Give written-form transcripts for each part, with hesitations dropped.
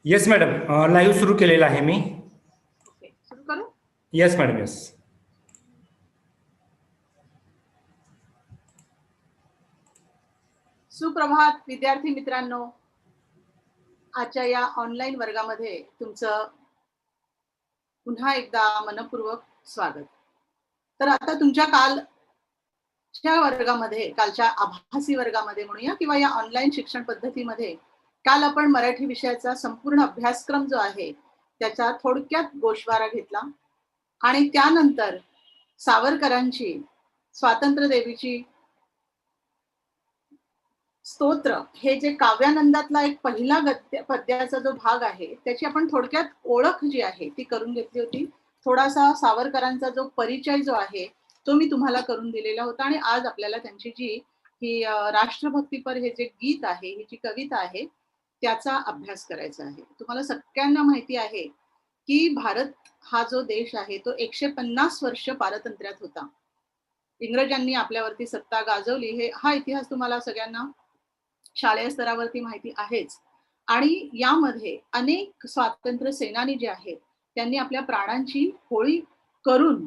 Yes madam, live सुरू केलेला आहे मी. ओके, सुरू करू. Yes madam, yes. सुप्रभात विद्यार्थी मित्रांनो, आजच्या या ऑनलाईन वर्गामध्ये तुमचं पुन्हा एकदा मनपूर्वक स्वागत. तर आता तुमच्या कालच्या वर्गामध्ये, कालच्या आभासी वर्गामध्ये म्हणूया किंवा या ऑनलाईन शिक्षण पद्धतीमध्ये काल आपण मराठी विषयाचा संपूर्ण अभ्यासक्रम जो आहे त्याचा थोडक्यात गोषवारा घेतला आणि त्यानंतर सावरकरांची स्वातंत्र्यदेवीची स्तोत्र हे जे काव्यानंदातला एक पहिला पद्याचा जो भाग आहे त्याची आपण थोडक्यात ओळख जी आहे ती करून घेतली होती. थोडासा सावरकरांचा जो परिचय जो आहे तो मी तुम्हाला करून दिलेला होता आणि आज आपल्याला त्यांची जी ही राष्ट्रभक्तीपर हे जे गीत आहे, ही जी कविता आहे त्याचा अभ्यास करायचा आहे. तुम्हाला सगळ्यांना माहिती आहे की भारत हा जो देश आहे तो 150 वर्ष पारतंत्र्यात होता. इंग्रजांनी आपल्यावरती सत्ता गाजवली हा इतिहास तुम्हाला सगळ्यांना शालेय स्तरावरती माहिती आहेच. आणि यामध्ये अनेक स्वातंत्र्य सेनानी जे आहेत त्यांनी आपल्या प्राणांची होळी करून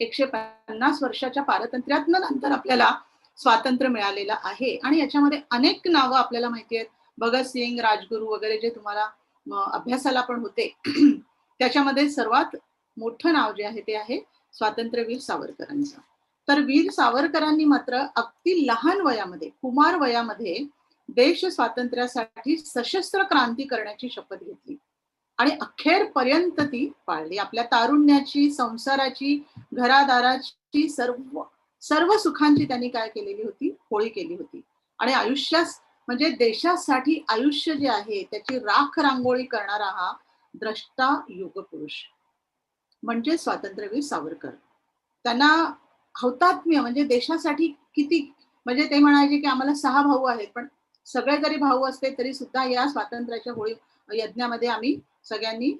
150 वर्षाच्या पारतंत्र्यातनं नंतर आपल्याला स्वातंत्र्य मिळालेलं आहे. आणि याच्यामध्ये अनेक नावं आपल्याला माहिती आहेत. भगतसिंग, राजगुरू वगैरे जे तुम्हाला अभ्यासाला पण होते त्याच्यामध्ये सर्वात मोठं नाव जे आहे ते आहे स्वातंत्र्यवीर सावरकरांचं. तर वीर सावरकरांनी मात्र अगदी लहान वयामध्ये, कुमार वयामध्ये देश स्वातंत्र्यासाठी सशस्त्र क्रांती करण्याची शपथ घेतली आणि अखेरपर्यंत ती पाळली. आपल्या तारुण्याची, संसाराची, घरादाराची, सर्व सुखांची त्यांनी काय केलेली होती, होळी केली होती. आणि आयुष्यास म्हणजे देशासाठी आयुष्य जे आहे त्याची राख रांगोळी करणारा हा द्रष्टा युगपुरुष म्हणजे स्वातंत्र्यवीर सावरकर. त्यांना हौतात्म्य म्हणजे देशासाठी किती, म्हणजे ते म्हणायचे की आम्हाला 6 भाऊ आहेत, पण सगळे जरी भाऊ असते तरी सुद्धा या स्वातंत्र्याच्या होळी यज्ञामध्ये आम्ही सगळ्यांनी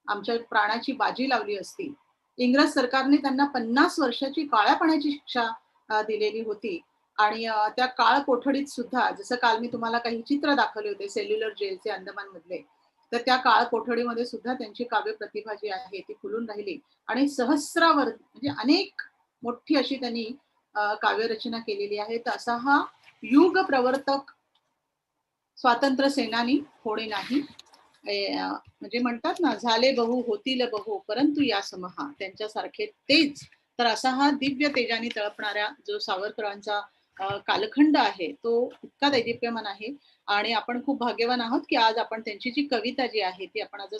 आमच्या प्राणाची बाजी लावली असती. इंग्रज सरकारने त्यांना 50 वर्षाची काळ्या पाण्याची शिक्षा दिलेली होती. आणि त्या काळ कोठडीत सुद्धा, जसं काल मी तुम्हाला काही चित्र दाखवले होते सेल्युलर जेलचे अंदमान मधले, तर त्या काळ कोठडीमध्ये सुद्धा त्यांची काव्य प्रतिभा जी आहे ती फुलून राहिली आणि सहस्रावर म्हणजे अनेक मोठी अशी त्यांनी काव्यरचना केलेली आहे. तर असा हा युग प्रवर्तक स्वातंत्र्य सेनानी होणे नाही. म्हणजे म्हणतात ना, झाले बहु होतील बहु परंतु या समहा, त्यांच्यासारखे तेच. तर असा हा दिव्य तेजाने तळपणाऱ्या जो सावरकरांचा कालखंड आहे तो इतका दैदिप्यमान आहे. आणि आपण खूप भाग्यवान आहोत की आज आपण त्यांची जी कविता जी आहे ती आपण आज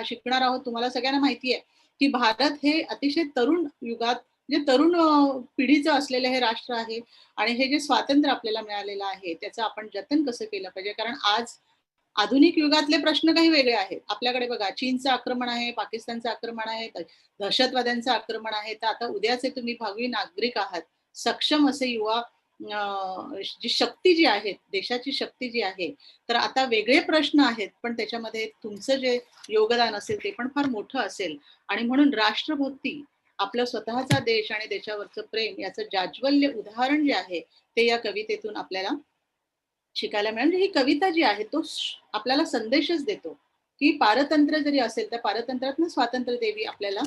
शिकणार आहोत. तुम्हाला सगळ्यांना माहिती आहे की भारत हे अतिशय तरुण युगात म्हणजे तरुण पिढीचं असलेलं हे राष्ट्र आहे आणि हे जे स्वातंत्र्य आपल्याला मिळालेलं आहे त्याचं आपण जतन कसं केलं पाहिजे. कारण आज आधुनिक युगातले प्रश्न काही वेगळे आहेत. आपल्याकडे बघा, चीनचं आक्रमण आहे, पाकिस्तानचं आक्रमण आहे, दहशतवाद्यांचं आक्रमण आहे. तर आता उद्याचे तुम्ही भावी नागरिक आहात, सक्षम असे युवा, जी शक्ती जी आहे, देशाची शक्ती जी आहे, तर आता वेगळे प्रश्न आहेत, पण त्याच्यामध्ये तुमचं जे योगदान असेल ते पण फार मोठं असेल. आणि म्हणून राष्ट्रभक्ती, आपलं स्वतःचा देश आणि देशावरचं प्रेम याचं जाज्वल्य उदाहरण जे आहे ते या कवितेतून आपल्याला शिकायला मिळेल. ही कविता जी आहे तो आपल्याला संदेशच देतो की पारतंत्र्य जरी असेल तर पारतंत्र्यातनं स्वातंत्र्य देवी आपल्याला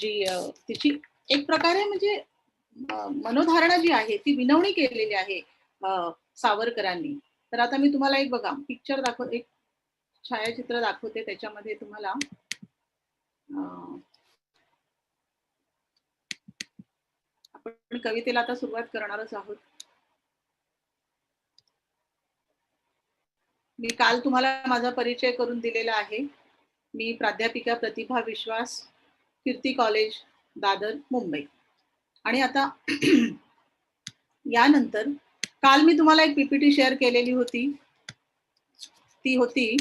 जी तिची एक प्रकारे म्हणजे मनोधारणा जी आहे ती विनवणी केलेली आहे सावरकरांनी. तर आता मी तुम्हाला एक बघा पिक्चर दाखवते, एक छायाचित्र दाखवते, त्याच्यामध्ये तुम्हाला आपण कवितेला आता सुरुवात करणारच आहोत. मी काल तुम्हाला माझा परिचय करून दिलेला आहे. मी प्राध्यापिका प्रतिभा विश्वास, कीर्ती कॉलेज, दादर, मुंबई. आणि आता यानंतर काल मी तुम्हाला एक पीपीटी शेअर केलेली होती, ती होती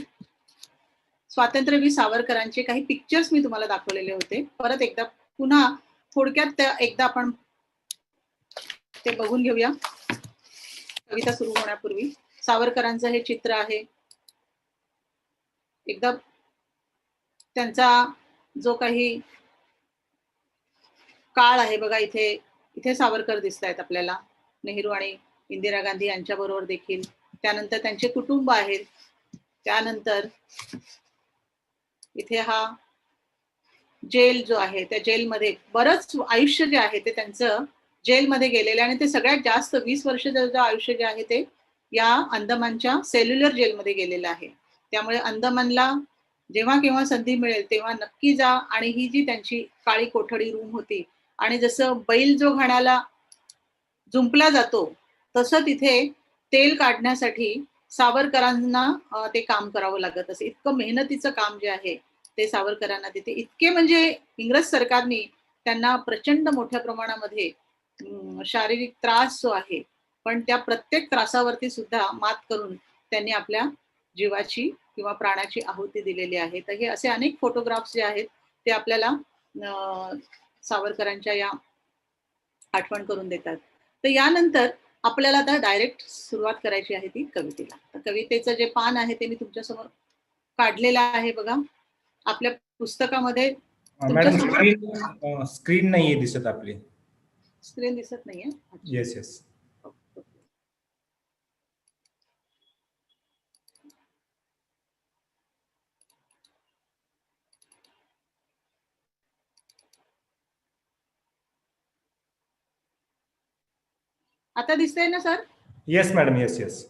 स्वातंत्र्यवीर सावरकरांचे काही पिक्चर्स मी तुम्हाला दाखवलेले होते. परत एकदा पुन्हा थोडक्यात एकदा आपण ते बघून घेऊया कविता सुरू होण्यापूर्वी. सावरकरांचं हे चित्र आहे. एकदा त्यांचा जो काही काळ आहे बघा, इथे सावरकर दिसत आहेत आपल्याला, नेहरू आणि इंदिरा गांधी यांच्या बरोबर देखील. त्यानंतर त्यांचे कुटुंब आहेत, त्यानंतर इथे हा जेल जो आहे त्या जेलमध्ये बरंच आयुष्य जे आहे ते त्यांचं जेलमध्ये गेलेलं आहे आणि ते सगळ्यात जास्त 20 वर्ष त्याचं आयुष्य जे आहे ते या अंदमानच्या सेल्युलर जेलमध्ये गेलेलं आहे. त्यामुळे अंदमानला जेव्हा केव्हा संधी मिळेल तेव्हा नक्की जा आणि ही जी त्यांची काळी कोठडी रूम होती आणि जसं बैल जो घाण्याला जुंपला जातो तसं तिथे तेल काढण्यासाठी सावरकरांना ते काम करावं लागत असे. इतकं मेहनतीचं काम जे आहे ते सावरकरांना तिथे इतके म्हणजे इंग्रज सरकारने त्यांना प्रचंड मोठ्या प्रमाणामध्ये शारीरिक त्रास जो आहे पण त्या प्रत्येक त्रासावरती सुद्धा मात करून त्यांनी आपल्या जीवाची किंवा प्राणाची आहुती दिलेली आहे. तर हे असे अनेक फोटोग्राफ्स जे आहेत ते आपल्याला सावरकरांच्या या आठवण करून देतात. तर यानंतर आपल्याला आता डायरेक्ट सुरुवात करायची आहे ती कवितेला. तर कवितेचं जे पान आहे ते मी तुमच्या समोर काढलेलं आहे बघा. आपल्या पुस्तकामध्ये तुमच्या मॅडम समोर स्क्रीन नाहीये दिसत आपली. स्क्रीन दिसत नाहीये. Yes yes. आता दिसतंय ना sir? Yes madam, yes yes.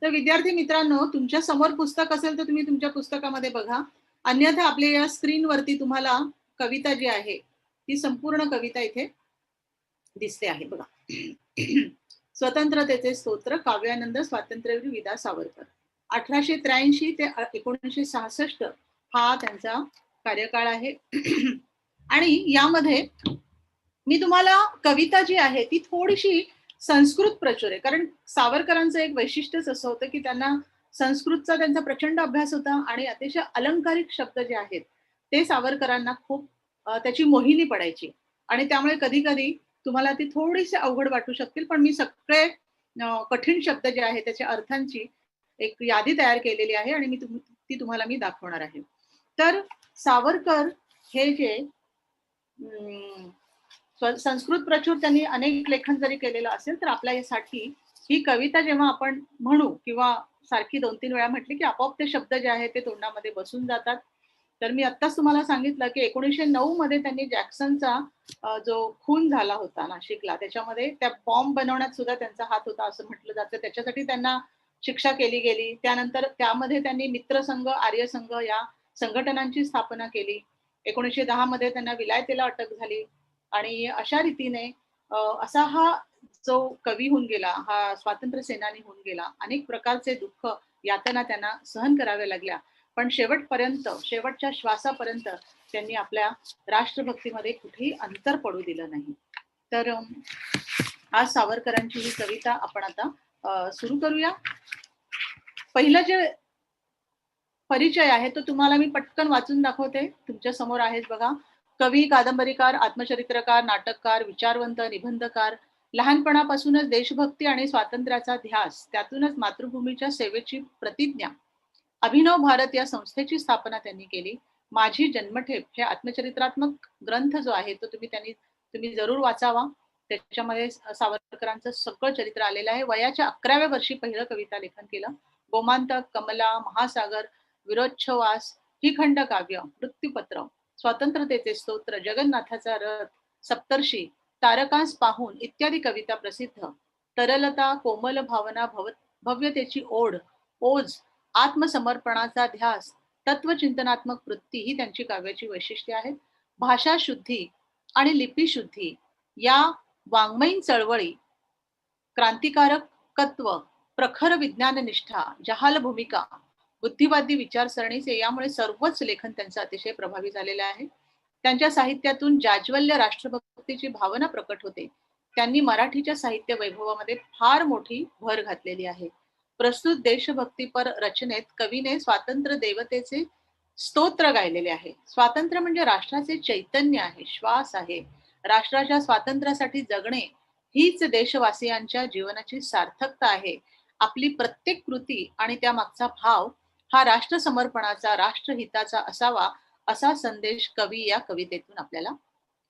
तर विद्यार्थी मित्रांनो, तुमच्या समोर पुस्तक असेल तर तुम्ही तुमच्या पुस्तकामध्ये बघा. अन्यथा आपल्या या स्क्रीनवरती तुम्हाला कविता जी आहे ती संपूर्ण कविता इथे दिसते आहे बघा. स्वतंत्रतेचे स्तोत्र, काव्यानंद, स्वातंत्र्यवीर विदा सावरकर. 1883 ते 1966 हा त्यांचा कार्यकाळ आहे. आणि यामध्ये मी तुम्हाला कविता जी आहे ती थोडीशी संस्कृत प्रचुर आहे, कारण सावरकरांचं एक वैशिष्ट्यच असं होतं की त्यांना संस्कृतचा त्यांचा प्रचंड अभ्यास होता आणि अतिशय अलंकारिक शब्द जे आहेत ते सावरकरांना खूप त्याची मोहिनी पडायची आणि त्यामुळे कधी कधी तुम्हाला ती थोडीशी अवघड वाटू शकतील, पण मी सगळे कठीण शब्द जे आहेत त्याच्या अर्थांची एक यादी तयार केलेली आहे आणि ती तुम्हाला मी दाखवणार आहे. तर सावरकर हे जे संस्कृत प्रचूर त्यांनी अनेक लेखन जरी केलेलं असेल तर आपल्या यासाठी ही कविता जेव्हा आपण म्हणू किंवा सारखी 2-3 वेळा म्हटली की आपोआप ते शब्द जे आहेत ते तोंडामध्ये बसून जातात. तर मी आत्ताच तुम्हाला सांगितलं की 1909 मध्ये त्यांनी जॅक्सनचा जो खून झाला होता नाशिकला त्याच्यामध्ये त्या बॉम्ब बनवण्यात सुद्धा त्यांचा हात होता असं म्हटलं जातं. त्याच्यासाठी त्यांना शिक्षा केली गेली. त्यानंतर त्यामध्ये त्यांनी मित्रसंघ, आर्य संघ या संघटनांची स्थापना केली. 1910 मध्ये त्यांना विलायतेला अटक झाली आणि अशा रीतीने असा हा जो कवी होऊन गेला, हा स्वातंत्र्य सेनानी होऊन गेला. अनेक प्रकारचे दुःख, यातना त्यांना सहन कराव्या लागल्या, पण शेवटच्या श्वासापर्यंत त्यांनी आपल्या राष्ट्रभक्तीमध्ये कुठेही अंतर पडू दिलं नाही. तर आज सावरकरांची ही कविता आपण आता सुरू करूया. पहिलं जे परिचय आहे तो तुम्हाला मी पटकन वाचून दाखवते. तुमच्या समोर आहेच बघा. कवी, कादंबरीकार, आत्मचरित्रकार, नाटककार, विचारवंत, निबंधकार, लहानपणापासूनच देशभक्ती आणि स्वातंत्र्याचा ध्यास, त्यातूनच मातृभूमीच्या सेवेची प्रतिज्ञा. अभिनव भारत या संस्थेची स्थापना त्यांनी केली. माझी जन्मठेप हे आत्मचरित्रात्मक ग्रंथ जो आहे तो तुम्ही जरूर वाचावा. त्याच्यामध्ये सावरकरांचं सगळं चरित्र आलेलं आहे. वयाच्या 11व्या वर्षी पहिलं कविता लेखन केलं. गोमांतक, कमला, महासागर, विरोच्छवास ही खंडकाव्य, मृत्यूपत्र, स्वातंत्र्यतेचे स्तोत्र, जगन्नाथाचा रथ, सप्तर्षी, तारकांस पाहून इत्यादी कविता प्रसिद्ध. तरलता, कोमल भावना, भव्यतेची ओढ, ओज, आत्मसमर्पणाचा ध्यास, तत्वचिंतनात्मक वृत्ती ही त्यांची काव्याची वैशिष्ट्ये आहेत. भाषा शुद्धी आणि लिपी शुद्धी या वाङ्मयीन चळवळी, क्रांतिकारकत्व, प्रखर विज्ञान निष्ठा, जहाल भूमिका, बुद्धिवादी विचारसरणीचे यामुळे सर्वच लेखन त्यांचं अतिशय प्रभावी झालेलं आहे. त्यांच्या साहित्यातून जाज्वल्य राष्ट्रभक्तीची भावना प्रकट होते. त्यांनी मराठीच्या साहित्य वैभवामध्ये फार मोठी भर घातलेली आहे. प्रस्तुत देशभक्तीपर रचनेत कवीने स्वातंत्र्य देवतेचे स्तोत्र गायलेले आहे. स्वातंत्र्य म्हणजे राष्ट्राचे चैतन्य आहे, श्वास आहे. राष्ट्राच्या स्वातंत्र्यासाठी जगणे हीच देशवासियांच्या जीवनाची सार्थकता आहे. आपली प्रत्येक कृती आणि त्या मागचा भाव हा राष्ट्र समर्पणाचा, राष्ट्रहिताचा असावा, असा संदेश कवी या कवितेतून आपल्याला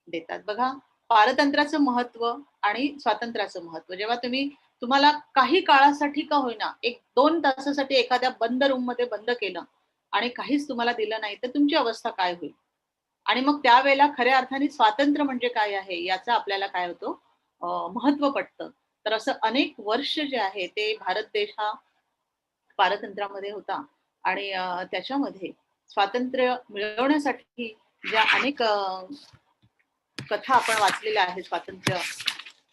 देतात. बघा, पारतंत्र्याचं महत्व आणि स्वातंत्र्याचं महत्व जेव्हा तुम्ही तुम्हाला काही काळासाठी का होईना 1-2 तासासाठी एखाद्या बंद रूम मध्ये बंद केलं आणि काहीच तुम्हाला दिलं नाही, तर तुमची अवस्था काय होईल? आणि मग त्यावेळेला खऱ्या अर्थाने स्वातंत्र्य म्हणजे काय आहे याचा आपल्याला काय होतो महत्व पटतं. तर असं अनेक वर्ष जे आहे ते भारत देश हा पारतंत्र्यामध्ये होता आणि त्याच्यामध्ये स्वातंत्र्य मिळवण्यासाठी ज्या अनेक कथा आपण वाचलेल्या आहेत स्वातंत्र्य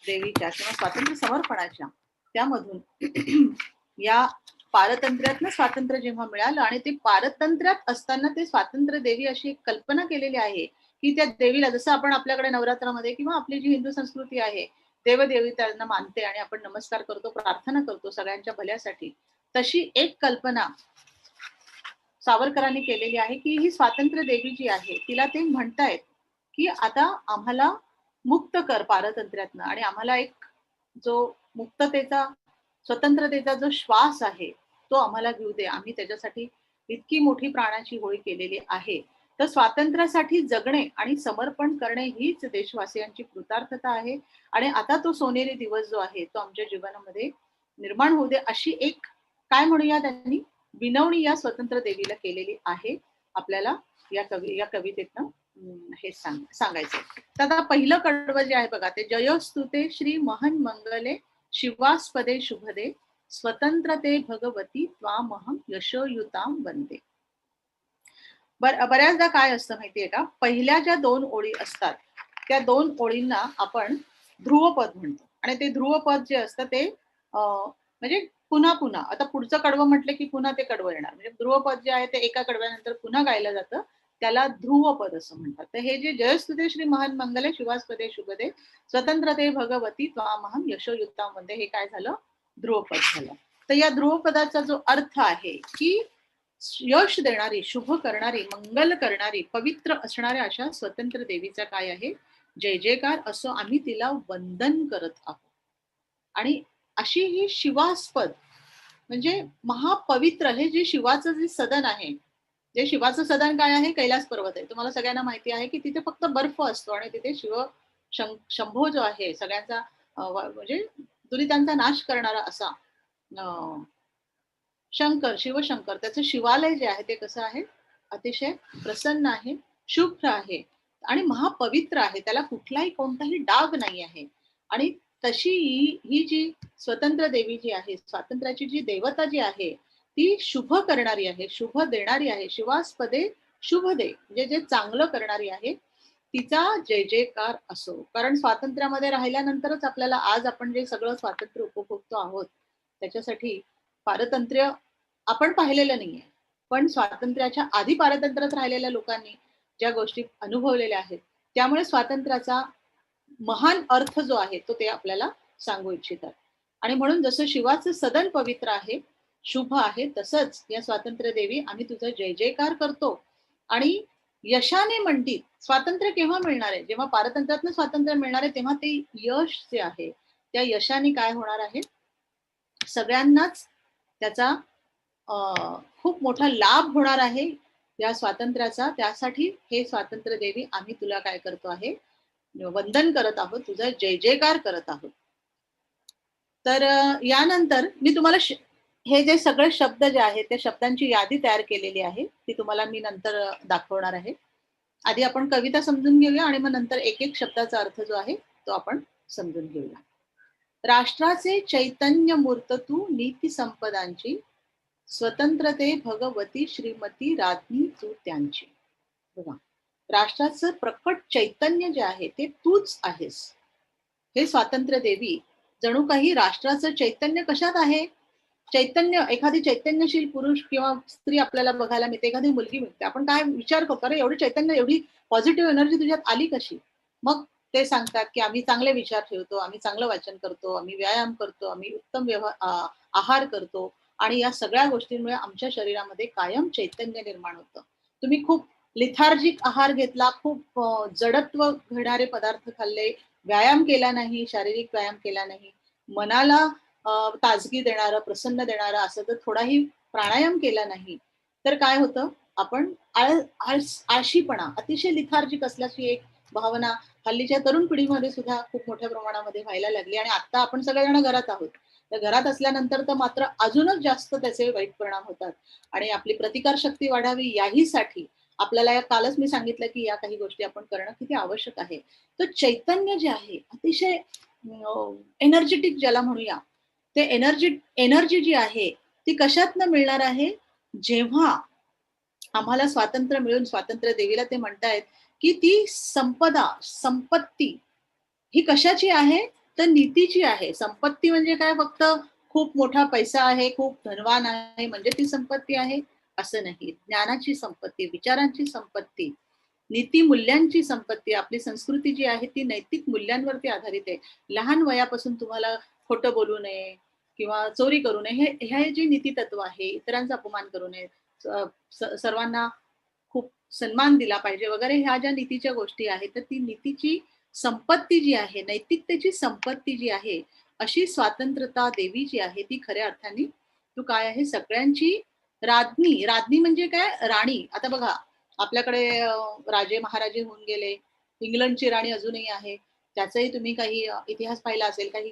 देवीच्या किंवा स्वातंत्र्य समर्पणाच्या, त्यामधून या पारतंत्र्यातनं स्वातंत्र्य जेव्हा मिळालं आणि ते पारतंत्र्यात असताना ते स्वातंत्र्य देवी अशी एक कल्पना केलेली आहे की त्या देवीला, जसं आपण आपल्याकडे नवरात्रामध्ये किंवा आपली जी हिंदू संस्कृती आहे देवदेवी त्यांना मानते आणि आपण नमस्कार करतो, प्रार्थना करतो सगळ्यांच्या भल्यासाठी, तशी एक कल्पना सावरकरांनी केलेली आहे की ही स्वातंत्र्य देवी जी आहे तिला ते म्हणतायत की आता आम्हाला मुक्त कर पारतंत्र्यातनं आणि आम्हाला एक जो मुक्ततेचा स्वतंत्रतेचा जो श्वास आहे तो आम्हाला घेऊ दे, आम्ही त्याच्यासाठी इतकी मोठी प्राणाची होळी केलेली आहे. तर स्वातंत्र्यासाठी जगणे आणि समर्पण करणे हीच देशवासियांची कृतार्थता आहे आणि आता तो सोनेरी दिवस जो आहे तो आमच्या जीवनामध्ये निर्माण होऊ दे, अशी एक काय म्हणूया त्यांनी विनवणी या स्वतंत्र देवीला केलेली आहे. आपल्याला या कवितेतनं हे सांगायचं. तर आता पहिलं कडवं जे आहे बघा, ते जयोस्तुते श्री महन मंगले शिवास्पदे शुभदे स्वतंत्रते भगवती त्वामहं यशोयुतां वंदे. बऱ्याचदा काय असतं माहितीये का, पहिल्या ज्या 2 ओळी असतात त्या 2 ओळींना आपण ध्रुवपद म्हणतो आणि ते ध्रुवपद जे असतं ते म्हणजे पुन्हा पुन्हा, आता पुढचं कडवं म्हटलं की पुन्हा ते कडवं येणार, म्हणजे ध्रुवपद जे आहे ते एका कडव्यानंतर पुन्हा गायलं जातं, त्याला ध्रुवपद असं म्हणतात. तर हे जे जयस्तुते श्री महन मंगले शिवास्पदे शुभदे स्वतंत्रते भगवती त्वामहं यशोयुतां वंदे, हे काय झालं, ध्रुवपद झालं. तर या ध्रुवपदाचा जो अर्थ आहे की यश देणारी, शुभ करणारी, मंगल करणारी, पवित्र असणाऱ्या अशा स्वतंत्र देवीचा काय आहे, जय जयकार असो आम्ही तिला वंदन करत आहोत. आणि अशी ही शिवास्पद म्हणजे महापवित्र, हे जे शिवाचं जे सदन आहे, जे शिवाचं सदन काय आहे, कैलास पर्वत आहे. तुम्हाला सगळ्यांना माहिती आहे की तिथे फक्त बर्फ असतो आणि तिथे शंभो जो आहे सगळ्यांचा म्हणजे दुरितांचा नाश करणारा असा शंकर, शिवशंकर, त्याचं शिवालय जे आहे ते कसं आहे, अतिशय प्रसन्न आहे, शुभ्र आहे आणि महापवित्र आहे, त्याला कुठलाही कोणताही डाग नाही आहे. आणि तशी ही जी स्वतंत्र देवी जी आहे, स्वातंत्र्याची जी देवता जी आहे ती शुभ करणारी आहे, शुभ देणारी आहे, शिवास्पदे शुभ दे म्हणजे जे चांगलं करणारी आहे, तिचा जय जयकार असो. कारण स्वातंत्र्यामध्ये राहिल्यानंतरच आपल्याला आज आपण जे सगळं स्वातंत्र्य उपभोगतो आहोत त्याच्यासाठी पारतंत्र्य आपण पाहिलेलं नाहीये, पण स्वातंत्र्याच्या आधी पारतंत्र्यात राहिलेल्या लोकांनी ज्या गोष्टी अनुभवलेल्या आहेत त्यामुळे स्वातंत्र्याचा महान अर्थ जो आहे तो ते आपल्याला सांगू इच्छितात. आणि म्हणून जसं शिवाचं सदन पवित्र आहे, शुभ आहे, तसंच या स्वातंत्र्य देवी आम्ही तुझा जय जयकार करतो. आणि यशाने मंडित स्वातंत्र्य केव्हा मिळणार आहे, जेव्हा पारतंत्र्यातनं स्वातंत्र्य मिळणार आहे तेव्हा ते यश जे आहे त्या यशाने काय होणार आहे, सगळ्यांनाच त्याचा खूप मोठा लाभ होणार आहे या स्वातंत्र्याचा. त्यासाठी हे स्वातंत्र्य देवी आम्ही तुला काय करतो आहे, वंदन करत आहोत, तुझा जय जयकार करत आहोत. तर यानंतर मी तुम्हाला हे जे सगळे शब्द जे आहेत त्या शब्दांची यादी तयार केलेली आहे, ती तुम्हाला मी नंतर दाखवणार आहे. आधी आपण कविता समजून घेऊया आणि मग नंतर एक एक शब्दाचा अर्थ जो आहे तो आपण समजून घेऊया. राष्ट्राचे चैतन्य मूर्त तू नीती संपदांची, स्वतंत्रते भगवती श्रीमती राज्ञी तू त्यांची. बघा, राष्ट्राचं प्रकट चैतन्य जे आहे ते तूच आहेस. हे स्वातंत्र्य देवी जणू काही राष्ट्राचं चैतन्य कशात आहे, चैतन्य, एखादी चैतन्यशील पुरुष किंवा स्त्री आपल्याला बघायला मिळते, एखादी मुलगी मिळते, आपण काय विचार करतो, अरे एवढी चैतन्य, एवढी पॉझिटिव्ह एनर्जी तुझ्यात आली कशी. मग ते सांगतात की आम्ही चांगले विचार ठेवतो, आम्ही चांगलं वाचन करतो, आम्ही व्यायाम करतो, आम्ही उत्तम आहार करतो आणि या सगळ्या गोष्टींमुळे आमच्या शरीरामध्ये कायम चैतन्य निर्माण होतं. तुम्ही खूप लिथार्जिक आहार घेतला, खूप जडत्व घेणारे पदार्थ खाल्ले, व्यायाम केला नाही, शारीरिक व्यायाम केला नाही, मनाला ताजगी देणारं, प्रसन्न देणारं असं जर थोडाही प्राणायाम केला नाही तर काय होतं, आपण आळशीपणा, अतिशय लिथार्जिक असल्याची एक भावना हल्लीच्या तरुण पिढीमध्ये सुद्धा खूप मोठ्या प्रमाणामध्ये व्हायला लागली. आणि आता आपण सगळेजण घरात आहोत, तर घरात असल्यानंतर तर मात्र अजूनच जास्त त्याचे वाईट परिणाम होतात. आणि आपली प्रतिकारशक्ती वाढावी याहीसाठी आपल्याला कालच मी सांगितलं की या काही गोष्टी आपण करणं किती आवश्यक आहे. तर चैतन्य जे आहे अतिशय एनर्जेटिक ज्याला म्हणूया, ते एनर्जी जी आहे ती कशातनं मिळणार आहे? जेव्हा आम्हाला स्वातंत्र्य मिळून स्वातंत्र्य देवीला ते म्हणतायत की ती संपत्ती ही कशाची आहे? तर नीतीची आहे. संपत्ती म्हणजे काय? फक्त खूप मोठा पैसा आहे, खूप धनवान आहे म्हणजे ती संपत्ती आहे असं नाही. ज्ञानाची संपत्ती, विचारांची संपत्ती, नीती मूल्यांची संपत्ती. आपली संस्कृती जी आहे ती नैतिक मूल्यांवरती आधारित आहे. लहान वयापासून तुम्हाला खोटं बोलू नये किंवा चोरी करू नये, हे जे नीती तत्व आहे, इतरांचा अपमान करू नये, सर्वांना खूप सन्मान दिला पाहिजे वगैरे, ह्या ज्या नीतीच्या गोष्टी आहेत, तर ती नीतीची संपत्ती जी आहे, नैतिकतेची संपत्ती जी आहे, अशी स्वातंत्र्यता देवी जी आहे ती खऱ्या अर्थाने तू काय आहे? सगळ्यांची राज्ञी. राज्ञी म्हणजे काय? राणी. आता बघा, आपल्याकडे राजे महाराजे होऊन गेले. इंग्लंडची राणी अजूनही आहे. त्याचाही तुम्ही काही इतिहास पाहिला असेल, काही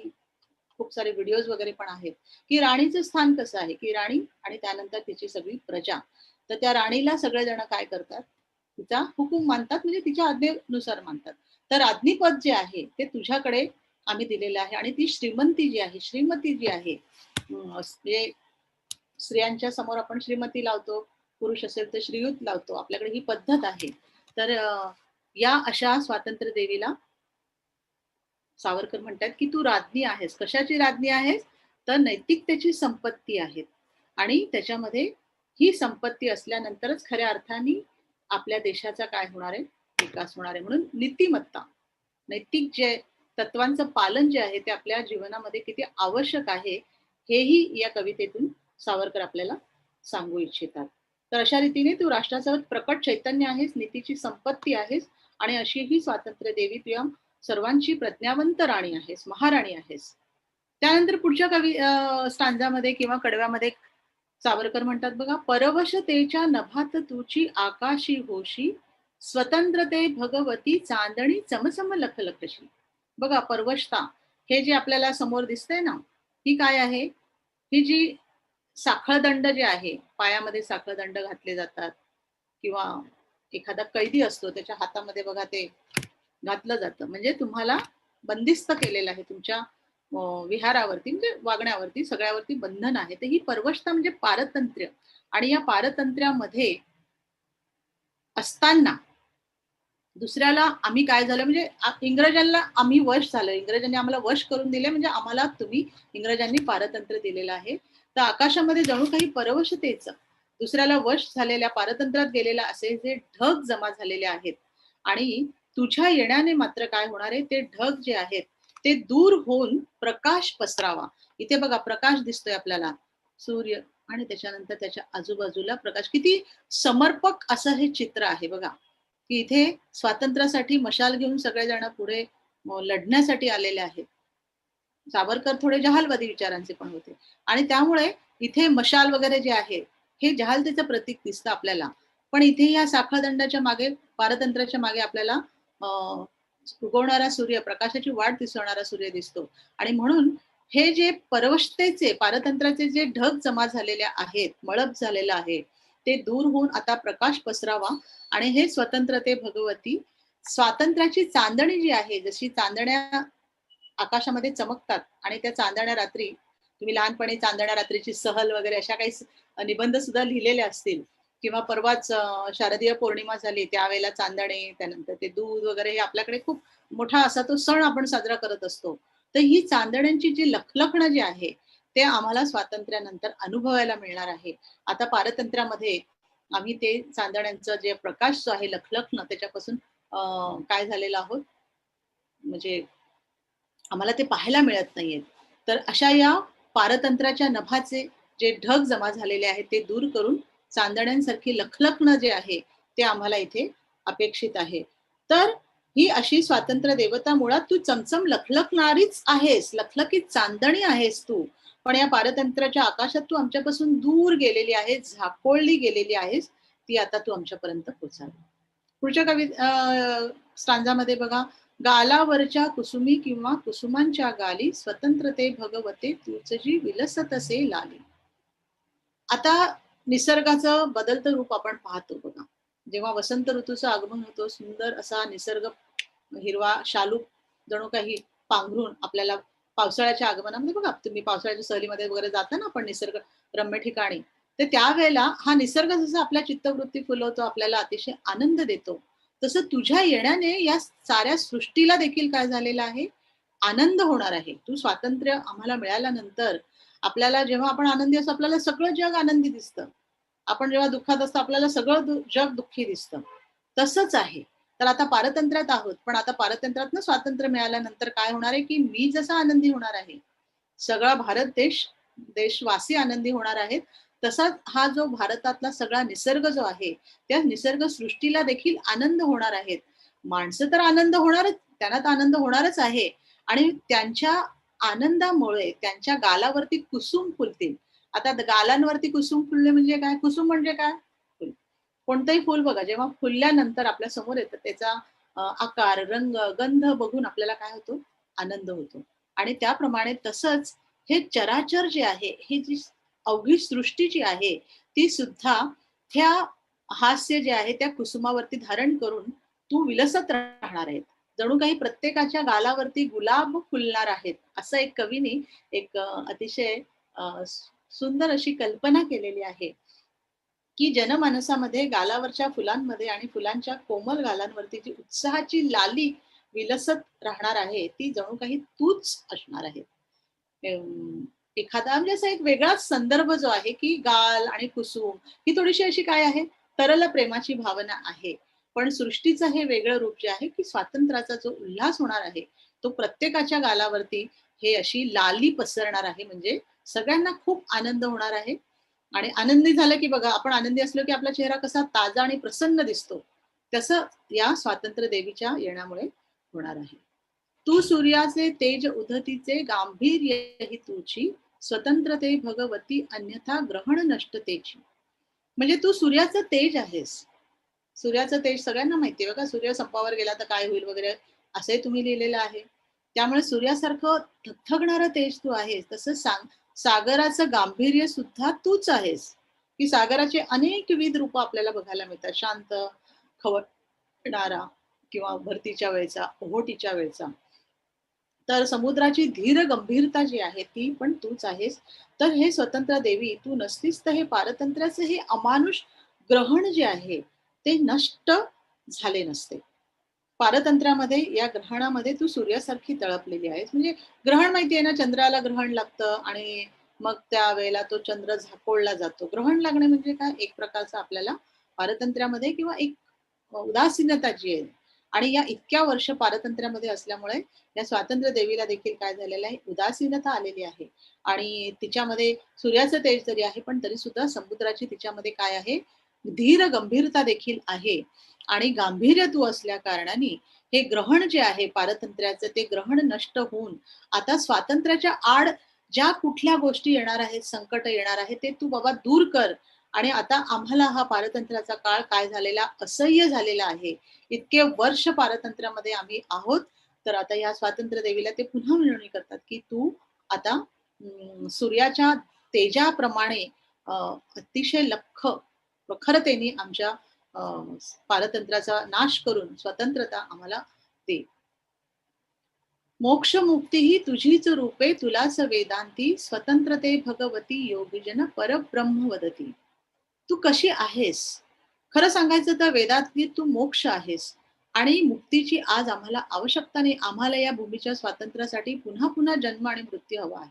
खूप सारे व्हिडिओज वगैरे पण आहेत, की राणीचं स्थान कसं आहे, की राणी आणि त्यानंतर तिची सगळी प्रजा. तर त्या राणीला सगळेजण काय करतात? तिचा हुकूम मानतात, म्हणजे तिच्या आज्ञेनुसार मानतात. तर राज्ञीपद जे आहे ते तुझ्याकडे आम्ही दिलेलं आहे. आणि ती श्रीमंती जी आहे, श्रीमती जी आहे, म्हणजे स्त्रियांच्या समोर आपण श्रीमती लावतो, पुरुष असेल तर श्रीयुत लावतो, आपल्याकडे ही पद्धत आहे. तर या अशा स्वातंत्र्य देवीला सावरकर म्हणतात की तू राज्ञी आहेस. कशाची राज्ञी आहेस? तर नैतिकतेची संपत्ती आहेत. आणि त्याच्यामध्ये ही संपत्ती असल्यानंतरच खऱ्या अर्थाने आपल्या देशाचा काय होणार आहे? विकास होणार आहे. म्हणून नीतिमत्ता, नैतिक जे तत्वांचं पालन जे आहे ते आपल्या जीवनामध्ये किती आवश्यक आहे, हेही या कवितेतून सावरकर आपल्याला सांगू इच्छितात. तर अशा रीतीने तू राष्ट्राचं प्रकट चैतन्य आहेस, नीतीची संपत्ती आहेस आणि अशी ही स्वातंत्र्य देवी तुझ्या सर्वांची प्रज्ञावंत राणी आहेस, महाराणी आहेस. त्यानंतर पुढच्या स्टांजामध्ये किंवा कडव्यामध्ये सावरकर म्हणतात बघा, परवशतेच्या नभात तुची आकाशी होशी, स्वतंत्रते भगवती चांदणी चमचम लखलखशी. बघा, परवशता हे जे आपल्याला समोर दिसतंय ना, ही काय आहे? ही जी साखळदंड जे आहे, पायामध्ये साखळदंड घातले जातात किंवा एखादा कैदी असतो त्याच्या हातामध्ये बघा ते घातलं जातं, म्हणजे तुम्हाला बंदिस्त केलेलं आहे तुमच्या विहारावरती, म्हणजे वागण्यावरती, सगळ्यावरती बंधन आहे. तर ही परवशता म्हणजे पारतंत्र्य. आणि या पारतंत्र्यामध्ये असताना दुसऱ्याला आम्ही काय झालं, म्हणजे इंग्रजांना आम्ही वश झालो, इंग्रजांनी आम्हाला वश करून दिले, म्हणजे आम्हाला तुम्ही इंग्रजांनी पारतंत्र्य दिलेलं आहे. तर आकाशामध्ये जणू काही परवशतेचं, दुसऱ्याला वश झालेल्या, पारतंत्र्यात गेलेल्या असे जे ढग जमा झालेले आहेत. आणि तुझ्या येण्याने मात्र काय होणार आहे? ते ढग जे आहेत ते दूर होऊन प्रकाश पसरावा. इथे बघा प्रकाश दिसतोय आपल्याला, सूर्य आणि त्याच्यानंतर त्याच्या आजूबाजूला प्रकाश. किती समर्पक असं हे चित्र आहे बघा, की इथे स्वातंत्र्यासाठी मशाल घेऊन सगळेजण पुढे लढण्यासाठी आलेले आहेत. सावरकर थोडे जहालवादी विचारांचे पण होते आणि त्यामुळे इथे मशाल वगैरे जे आहे हे जहालतेचं प्रतीक दिसतं आपल्याला. पण इथे या साखळदंडाच्या मागे, पारतंत्र्याच्या मागे आपल्याला उगवणारा सूर्य, प्रकाशाची वाट दिसवणारा सूर्य दिसतो. आणि म्हणून हे जे परवशतेचे, पारतंत्र्याचे जे ढग जमा झालेले आहेत, मळप झालेलं आहे, ते दूर होऊन आता प्रकाश पसरावा. आणि हे स्वतंत्रते भगवती, स्वातंत्र्याची चांदणी जी आहे, जशी चांदण्या आकाशामध्ये चमकतात आणि त्या चांदण्या रात्री, तुम्ही लहानपणी चांदण्या रात्रीची सहल वगैरे अशा काही निबंध सुद्धा लिहिलेले असतील, किंवा परवाच शारदीय पौर्णिमा झाली त्यावेळेला चांदणे, त्यानंतर ते दूध वगैरे, हे आपल्याकडे खूप मोठा असा तो सण आपण साजरा करत असतो. तर ही चांदण्यांची जी लखलखणं जी आहे ते आम्हाला स्वातंत्र्यानंतर अनुभवायला मिळणार आहे. आता पारतंत्र्यामध्ये आम्ही ते चांदण्यांचं जे प्रकाश जो आहे, लखलखणं, त्याच्यापासून काय झालेलं आहोत, म्हणजे आम्हाला ते पाहायला मिळत नाहीये. तर अशा या पारतंत्र्याच्या नभाचे जे ढग जमा झालेले आहेत ते दूर करून चांदण्यांसारखी लखलखणं जे आहे ते आम्हाला इथे अपेक्षित आहे. तर ही अशी स्वातंत्र्य देवता, मुळात तू चमचम लखलखणारीच आहेस, लखलखीत चांदणी आहेस तू. पण या पारतंत्र्याच्या आकाशात तू आमच्यापासून दूर गेलेली आहेस, झाकोळली गेलेली आहेस, ती आता तू आमच्यापर्यंत पोहोचावी. पुढच्या स्टांजामध्ये बघा, गालावरच्या कुसुमी किंवा कुसुमांच्या गाली स्वतंत्रते भगवते तूच जी विलसतसे लाली. आता निसर्गाचं बदलतं रूप आपण पाहतो बघा. जेव्हा वसंत ऋतूचं आगमन होतं, सुंदर असा निसर्ग हिरवा शालू जणू काही पांघरून आपल्याला पावसाळ्याच्या आगमनामध्ये बघा, तुम्ही पावसाळ्याच्या सहलीमध्ये वगैरे जाता ना आपण निसर्ग रम्य ठिकाणी, तर त्यावेळेला हा निसर्ग जसं आपल्या चित्तवृत्ती फुलवतो, आपल्याला अतिशय आनंद देतो, तसं तुझ्या येण्याने या साऱ्या सृष्टीला देखील काय झालेलं आहे, आनंद होणार आहे. तू स्वातंत्र्य आम्हाला मिळाल्यानंतर आपल्याला जेव्हा आपण आनंदी असतो, आपल्याला सगळं जग आनंदी दिसतं. आपण जेव्हा दुःखात असतो, आपल्याला सगळं जग दुःखी दिसतं. तसंच आहे. तर आता पारतंत्र्यात आहोत, पण आता पारतंत्र्यातनं स्वातंत्र्य मिळाल्यानंतर काय होणार आहे, की मी जसा आनंदी होणार आहे, सगळा भारत देशवासी आनंदी होणार आहेत. तसाच हा जो भारतातला सगळा निसर्ग जो आहे, त्या निसर्ग सृष्टीला देखील आनंद होणार आहेत. माणसं तर आनंद होणारच, त्यांना तर आनंद होणारच आहे आणि त्यांच्या आनंदामुळे त्यांच्या गालावरती कुसुम फुलतील. आता गालांवरती कुसुम फुलले म्हणजे काय? कुसुम म्हणजे काय? फुल. कोणतंही फुल बघा, जेव्हा फुलल्यानंतर आपल्या समोर येतं, त्याचा आकार, रंग, गंध बघून आपल्याला काय होतो? आनंद होतो. आणि त्याप्रमाणे तसंच हे चराचर जे आहे, ही जी अवघी सृष्टी जी आहे, ती सुद्धा ह्या हास्य जे आहे त्या कुसुमावरती धारण करून तू विलसत राहणार आहे. जणू काही प्रत्येकाच्या गालावरती गुलाब फुलणार आहेत, असं एक कवीने एक अतिशय सुंदर अशी कल्पना केलेली आहे, की जनमानसामध्ये गालावरच्या फुलांमध्ये आणि फुलांच्या कोमल गालांवरती जी उत्साहाची लाली विलसत राहणार आहे, ती जणू काही तूच असणार आहे. एखादा म्हणजे असा एक वेगळाच संदर्भ जो आहे, की गाल आणि कुसुम ही थोडीशी अशी काय आहे, तरल प्रेमाची भावना आहे. पण सृष्टीचं हे वेगळं रूप जे आहे, की स्वातंत्र्याचा जो उल्हास होणार आहे, तो प्रत्येकाच्या गालावरती हे अशी लाली पसरणार आहे. म्हणजे सगळ्यांना खूप आनंद होणार आहे. आणि आनंदी झालं, की बघा, आपण आनंदी असलो, की आपला चेहरा कसा ताजा आणि प्रसन्न दिसतो. तसं या स्वातंत्र्य देवीच्या येण्यामुळे होणार आहे. तू सूर्याचे तेज उधतीचे गांभीर्य ही तुझी, स्वतंत्रते भगवती अन्यथा ग्रहण नष्टतेची. म्हणजे तू सूर्याचं तेज आहेस. सूर्याचं तेज सगळ्यांना माहिती आहे बघा, सूर्य संपावर गेला तर काय होईल वगैरे, असंही तुम्ही लिहिलेलं आहे. त्यामुळे सूर्यासारखं थगथगणारं तेज तू आहेस. तसंच सागराचं गांभीर्य सुद्धा तूच आहेस. की सागराचे अनेकविध रूप आपल्याला बघायला मिळतात. शांत, खवळणारा किंवा भरतीच्या वेळचा, ओहोटीच्या वेळचा. तर समुद्राची धीर गंभीरता जी आहे ती पण तूच आहेस. तर हे स्वतंत्र देवी तू नसतीस तर हे पारतंत्र्याचं हे अमानुष ग्रहण जे आहे ते नष्ट झाले नसते. पारतंत्र्यामध्ये या ग्रहणामध्ये तू सूर्यासारखी तळपलेली आहेस. म्हणजे ग्रहण माहिती आहे ना, चंद्राला ग्रहण लागतं आणि मग त्यावेळेला तो चंद्र झाकोळला जातो. ग्रहण लागणे म्हणजे काय, एक प्रकारचा आपल्याला पारतंत्र्यामध्ये किंवा एक उदासीनता जी आहे. आणि या इतक्या वर्ष पारतंत्र्यामध्ये असल्यामुळे या स्वातंत्र्य देवीला देखील काय झालेलं आहे, उदासीनता आलेली आहे. आणि तिच्यामध्ये सूर्याचं तेज जरी आहे, पण तरी सुद्धा समुद्राची तिच्यामध्ये काय आहे, धीर गंभीरता देखील आहे. आणि गांभीर्य तू असल्या कारणाने हे ग्रहण जे आहे पारतंत्र्याचं, ते ग्रहण नष्ट होऊन आता स्वातंत्र्याच्या आड ज्या कुठल्या गोष्टी येणार आहेत, संकट येणार आहे, ते तू बाबा दूर कर. आणि आता आम्हाला हा पारतंत्र्याचा काळ काय झालेला, असह्य झालेला आहे. इतके वर्ष पारतंत्र्यामध्ये आम्ही आहोत, तर आता या स्वातंत्र्य देवीला ते पुन्हा विनवणी करतात, की तू आता सूर्याच्या तेजाप्रमाणे अतिशय लख्ख प्रखरतेने आमच्या पारतंत्र्याचा नाश करून स्वतंत्रता आम्हाला दे. मोक्ष मुक्ती ही तुझीच रूपे, तुलाच वेदांती स्वतंत्रते भगवती योगीजन परब्रह्म वदती. तू कशी आहेस? खरं सांगायचं तर वेदातली तू मोक्ष आहेस आणि मुक्तीची आज आम्हाला आवश्यकता नाही. आम्हाला या भूमीच्या स्वातंत्र्यासाठी पुन्हा पुन्हा जन्म आणि मृत्यू हवा आहे.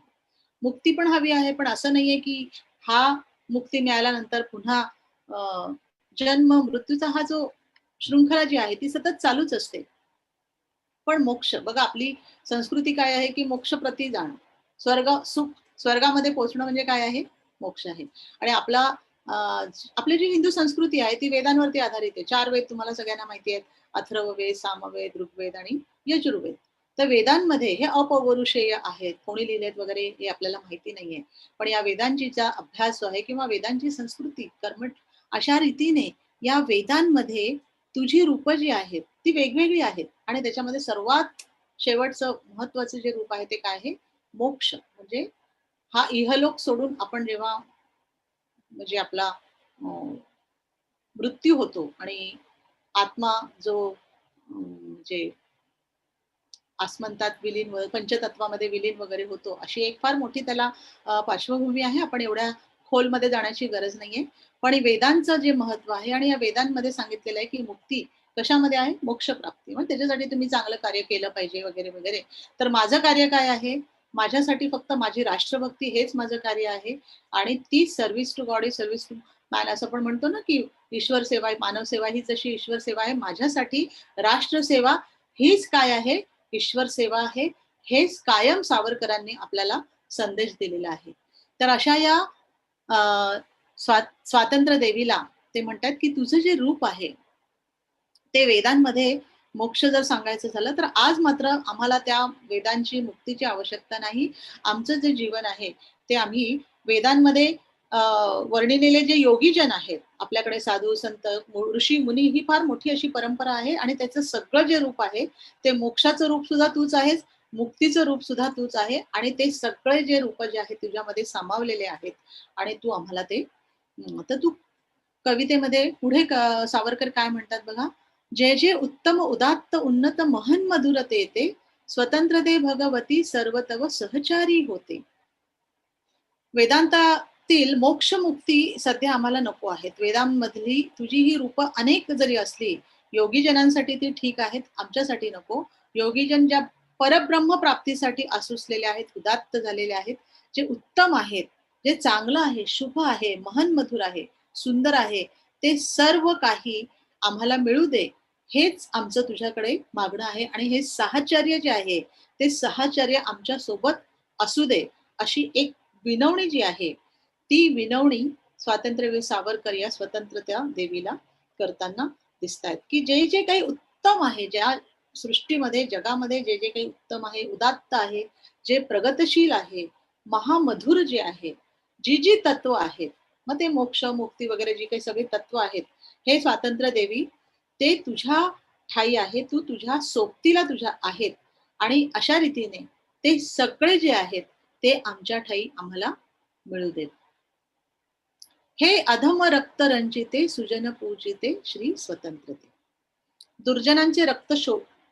मुक्ती पण हवी आहे, पण असं नाहीये की हा मुक्ती मिळाल्यानंतर पुन्हा जन्म मृत्यूचा हा जो शृंखला जी आहे ती सतत चालूच असते. पण मोक्ष बघा, आपली संस्कृती काय आहे, की मोक्ष प्रती जाणं, स्वर्ग सुख, स्वर्गामध्ये पोहोचणं म्हणजे काय आहे, मोक्ष आहे. आणि आपली जी हिंदू संस्कृती आहे ती वेदांवरती आधारित आहे. 4 वेद तुम्हाला सगळ्यांना माहिती आहेत. अथर्ववेद, सामवेद, ऋग्वेद आणि यजुर्वेद. तर वेदांमध्ये हे अपौरुषेय आहेत, कोणी लिहिलेत वगैरे हे आपल्याला माहिती नाहीये. पण या वेदांचीचा अभ्यास जो आहे किंवा वेदांची संस्कृती कर्मठ अशा रीतीने या वेदांमध्ये तुझी रूप जी आहेत ती वेगवेगळी आहेत आणि त्याच्यामध्ये सर्वात शेवटचं महत्वाचं जे रूप आहे ते काय आहे? मोक्ष. म्हणजे हा इहलोक सोडून आपण जेव्हा म्हणजे आपला मृत्यू होतो आणि आत्मा जो म्हणजे आसमंतात विलीन पंचतत्वामध्ये विलीन वगैरे होतो, अशी एक फार मोठी त्याला पार्श्वभूमी आहे. आपण एवढ्या खोलमध्ये जाण्याची गरज नाहीये. पण वेदांचं जे महत्व आहे आणि या वेदांमध्ये सांगितलेलं आहे की मुक्ती कशामध्ये आहे? मोक्ष प्राप्ती. मग त्याच्यासाठी तुम्ही चांगलं कार्य केलं पाहिजे वगैरे वगैरे. तर माझं कार्य काय आहे? माझ्यासाठी फक्त माझी राष्ट्रभक्ती हेच माझं कार्य आहे आणि ती service to God is service to man असं आपण म्हणतो ना, की ईश्वर सेवा मानव सेवा ही जशी ईश्वर सेवा आहे, माझ्यासाठी राष्ट्रसेवा हीच काय आहे? ईश्वर सेवा आहे. हेच कायम सावरकरांनी आपल्याला संदेश दिलेला आहे. तर अशा या स्वातंत्र्य देवीला ते म्हणतात की तुझं जे रूप आहे ते वेदांमध्ये मोक्ष जर सांगायचं झालं तर आज मात्र आम्हाला त्या वेदांची मुक्तीची आवश्यकता नाही. आमचं जे जीवन आहे ते आम्ही वेदांमध्ये वर्णिलेले जे योगीजन आहेत, आपल्याकडे साधू संत ऋषी मुनी ही फार मोठी अशी परंपरा आहे आणि त्याचं सगळं जे रूप आहे ते मोक्षाचं रूप सुद्धा तूच आहेस, मुक्तीचं रूप सुद्धा तूच आहे आणि ते सगळे जे रूप जे आहेत तुझ्यामध्ये सामावलेले आहेत आणि तू आम्हाला ते तर तू कवितेमध्ये पुढे सावरकर काय म्हणतात बघा, जय जय उत्तम उदात्त उन्नत महन मधुरते ते स्वतंत्र दे भगवती सर्व तव सहचारी होते. वेदांतातील मोक्ष मुक्ती सध्या आम्हाला नको आहेत. वेदांमधली तुझी ही रूप अनेक जरी असली, योगीजनांसाठी ती ठीक आहेत, आमच्यासाठी नको. योगीजन ज्या परब्रह्म प्राप्तीसाठी आसुसलेले आहेत, उदात्त झालेले आहेत, जे उत्तम आहेत, जे चांगलं आहे, शुभ आहे, महन मधुर आहे, सुंदर आहे, ते सर्व काही आम्हाला मिळू दे, हेच आमचं तुझ्याकडे मागणं आहे आणि हे साहचर्य जे आहे ते साहचर्य आमच्या सोबत असू दे, अशी एक विनवणी जी आहे ती विनवणी स्वातंत्र्यवीर सावरकर या स्वतंत्रता देवीला करताना दिसत आहेत की जे जे काही उत्तम आहे, ज्या सृष्टीमध्ये जगामध्ये जे जे काही उत्तम आहे, उदात्त आहे, जे प्रगतशील आहे, महामधुर जे आहे, जी जी तत्व आहेत, मग ते मोक्ष मुक्ती वगैरे जी काही सगळी तत्व आहेत, हे स्वातंत्र्य देवी ते तुझ्या ठाई आहे, तू तुझ्या सोबतीला तुझ्या आहेत आणि अशा रीतीने ते सगळे जे आहेत ते आमच्या ठाई आम्हाला मिळू देत. हे अधम रक्त रंजिते सुजन पूजिते श्री स्वतंत्रते. दुर्जनांचे रक्त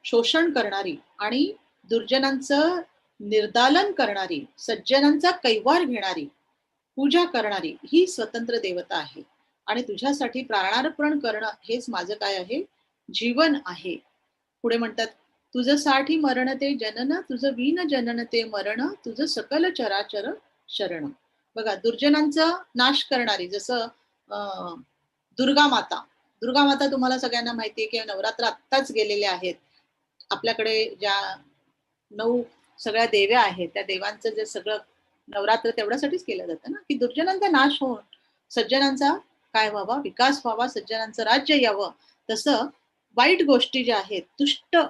शोषण करणारी आणि दुर्जनांचं निर्दालन करणारी, सज्जनांचा कैवार घेणारी, पूजा करणारी ही स्वतंत्र देवता आहे आणि तुझ्यासाठी प्राणार्पण करणं हेच माझं काय आहे? जीवन आहे. पुढे म्हणतात तुझं साठी मरण ते जनन, तुझं वीन जनन ते मरण, तुझं सकल चराचर शरण. बघा, दुर्जनांचा नाश करणारी जसं दुर्गा माता. दुर्गा माता तुम्हाला सगळ्यांना माहितीये की नवरात्र आत्ताच गेलेले आहेत. आपल्याकडे ज्या 9 सगळ्या देव्या आहेत त्या देवांचं जे सगळं नवरात्र तेवढ्यासाठीच केलं जातं ना, की दुर्जनांचा नाश होऊन सज्जनांचा काय व्हावा? विकास व्हावा, सज्जनांचं राज्य यावं. तसं वाईट गोष्टी ज्या आहेत, दुष्टपणे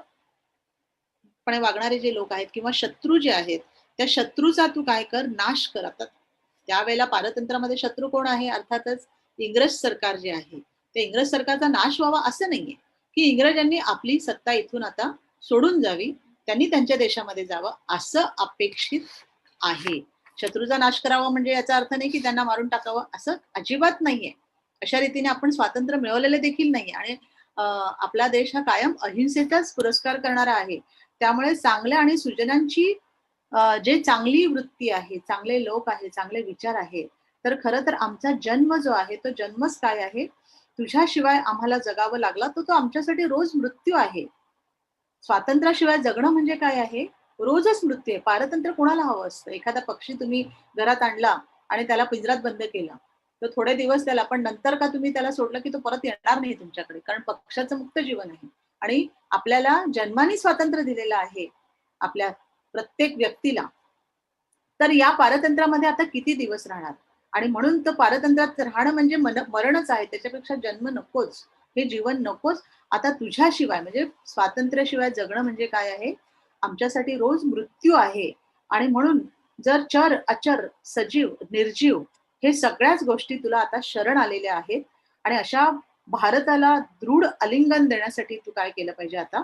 वागणारे जे लोक आहेत किंवा शत्रू जे आहेत, त्या शत्रूचा तू काय कर? नाश कर. आता त्यावेळेला पारतंत्रामध्ये शत्रू कोण आहे? अर्थातच इंग्रज सरकार जे आहे. ते इंग्रज सरकारचा नाश व्हावा असं नाहीये, की इंग्रजांनी आपली सत्ता इथून आता सोडून जावी, त्यांनी त्यांच्या देशामध्ये जावं असं अपेक्षित आहे. शत्रूचा नाश करावा म्हणजे याचा अर्थ नाही की त्यांना मारून टाकावं असं अजिबात नाहीये. अशा रीतीने आपण स्वातंत्र्य मिळवलेले देखील नाहीये आणि आपला देश हा कायम अहिंसेचाच पुरस्कार करणारा आहे. त्यामुळे चांगल्या आणि सुजनांची जे चांगली वृत्ती आहे, चांगले लोक आहे, चांगले विचार आहे, तर खरं तर आमचा जन्म जो आहे तो जन्मच काय आहे? तुझ्याशिवाय आम्हाला जगावं लागला तर तो आमच्यासाठी रोज मृत्यू आहे. स्वातंत्र्याशिवाय जगणं म्हणजे काय आहे? रोजच मृत्यू आहे. पारतंत्र्य कोणाला हवं असतं? एखादा पक्षी तुम्ही घरात आणला आणि त्याला पिंजरात बंद केला, तर थोडे दिवस त्याला, पण नंतर का तुम्ही त्याला सोडलं की तो परत येणार नाही तुमच्याकडे, कारण पक्षाचं मुक्त जीवन आहे. आणि आपल्याला जन्माने स्वातंत्र्य दिलेलं आहे आपल्या प्रत्येक व्यक्तीला. तर या पारतंत्र्यामध्ये आता किती दिवस राहणार? आणि म्हणून तर पारतंत्र्यात राहणं म्हणजे मरणच आहे. त्याच्यापेक्षा जन्म नकोच, हे जीवन नकोच. आता तुझ्याशिवाय म्हणजे स्वातंत्र्याशिवाय जगणं म्हणजे काय आहे? आमच्यासाठी रोज मृत्यू आहे. आणि म्हणून जर चर अचर सजीव निर्जीव हे सगळ्याच गोष्टी तुला आता शरण आलेल्या आहेत आणि अशा भारताला दृढ आलिंगन देण्यासाठी तू काय केलं पाहिजे आता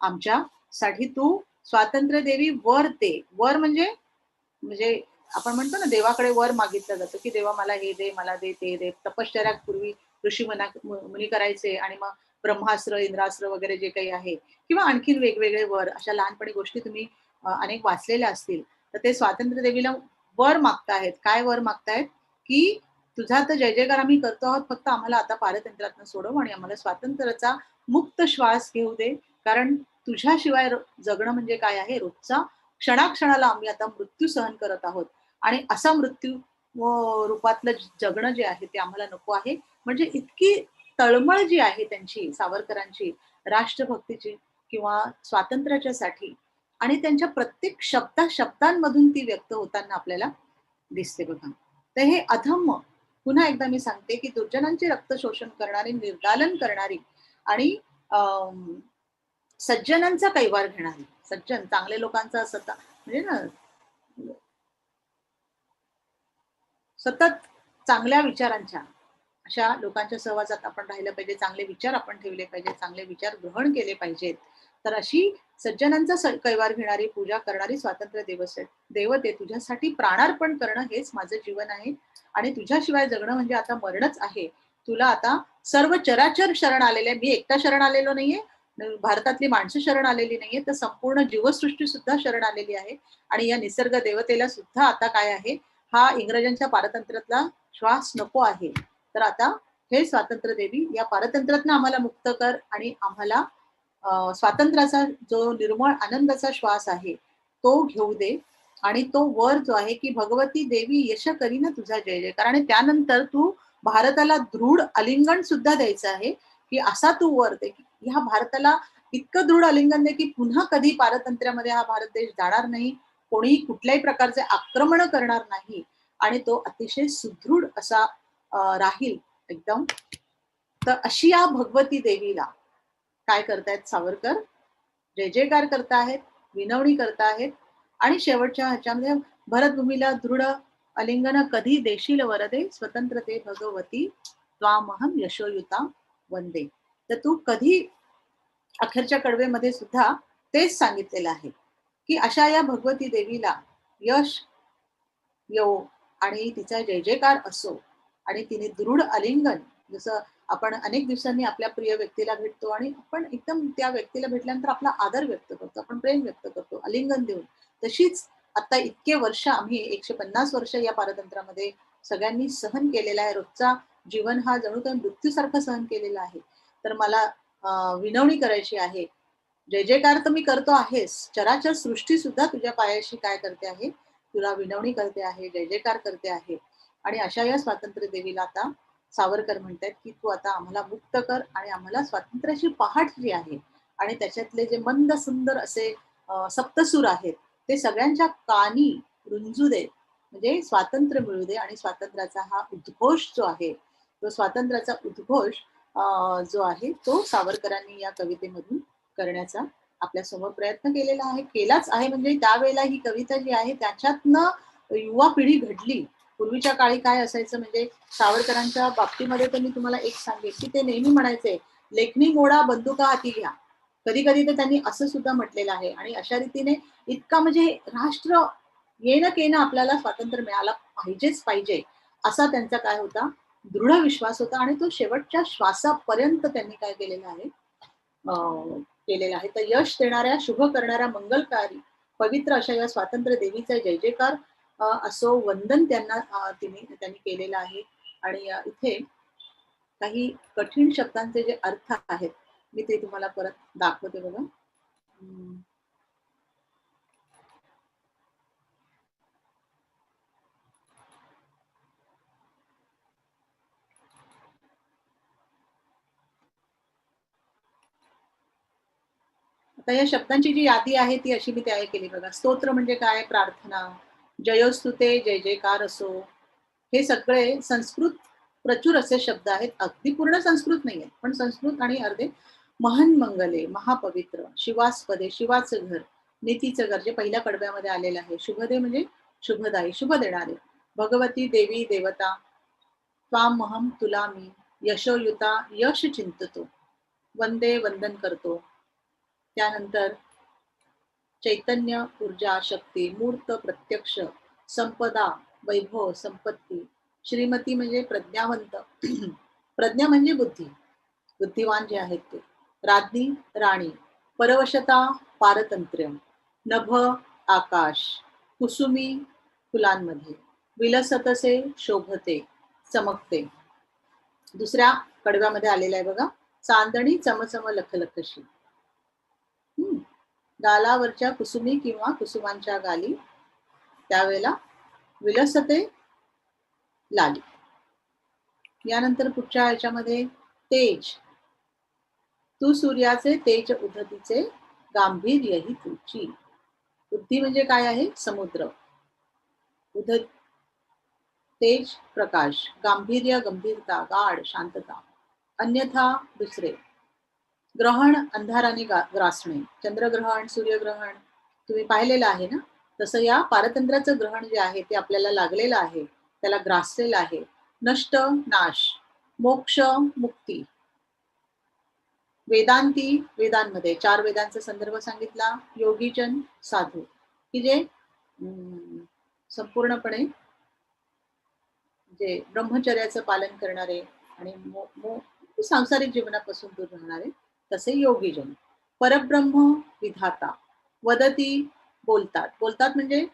आमच्यासाठी तू स्वातंत्र्य देवी वर दे. वर म्हणजे म्हणजे आपण म्हणतो ना देवाकडे वर मागितलं जातं की देवा मला हे दे, मला दे, ते दे. तपश्चर्यापूर्वी ऋषी मुनी करायचे आणि मग ब्रह्मास्त्र, इंद्रास्त्र वगैरे जे काही आहे किंवा आणखीन वेगवेगळे वर अशा लहानपणी गोष्टी तुम्ही अनेक वाचलेल्या असतील. तर ते स्वातंत्र्य देवीला वर मागतायत. काय वर मागतायत की तुझा तर जय जयकार आम्ही करतो आहोत, फक्त आम्हाला आता पारतंत्र्यातनं सोडव आणि आम्हाला स्वातंत्र्याचा मुक्त श्वास घेऊ दे. कारण तुझ्याशिवाय जगणं म्हणजे काय आहे, रोजचा क्षणाक्षणाला आम्ही आता मृत्यू सहन करत आहोत आणि असा मृत्यू रूपातलं जगणं जे आहे ते आम्हाला नको आहे. म्हणजे इतकी तळमळ जी आहे त्यांची, सावरकरांची राष्ट्रभक्तीची किंवा स्वातंत्र्याच्या साठी आणि त्यांच्या प्रत्येक शब्दांमधून ती व्यक्त होताना आपल्याला दिसते बघा. तर हे अधम्म, पुन्हा एकदा मी सांगते की दुर्जनांचे रक्त शोषण करणारी, निर्दालन करणारी आणि सज्जनांचा कैवार घेणारी, सज्जन चांगले लोकांचा सतत म्हणजे ना सतत चांगल्या विचारांच्या अशा लोकांच्या सहवासात आपण राहिलं पाहिजे. चांगले विचार आपण ठेवले पाहिजे, चांगले विचार ग्रहण केले पाहिजेत. तर अशी सज्जनांचा कैवार घेणारी, पूजा करणारी स्वातंत्र्य देवते तुझ्यासाठी प्राणार्पण करणं हेच माझं जीवन आहे आणि तुझ्याशिवाय जगणं म्हणजे आता मरणच आहे. तुला आता सर्व चराचर शरण आलेले आहे. मी एकटा शरण आलेलो नाहीये, भारतातली माणसं शरण आलेली नाहीये, तर संपूर्ण जीवसृष्टी सुद्धा शरण आलेली आहे आणि या निसर्ग देवतेला सुद्धा आता काय आहे, हा इंग्रजांच्या पारतंत्र्यातला श्वास नको आहे. तर आता हे स्वातंत्र्य देवी या पारतंत्र्यातनं आम्हाला मुक्त कर आणि आम्हाला स्वातंत्र्याचा जो निर्मळ आनंदाचा श्वास आहे तो घेऊ दे. आणि तो वर जो आहे की भगवती देवी यश करीन तुझा जय जयकार, आणि त्यानंतर तू भारताला दृढ आलिंगन सुद्धा द्यायचं आहे की असा तू वर दे की ह्या भारताला इतकं दृढ आलिंगन दे की पुन्हा कधी पारतंत्र्यामध्ये हा भारत देश जाणार नाही, कोणीही कुठल्याही प्रकारचे आक्रमण करणार नाही आणि तो अतिशय सुदृढ असा राहील एकदम. तर अशी या भगवती देवीला काय करतायत सावरकर, जय जयकार करतायत, विनवणी करतायत आणि शेवटच्या ह्याच्यामध्ये भरतभूमीला दृढ आलिंगन कधी देशील वरदे, स्वतंत्रते भगवती त्वामहम यशोयुता वंदे. तर तू कधी अखेरच्या कडवेमध्ये सुद्धा तेच सांगितलेलं आहे की अशा या भगवती देवीला यश येवो आणि तिचा जय जयकार असो आणि तिने दृढ आलिंगन, जसं आपण अनेक दिवसांनी आपल्या प्रिय व्यक्तीला भेटतो आणि आपण एकदम त्या व्यक्तीला भेटल्यानंतर आपला आदर व्यक्त करतो, आपण प्रेम व्यक्त करतो आलिंगन देऊन, तशीच आता इतके वर्ष आम्ही 150 वर्ष या पारतंत्र्यामध्ये सगळ्यांनी सहन केलेला आहे. रोजचा जीवन हा जणू काही मृत्यूसारखं सहन केलेला आहे. तर मला विनवणी करायची आहे, जय जयकार तर मी करतो आहेस, चराचर सृष्टी सुद्धा तुझ्या पायाशी काय करते आहे, तुला विनवणी करते आहे, जय जयकार करते आहे. आणि अशा या स्वातंत्र्य देवीला आता सावरकर म्हणतात की तू आता आम्हाला मुक्त कर आणि आम्हाला स्वातंत्र्याची पहाट जी आहे आणि त्याच्यातले जे मंद सुंदर असे सप्तसूर आहेत ते सगळ्यांच्या कानी रुंजू दे, म्हणजे स्वातंत्र्य मिळू दे आणि स्वातंत्र्याचा हा उद्घोष जो आहे, तो स्वातंत्र्याचा उद्घोष जो आहे तो सावरकरांनी या कवितेमधून करण्याचा आपल्या समोर प्रयत्न केलेला आहे, केलाच आहे. म्हणजे त्यावेळेला ही कविता जी आहे त्याच्यातनं युवा पिढी घडली. पूर्वीच्या काळी काय असायचं म्हणजे सावरकरांच्या बाबतीमध्ये तर मी तुम्हाला एक सांगेन की ते नेहमी म्हणायचे, लेखणी मोडा बंदुका हाती घ्या. कधी कधी तर त्यांनी असं सुद्धा म्हटलेलं आहे. आणि अशा रीतीने इतका म्हणजे राष्ट्र येणं केणं आपल्याला स्वातंत्र्य मिळाला पाहिजेच पाहिजे असा त्यांचा काय होता, दृढ विश्वास होता आणि तो शेवटच्या श्वासापर्यंत त्यांनी काय केलेला आहे, केलेला आहे. तर यश देणाऱ्या, शुभ करणाऱ्या, मंगलकारी पवित्र अशा या स्वातंत्र्य देवीचा जय जयकार असो, वंदन त्यांना त्यांनी केलेलं आहे. आणि इथे काही कठीण शब्दांचे जे अर्थ आहेत मी ते तुम्हाला परत दाखवते बघा. आता या शब्दांची जी यादी आहे ती अशी मी तयार केली बघा. स्तोत्र म्हणजे काय, प्रार्थना, जयोस्तुते, जय जयकार असो, हे सगळे संस्कृत प्रचूर असे शब्द आहेत. अगदी पूर्ण संस्कृत नाही आहेत पण संस्कृत आणि अर्धे. महन मंगले, महापवित्र, शिवास्पदे, शिवाचं घर, नीतीचं घर जे पहिल्या कडव्यामध्ये आलेलं आहे, शुभदे म्हणजे शुभदायी, शुभ देणारे, भगवती देवी देवता, त्वामहम तुला मी, यशोयुता यश चिंततो, वंदे वंदन करतो. त्यानंतर चैतन्य, ऊर्जा, शक्ती, मूर्त, प्रत्यक्ष, संपदा, वैभव, संपत्ती. श्रीमती म्हणजे प्रज्ञावंत, प्रज्ञा म्हणजे बुद्धी, बुद्धिवान जे आहेत ते. राज्ञी, राणी. परवशता, पारतंत्र्य. नभ, आकाश. कुसुमी, फुलांमध्ये. विलसतसे, शोभते, चमकते. दुसऱ्या कडव्यामध्ये आलेला आहे बघा, चांदणी चमचम लखलखशी. गालावरच्या कुसुमी किंवा कुसुमांच्या गाली, त्यावेळेला विलसते लाली. यानंतर पुढच्या ह्याच्यामध्ये तेज. तू सूर्याचे तेज उधतीचे, गांभीर्य ही तुझी. बुद्धी म्हणजे काय आहे? समुद्र. उधत तेज, प्रकाश. गांभीर्य, गंभीरता, गाढ, शांतता. अन्यथा दुसरे. ग्रहण, अंधाराने ग्रासणे. चंद्रग्रहण, सूर्यग्रहण तुम्ही पाहिलेलं आहे ना. तसं या पारतंत्र्याचं ग्रहण जे आहे ते आपल्याला लागलेलं आहे, त्याला ग्रासलेलं आहे. नष्ट, नाश. मोक्ष, मुक्ती. वेदांती, वेदांमध्ये 4 वेदांचा संदर्भ सांगितला. योगीजन, साधू, की जे संपूर्णपणे जे ब्रह्मचर्याचं पालन करणारे आणि सांसारिक जीवनापासून दूर राहणारे, तसे योगीजन. परब्रह्म, विधाता. वदती, बोलतात. बोलतात म्हणजे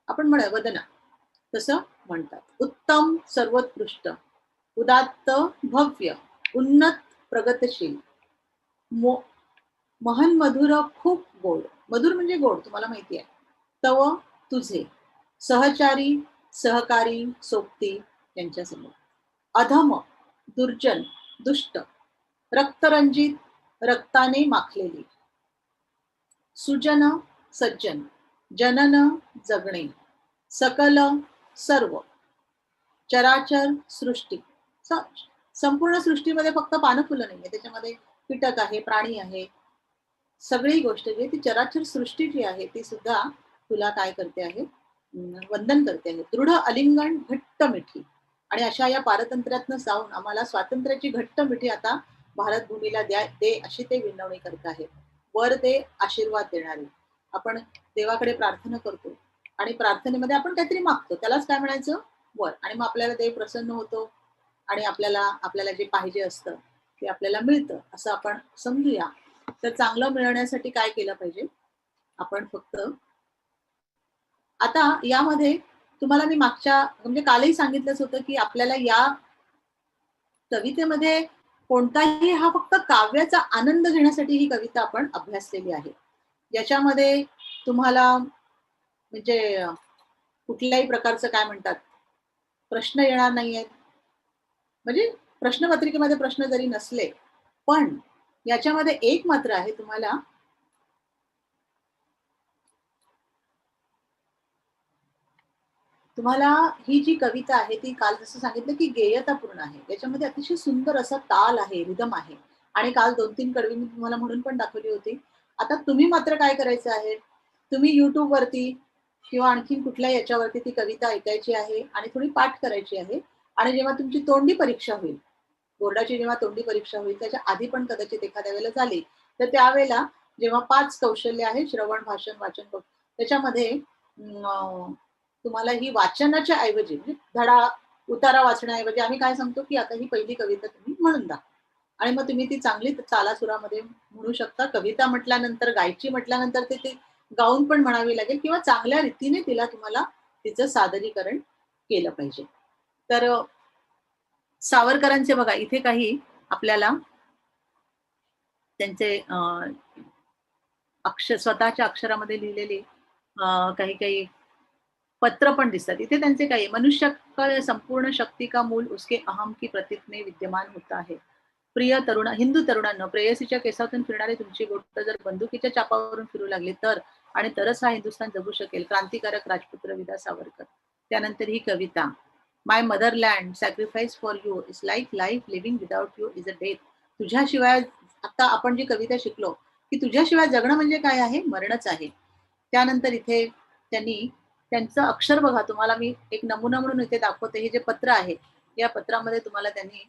आपण म्हणा वदना, तसं म्हणतात. उत्तम, सर्वोत्कृष्ट. उदात्त, भव्य, उन्नत, प्रगतशील. महन, मधुर, खूप गोड. मधुर म्हणजे गोड, तुम्हाला माहिती आहे. तव, तुझे. सहचारी, सहकारी, सोबती यांच्यासमोर. अधम, दुर्जन, दुष्ट. रक्तरंजित, रक्ताने माखलेली. सुजन, सज्जन. जनन, जगणे. सकल, सर्व. चराचर, सृष्टी. संपूर्ण सृष्टीमध्ये फक्त पानं फुलं नाहीये, त्याच्यामध्ये कीटक आहे, प्राणी आहे. सगळी गोष्ट जी ती चराचर सृष्टी जी आहे ती सुद्धा तुला काय करते आहे? वंदन करते आहे. दृढ अलिंगण, घट्ट मिठी. आणि अशा या पारतंत्र्यातनं जाऊन आम्हाला स्वातंत्र्याची घट्ट मिठी आता भारत भूमीला दे अशी ते विनवणी करत आहेत. वर दे, आशीर्वाद देणारे. आपण देवाकडे प्रार्थना करतो आणि प्रार्थनेमध्ये आपण काहीतरी मागतो, त्यालाच काय म्हणायचं? वर. आणि मग आपल्याला देव प्रसन्न होतो आणि आपल्याला जे पाहिजे असतं ते आपल्याला मिळतं असं आपण समजूया. तर चांगलं मिळवण्यासाठी काय केलं पाहिजे? आपण फक्त आता यामध्ये तुम्हाला मी मागच्या म्हणजे कालही सांगितलंच होतं की आपल्याला या कवितेमध्ये कोणताही हा फक्त काव्याचा आनंद घेण्यासाठी ही कविता आपण अभ्यासलेली आहे. याच्यामध्ये तुम्हाला म्हणजे कुठल्याही प्रकारचं काय म्हणतात प्रश्न येणार नाहीयेत. म्हणजे प्रश्नपत्रिकेमध्ये प्रश्न जरी नसले पण याच्यामध्ये एक मात्र आहे, तुम्हाला ही जी कविता आहे ती काल जसं सांगितलं की गेयतापूर्ण आहे. याच्यामध्ये अतिशय सुंदर असा ताल आहे, रिदम आहे. आणि काल 2-3 कडवी मी तुम्हाला म्हणून पण दाखवली होती. आता तुम्ही मात्र काय करायचं आहे, तुम्ही YouTube वरती किंवा आणखीन कुठल्या याच्यावरती ती कविता ऐकायची आहे आणि थोडी पाठ करायची आहे. आणि जेव्हा तुमची तोंडी परीक्षा होईल, बोर्डाची जेव्हा तोंडी परीक्षा होईल त्याच्या आधी पण कदाचित एखाद्या वेळेला झाली, तर त्यावेळेला जेव्हा 5 कौशल्य आहे श्रवण, भाषण, वाचन, त्याच्यामध्ये तुम्हाला ही वाचनाच्या ऐवजी म्हणजे धडा उतारा वाचण्याऐवजी आम्ही काय सांगतो की आता ही पहिली कविता तुम्ही म्हणून दाखवा. आणि मग तुम्ही ती चांगली तालासुरामध्ये म्हणू शकता. कविता म्हटल्यानंतर, गायची म्हटल्यानंतर ते गाऊन पण म्हणावी लागेल किंवा चांगल्या रीतीने तुम्हाला तिचं सादरीकरण केलं पाहिजे. तर सावरकरांचे बघा इथे काही आपल्याला त्यांचे स्वतःच्या अक्षरामध्ये लिहिलेले काही पत्र पण दिसतात. इथे त्यांचे काही मनुष्य का संपूर्ण शक्ती का मूल उसके अहम की प्रतीक में विद्यमान होता है. प्रिय तरुण हिंदू तरुणांनो, प्रेयसीच्या केसातून फिरणारी तुमची गोष्ट जर बंदुकीच्या चापावरून फिरू लागली तर आणि तरच हा हिंदुस्थान जगू शकेल. क्रांतिकारक राजपुत्र विदा सावरकर. त्यानंतर ही कविता, my motherland sacrifice for you is like life living without you is a death. तुझ्याशिवाय आता आपण जी कविता शिकलो की तुझ्याशिवाय जगणं म्हणजे काय आहे? मरणच आहे. त्यानंतर इथे त्यांचं अक्षर बघा, तुम्हाला मी एक नमुना म्हणून इथे दाखवते. हे जे पत्र आहे या पत्रामध्ये तुम्हाला त्यांनी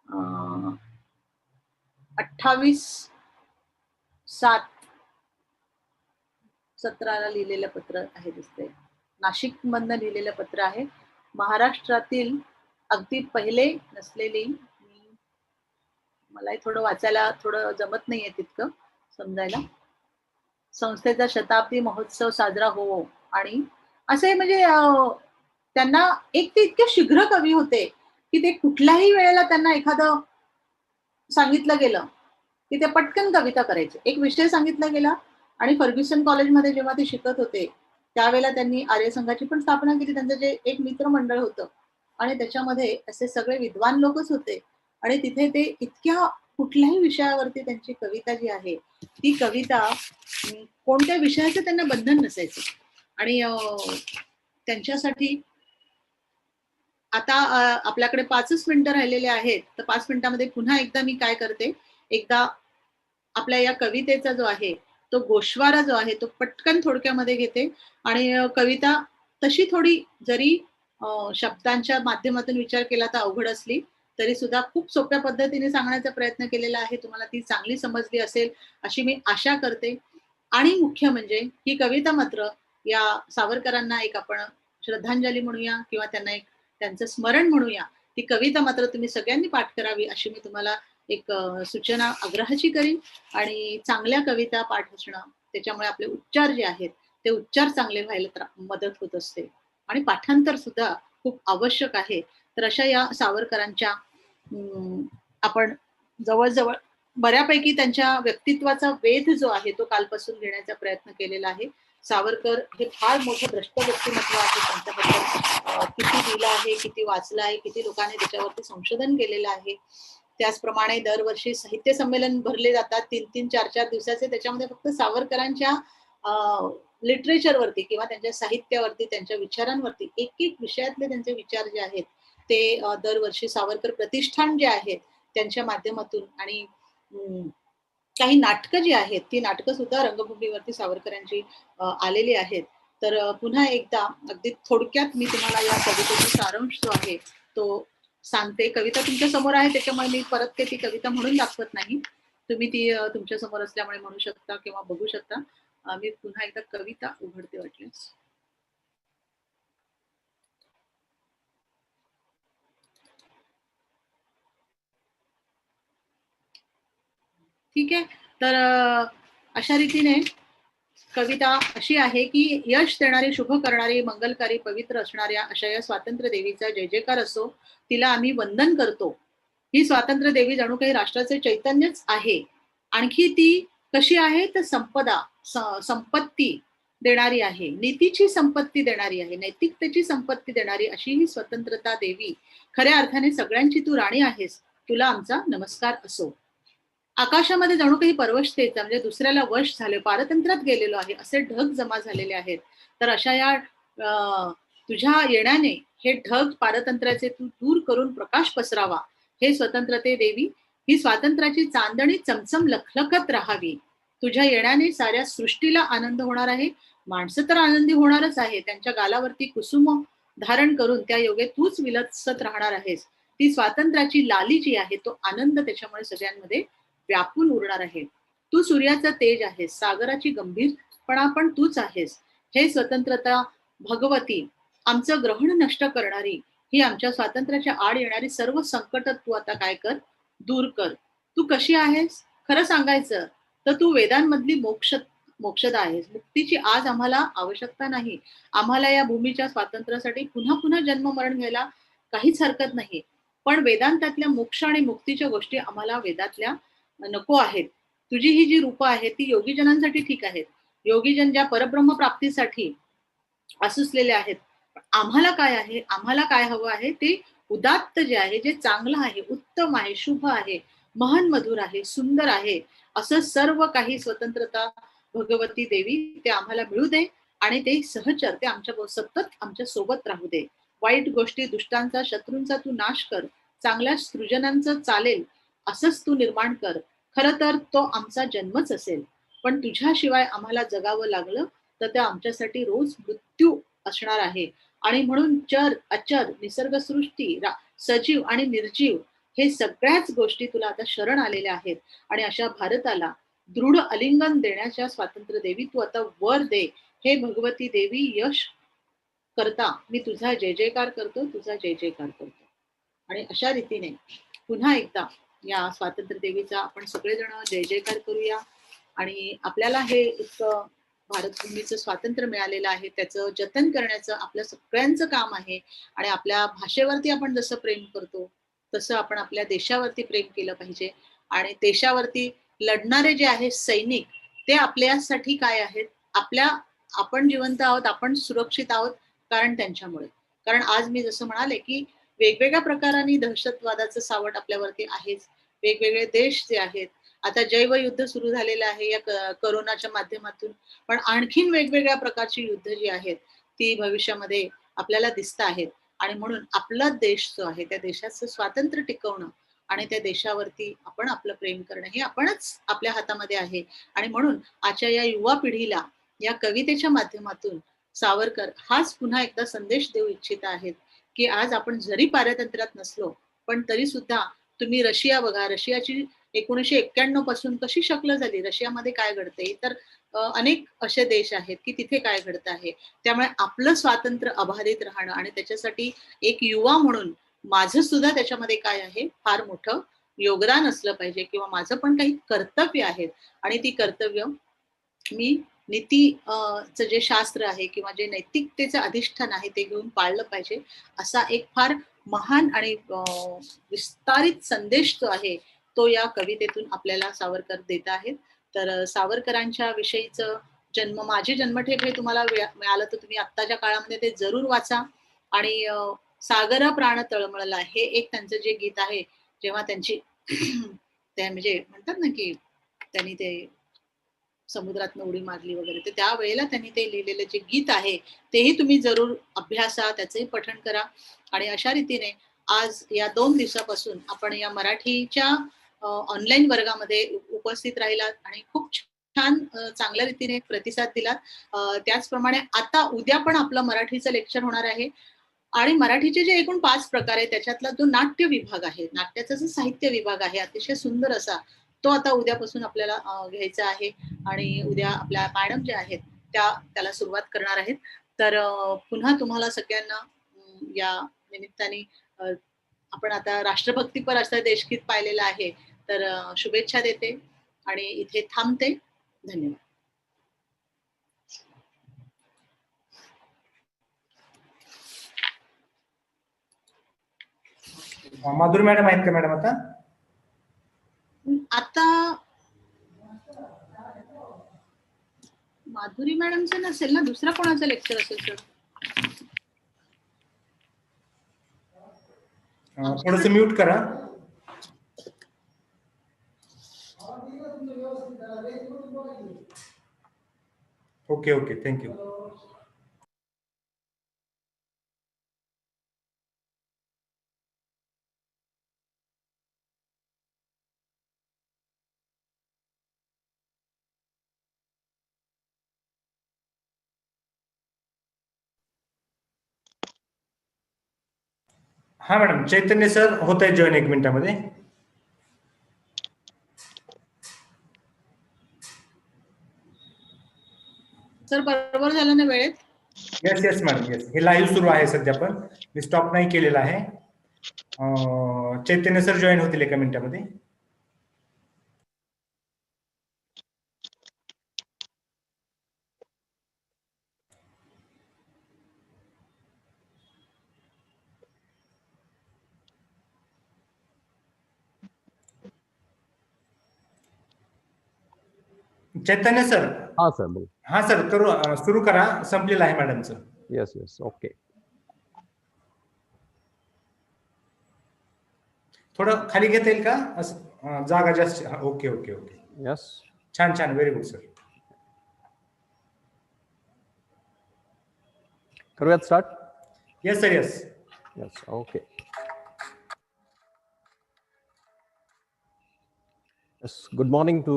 28/7/17 लिहिलेलं पत्र आहे दिसतंय. नाशिक मधनं लिहिलेलं पत्र आहे. महाराष्ट्रातील अगदी पहिले नसलेली, मलाही थोडं वाचायला थोडं जमत नाहीये तितकं समजायला. संस्थेचा शताब्दी महोत्सव साजरा हो आणि असे म्हणजे त्यांना एक ते इतके शीघ्र कवी होते, की ते कुठल्याही वेळेला त्यांना एखादं सांगितलं गेलं, की ते पटकन कविता करायचे. एक विषय सांगितला गेला आणि फर्ग्युसन कॉलेजमध्ये जेव्हा ते शिकत होते, त्यावेळेला त्यांनी आर्य संघाची पण स्थापना केली. त्यांचं जे एक मित्रमंडळ होतं आणि त्याच्यामध्ये असे सगळे विद्वान लोकच होते आणि तिथे ते इतक्या कुठल्याही विषयावरती त्यांची कविता जी आहे, ती कविता कोणत्या विषयाचं त्यांना बंधन नसायचं आणि त्यांच्यासाठी आता आपल्याकडे 5च मिनिटं राहिलेले आहेत. तर 5 मिनिटामध्ये पुन्हा एकदा मी काय करते, एकदा आपल्या या कवितेचा जो आहे, तो गोषवारा जो आहे, तो पटकन थोडक्यामध्ये घेते आणि कविता तशी थोडी जरी शब्दांच्या माध्यमातून विचार केला तर अवघड असली, तरी सुद्धा खूप सोप्या पद्धतीने सांगण्याचा प्रयत्न केलेला आहे. तुम्हाला ती चांगली समजली असेल, अशी मी आशा करते. आणि मुख्य म्हणजे ही कविता मात्र या सावरकरांना एक आपण श्रद्धांजली म्हणूया किंवा त्यांना एक त्यांचं स्मरण म्हणूया. ती कविता मात्र तुम्ही सगळ्यांनी पाठ करावी अशी मी तुम्हाला एक सूचना आग्रहाची करीन आणि चांगल्या कविता पाठ असणं, त्याच्यामुळे आपले उच्चार जे आहेत, ते उच्चार चांगले व्हायला मदत होत असते आणि पाठांतर सुद्धा खूप आवश्यक आहे. तर अशा या सावरकरांच्या आपण जवळ-जवळ बऱ्यापैकी त्यांच्या व्यक्तित्वाचा वेध जो आहे, तो कालपासून घेण्याचा प्रयत्न केलेला आहे. सावरकर हे फार मोठं भ्रष्ट व्यक्तिमत्व आहे. त्यांच्याबद्दल किती लिहिलं आहे, किती वाचलं आहे, किती लोकांनी त्याच्यावरती संशोधन केलेलं आहे. त्याचप्रमाणे दरवर्षी साहित्य संमेलन भरले जातात 3-3, 4-4 दिवसाचे. त्याच्यामध्ये फक्त सावरकरांच्या लिटरेचरवरती किंवा त्यांच्या साहित्यावरती, त्यांच्या विचारांवरती एक-एक विषयातले त्यांचे विचार जे आहेत, ते दरवर्षी सावरकर प्रतिष्ठान जे आहे, त्यांच्या माध्यमातून आणि काही नाटकं जी आहेत, ती नाटकं सुद्धा रंगभूमीवरती सावरकरांची आलेली आहेत. तर पुन्हा एकदा अगदी थोडक्यात मी तुम्हाला या कवितेचा सारांश जो आहे, तो सांगते. कविता तुमच्या समोर आहे त्याच्यामुळे मी परत ते ती कविता म्हणून दाखवत नाही. तुम्ही ती तुमच्या समोर असल्यामुळे म्हणू शकता किंवा बघू शकता. मी पुन्हा एकदा कविता उघडते वाटल्यास. ठीक आहे. तर अशा रीतीने कविता अशी आहे की यश देणारी, शुभ करणारी, मंगलकारी, पवित्र असणाऱ्या अशा या स्वातंत्र्य देवीचा जय जयकार असो. तिला आम्ही वंदन करतो. ही स्वातंत्र्य देवी जणू काही राष्ट्राचे चैतन्यच आहे. आणखी ती कशी आहे तर संपत्ती देणारी आहे, नीतीची संपत्ती देणारी आहे, नैतिकतेची संपत्ती देणारी अशी ही स्वतंत्रता देवी. खऱ्या अर्थाने सगळ्यांची तू राणी आहेस. तुला आमचा नमस्कार असो. आकाशामध्ये जणू काही परवशतेचा म्हणजे दुसऱ्याला वश झाले, पारतंत्र्यात गेलेलो आहे, असे ढग जमा झालेले आहेत. तर अशा या तुझ्या येण्याने हे ढग पारतंत्र्याचे तू दूर करून प्रकाश पसरावा. हे स्वतंत्रते देवी, ही स्वातंत्र्याची चांदणी चमचम लखलखत राहावी. तुझ्या येण्याने साऱ्या सृष्टीला आनंद होणार आहे. माणसं तर आनंदी होणारच आहे. त्यांच्या गालावरती कुसुम धारण करून त्या योगे तूच विलसत राहणार आहेस. ती स्वातंत्र्याची लाली जी आहे, तो आनंद त्याच्यामुळे सगळ्यांमध्ये व्यापून उरणार आहे. तू सूर्याचा तेज आहेस, सागराची गंभीरपणा पण तूच आहेस. हे स्वतंत्रता भगवती, आमचं ग्रहण नष्ट करणारी, ही आमच्या स्वातंत्र्याच्या आड येणारी सर्व संकट तू आता काय कर, दूर कर. तू कशी आहेस खरं सांगायचं तर तू वेदांमधली मोक्षदा आहेस. मुक्तीची आज आम्हाला आवश्यकता नाही. आम्हाला या भूमीच्या स्वातंत्र्यासाठी पुन्हा पुन्हा जन्म मरण घ्यायला काहीच हरकत नाही. पण वेदांतातल्या मोक्ष आणि मुक्तीच्या गोष्टी आम्हाला वेदातल्या नको आहेत. तुझी ही जी रूपं आहेत ती योगीजनांसाठी ठीक आहेत. योगीजन ज्या परब्रह्म प्राप्तीसाठी असूसलेले आहेत. आम्हाला काय आहे, आम्हाला काय हवं आहे ते उदात्त जे आहे, जे चांगलं आहे, उत्तम आहे, शुभ आहे, महान मधुर आहे, सुंदर आहे, असं सर्व काही स्वतंत्रता भगवती देवी ते आम्हाला मिळू दे आणि ते सहचर ते आमच्या सतत आमच्या सोबत राहू दे. वाईट गोष्टी, दुष्टांचा, शत्रूंचा तू नाश कर. चांगल्या सृजनांचं चालेल असंच तू निर्माण कर. खरं तर तो आमचा जन्मच असेल. पण तुझ्याशिवाय आम्हाला जगावं लागलं तर ते आमच्यासाठी रोज मृत्यू असणार आहे. आणि म्हणून चर, अचर, निसर्गसृष्टी, सजीव आणि निर्जीव हे सगळ्याच गोष्टी तुला आता शरण आलेल्या आहेत आणि अशा भारताला दृढ आलिंगन देण्याच्या स्वातंत्र्य देवी तू आता वर दे. हे भगवती देवी यश करता मी तुझा जय जयकार करतो, तुझा जय जयकार करतो. आणि अशा रीतीने पुन्हा एकदा या स्वातंत्र्य देवीचा आपण सगळेजण जय जयकार करूया. आणि आपल्याला हे इतकं भारतभूमीचं स्वातंत्र्य मिळालेलं आहे, त्याचं जतन करण्याचं आपल्या सगळ्यांचं काम आहे. आणि आपल्या भाषेवरती आपण जसं प्रेम करतो तसं आपण आपल्या देशावरती प्रेम केलं पाहिजे. आणि देशावरती लढणारे जे आहेत सैनिक, ते आपल्यासाठी काय आहेत, आपण जिवंत आहोत, आपण सुरक्षित आहोत कारण त्यांच्यामुळे. कारण आज मी जसं म्हणाले की वेगवेगळ्या प्रकारांनी दहशतवादाचं सावट आपल्यावरती आहेच. वेगवेगळे देश जे आहेत, आता जैवयुद्ध सुरू झालेलं आहे या करोनाच्या माध्यमातून, पण आणखीन वेगवेगळ्या प्रकारची युद्ध जी आहेत ती भविष्यामध्ये आपल्याला दिसत आहेत. आणि म्हणून आपला देश जो आहे त्या देशाचं स्वातंत्र्य टिकवणं आणि त्या देशावरती आपण आपलं प्रेम करणं हे आपणच आपल्या हातामध्ये आहे. आणि म्हणून आजच्या या युवा पिढीला या कवितेच्या माध्यमातून सावरकर हाच पुन्हा एकदा संदेश देऊ इच्छित आहेत की आज आपण जरी पारतंत्र्यात नसलो पण तरी सुद्धा तुम्ही रशिया बघा, रशियाची 1991 पासून कशी शक्ल झाली, रशियामध्ये काय घडते, तर अनेक असे देश आहेत की तिथे काय घडत आहे. त्यामुळे आपलं स्वातंत्र्य अबाधित राहणं आणि त्याच्यासाठी एक युवा म्हणून माझं सुद्धा त्याच्यामध्ये काय आहे, फार मोठं योगदान असलं पाहिजे किंवा माझं पण काही कर्तव्य आहेत. आणि ती कर्तव्य मी नीतीचं जे शास्त्र आहे किंवा जे नैतिकतेचं अधिष्ठान आहे ते घेऊन पाळलं पाहिजे. असा एक फार महान आणि विस्तारित संदेश जो आहे तो या कवितेतून आपल्याला सावरकर देत आहेत. तर सावरकरांच्या विषयीचं माझे जन्मठेप हे तुम्हाला मिळालं तर तुम्ही आत्ताच्या काळामध्ये ते जरूर वाचा. आणि सागरा प्राण तळमळला हे एक त्यांचं जे गीत आहे, जेव्हा त्यांची त्या म्हणजे म्हणतात ना की त्यांनी ते समुद्रातनं उडी मारली वगैरे, तर त्यावेळेला त्यांनी ते लिहिलेलं जे गीत आहे तेही तुम्ही जरूर अभ्यासा, त्याचंही पठण करा. आणि अशा रीतीने आज या 2 दिवसापासून आपण या मराठीच्या ऑनलाईन वर्गामध्ये उपस्थित राहिलात आणि खूप छान चांगल्या रीतीने प्रतिसाद दिलात. त्याचप्रमाणे आता उद्या पण आपलं मराठीचं लेक्चर होणार आहे. आणि मराठीचे जे एकूण 5 प्रकार आहे त्याच्यातला जो नाट्य विभाग आहे, नाट्याचा जो साहित्य विभाग आहे अतिशय सुंदर असा, तो आता उद्यापासून आपल्याला घ्यायचा आहे. आणि उद्या आपल्या मॅडम ज्या आहेत त्याला सुरुवात करणार आहेत. तर पुन्हा तुम्हाला सगळ्यांना या निमित्ताने आपण आता राष्ट्रभक्तीपर असं देशगीत पाहिलेलं आहे, तर शुभेच्छा देते आणि इथे थांबते. धन्यवाद. माधुरी मॅडम आहेत का मॅडम आता? माधुरी मॅडमचं नसेल ना, दुसरा कोणाचं लेक्चर असेल सर? थोडस म्यूट करा. Okay okay, thank you. हा मॅडम, चैतन्य सर होत आहे जॉईन 1 मिनिटामध्ये. सर बरोबर झालं ना वेळेत? Yes yes madam, yes. हे लाईव्ह सुरू आहे सध्या, पण मी स्टॉप नाही केलेला आहे. चैतन्य सर जॉईन होतील 1 मिनिटामध्ये. चैतन्य सर. हाँ सर, बोल. हाँ सर, करू सुरू करा. संपलेलं आहे मॅडमचं. Yes yes, okay. थोडं खाली घेता येईल का? जागा जास्त. Okay okay okay. यस. छान छान, व्हेरी गुड सर. करूयात start? Yes sir, yes. Yes, okay. Yes, good morning to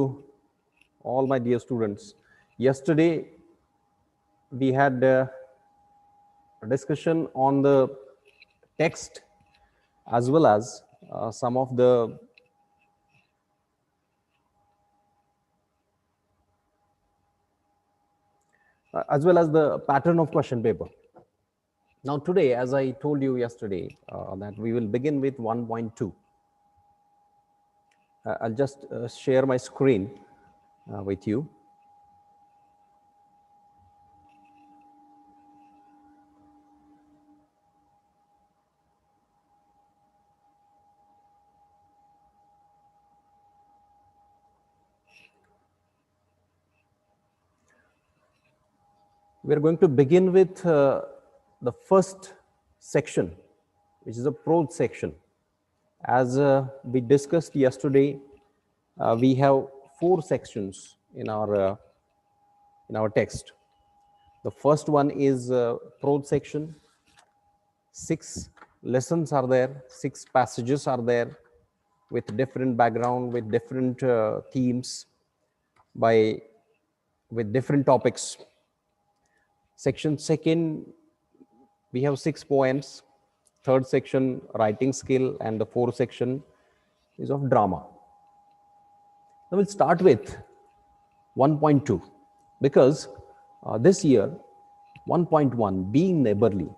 all my dear students. Yesterday we had a discussion on the text as well as some of the as well as the pattern of question paper. Now today, as I told you yesterday, that we will begin with 1.2. I'll just share my screen with you. We're going to begin with the first section, which is a prose section. As we discussed yesterday, we have 4 sections in our text. The first one is prose section. 6 lessons are there, 6 passages are there with different background, with different themes, with different topics. Section second, we have 6 poems. Third section, writing skill, and the fourth section is of drama. Now we'll start with 1.2 because this year 1.1 being neighborly,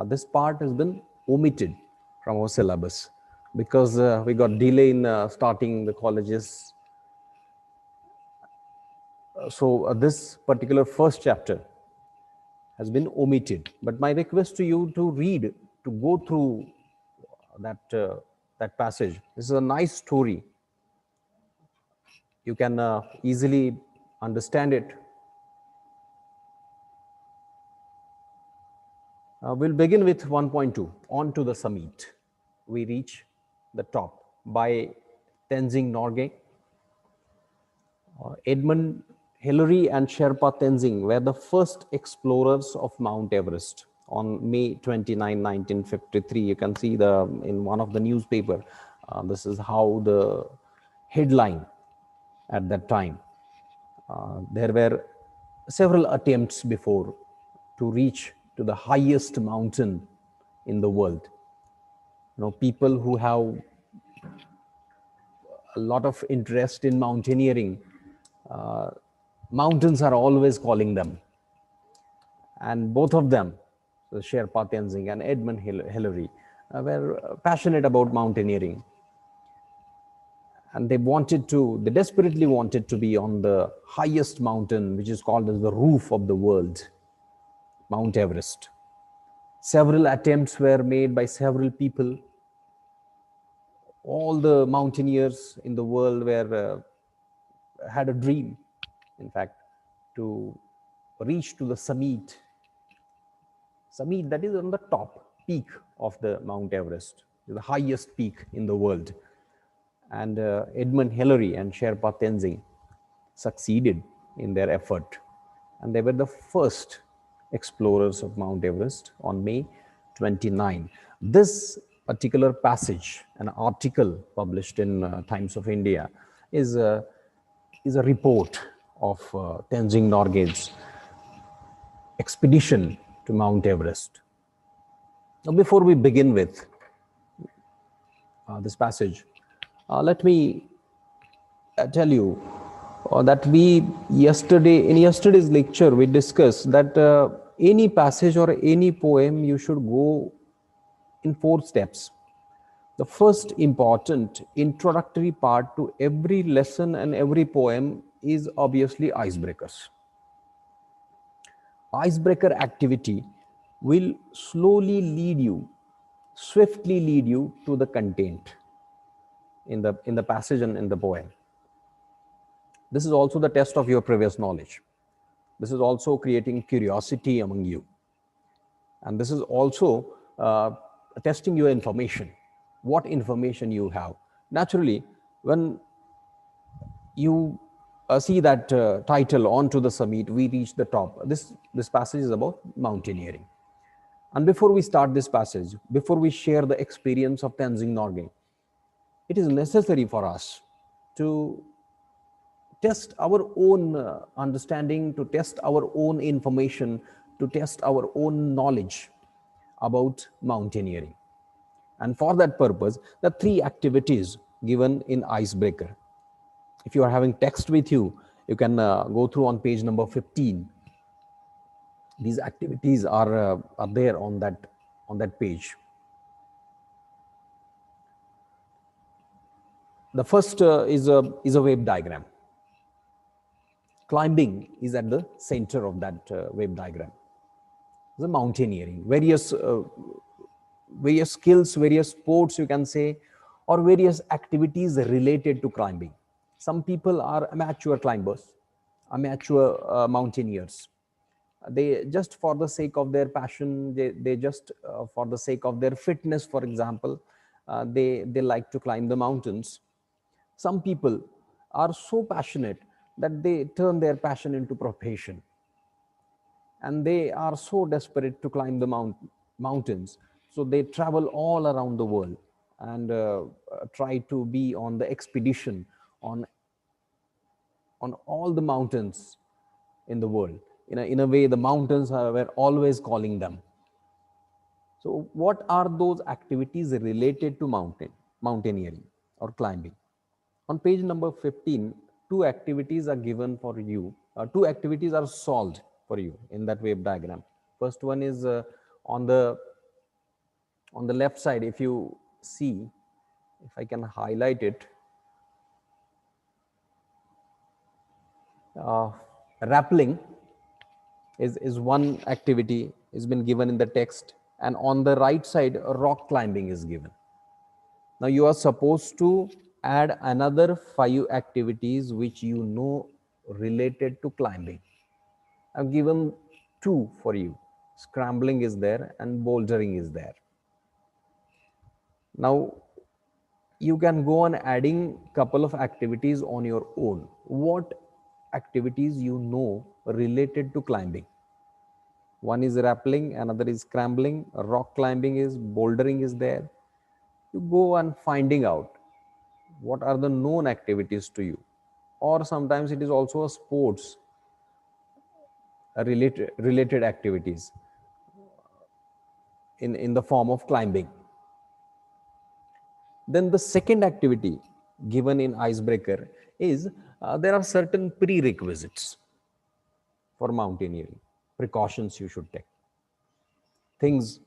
this part has been omitted from our syllabus because we got delay in starting the colleges. So this particular first chapter has been omitted, but my request to you to read, to go through that passage. This is a nice story. You can easily understand it. We'll begin with 1.2, On to the Summit. We reach the top, by Tenzing Norgay. Edmund Hillary and Sherpa Tenzing were the first explorers of Mount Everest on May 29, 1953. You can see in one of the newspaper, this is how the headline at that time. There were several attempts before to reach to the highest mountain in the world. You know, people who have a lot of interest in mountaineering, mountains are always calling them. And both of them, so Sherpa Tenzing and Edmund Hillary, were passionate about mountaineering. And they desperately wanted to be on the highest mountain, which is called as the roof of the world, Mount Everest. Several attempts were made by several people. All the mountaineers in the world had a dream, in fact, to reach to the summit that is on the top peak of the Mount Everest, the highest peak in the world. And Edmund Hillary and Sherpa Tenzing succeeded in their effort. And they were the first explorers of Mount Everest on May 29. This particular passage, an article published in Times of India, is a report of Tenzing Norgay's expedition to Mount Everest. Now, before we begin with this passage, let me tell you that in yesterday's lecture, we discussed that any passage or any poem, you should go in 4 steps. The first important introductory part to every lesson and every poem is obviously icebreakers. Icebreaker activity will swiftly lead you to the content in the passage and in the poem. This is also the test of your previous knowledge. This is also creating curiosity among you. And this is also testing your information, what information you have. Naturally, when you see that title, On to the Summit, we reach the top. This passage is about mountaineering. And before we start this passage, before we share the experience of Tenzing Norgay, it is necessary for us to test our own understanding, to test our own information, to test our own knowledge about mountaineering. And for that purpose, the 3 activities given in icebreaker. If you are having text with you, you can go through on page number 15. These activities are there on that page. The first is a wave diagram. Climbing is at the center of that wave diagram. The mountaineering, various skills, various sports you can say, or various activities related to climbing. Some people are amateur climbers, amateur mountaineers. They just for the sake of their passion, they just for the sake of their fitness, for example, they like to climb the mountains. Some people are so passionate that they turn their passion into profession, and they are so desperate to climb the mountains, so they travel all around the world and try to be on the expedition on all the mountains in the world. In a way, the mountains were always calling them. So what are those activities related to mountaineering or climbing? On page number 15, 2 activities are given for you. 2 activities are solved for you in that wave diagram. First one is on the left side. If you see, if I can highlight it, rappelling is one activity has been given in the text, and on the right side, rock climbing is given. Now you are supposed to add another 5 activities which you know related to climbing. I've given 2 for you. Scrambling is there and bouldering is there. Now you can go on adding couple of activities on your own. What activities you know related to climbing? One is rappelling, another is scrambling, rock climbing is, bouldering is there. You go on finding out what are the known activities to you, or sometimes it is also a sports related activities in the form of climbing. Then the second activity given in icebreaker is there are certain prerequisites for mountaineering, precautions you should take, things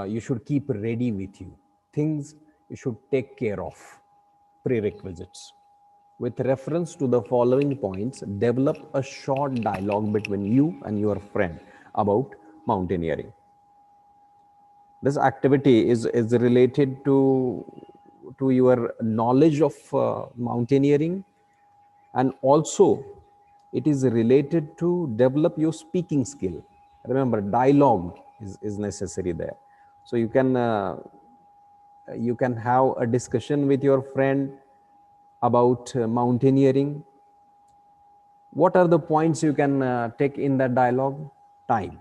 you should keep ready with you, things you should take care of, prerequisites. With reference to the following points, develop a short dialogue between you and your friend about mountaineering. This activity is related to your knowledge of mountaineering, and also it is related to develop your speaking skill. Remember, dialogue is necessary there. So you can have a discussion with your friend about mountaineering. What are the points you can take in that dialogue? Time.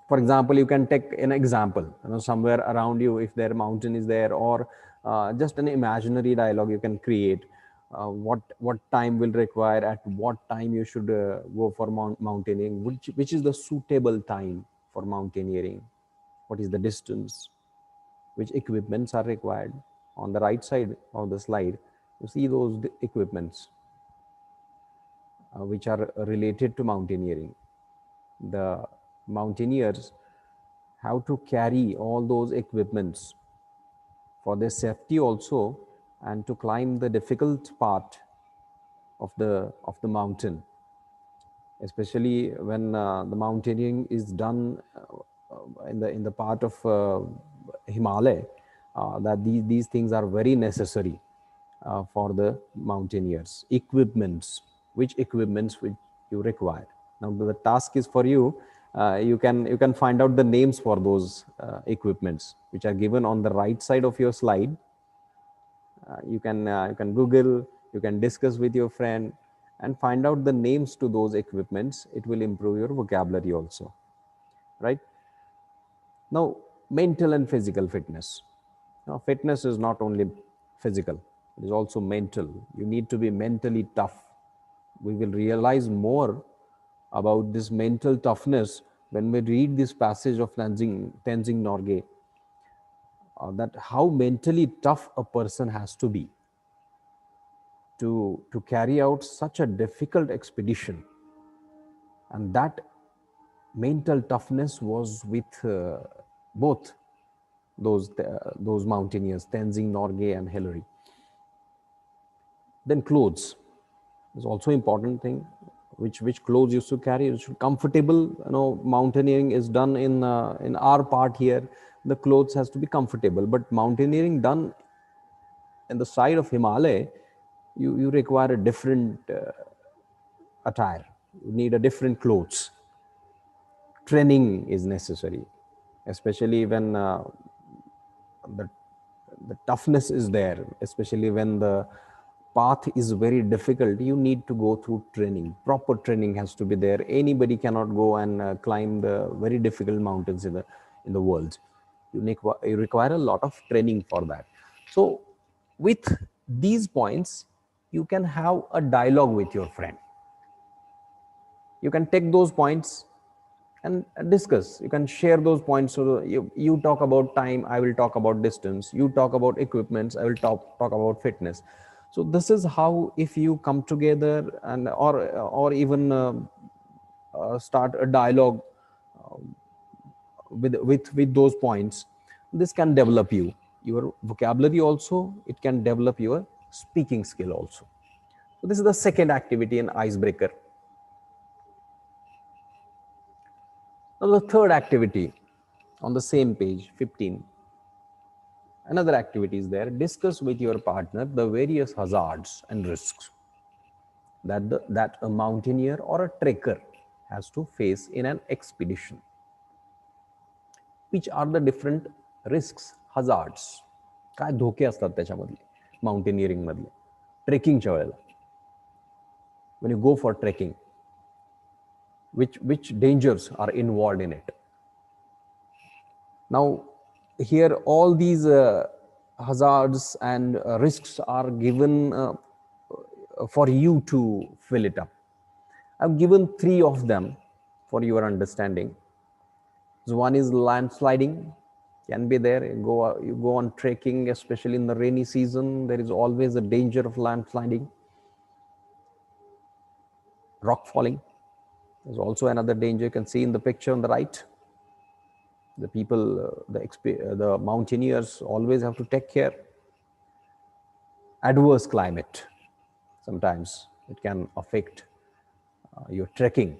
For example, you can take an example, somewhere around you, if their mountain is there, or just an imaginary dialogue you can create. What time will require, at what time you should go for mountaineering, which is the suitable time for mountaineering, what is the distance, which equipments are required. On the right side of the slide, you see those equipments which are related to mountaineering. The mountaineers have to carry all those equipments for their safety also, and to climb the difficult part of the mountain, especially when the mountaineering is done in the part of Himalaya, that these things are very necessary for the mountaineers. Equipments, which equipments which you require. Now the task is for you. You can find out the names for those equipments which are given on the right side of your slide. You can Google, you can discuss with your friend and find out the names to those equipments. It will improve your vocabulary also, right? Now, mental and physical fitness. Now, fitness is not only physical, it is also mental. You need to be mentally tough. We will realize more about this mental toughness when we read this passage of Tenzing Norgay that how mentally tough a person has to be to carry out such a difficult expedition. And that mental toughness was with both those mountaineers, Tenzing Norgay and Hillary. Then clothes is also important thing. Which clothes you should carry? It should be comfortable. You know, mountaineering is done in our part here. The clothes has to be comfortable, but mountaineering done in the side of Himalaya, you require a different attire. You need a different clothes. Training is necessary, especially when the toughness is there, especially when the path is very difficult. You need to go through training. Proper training has to be there. Anybody cannot go and climb the very difficult mountains in the world. You require a lot of training for that. So with these points, you can have a dialogue with your friend. You can take those points and discuss. You can share those points. So you talk about time, I will talk about distance. You talk about equipments, I will talk about fitness. So this is how, if you come together and or even start a dialogue with those points, this can develop your vocabulary also. It can develop your speaking skill also. So this is the second activity in icebreaker. Now the third activity on the same page 15, another activity is there. Discuss with your partner the various hazards and risks that a mountaineer or a trekker has to face in an expedition. Which are the different risks, hazards? काय धोके असतात त्याच्यामधले mountaineering मधले, ट्रेकिंगच्या वेळेला? When you go for trekking, which dangers are involved in it? Now here all these hazards and risks are given for you to fill it up. I've given 3 of them for your understanding. So one is landsliding, can be there. You go on trekking, especially in the rainy season, there is always a danger of landsliding. Rock falling is also another danger. You can see in the picture on the right. The people, the mountaineers always have to take care. Adverse climate, sometimes it can affect your trekking.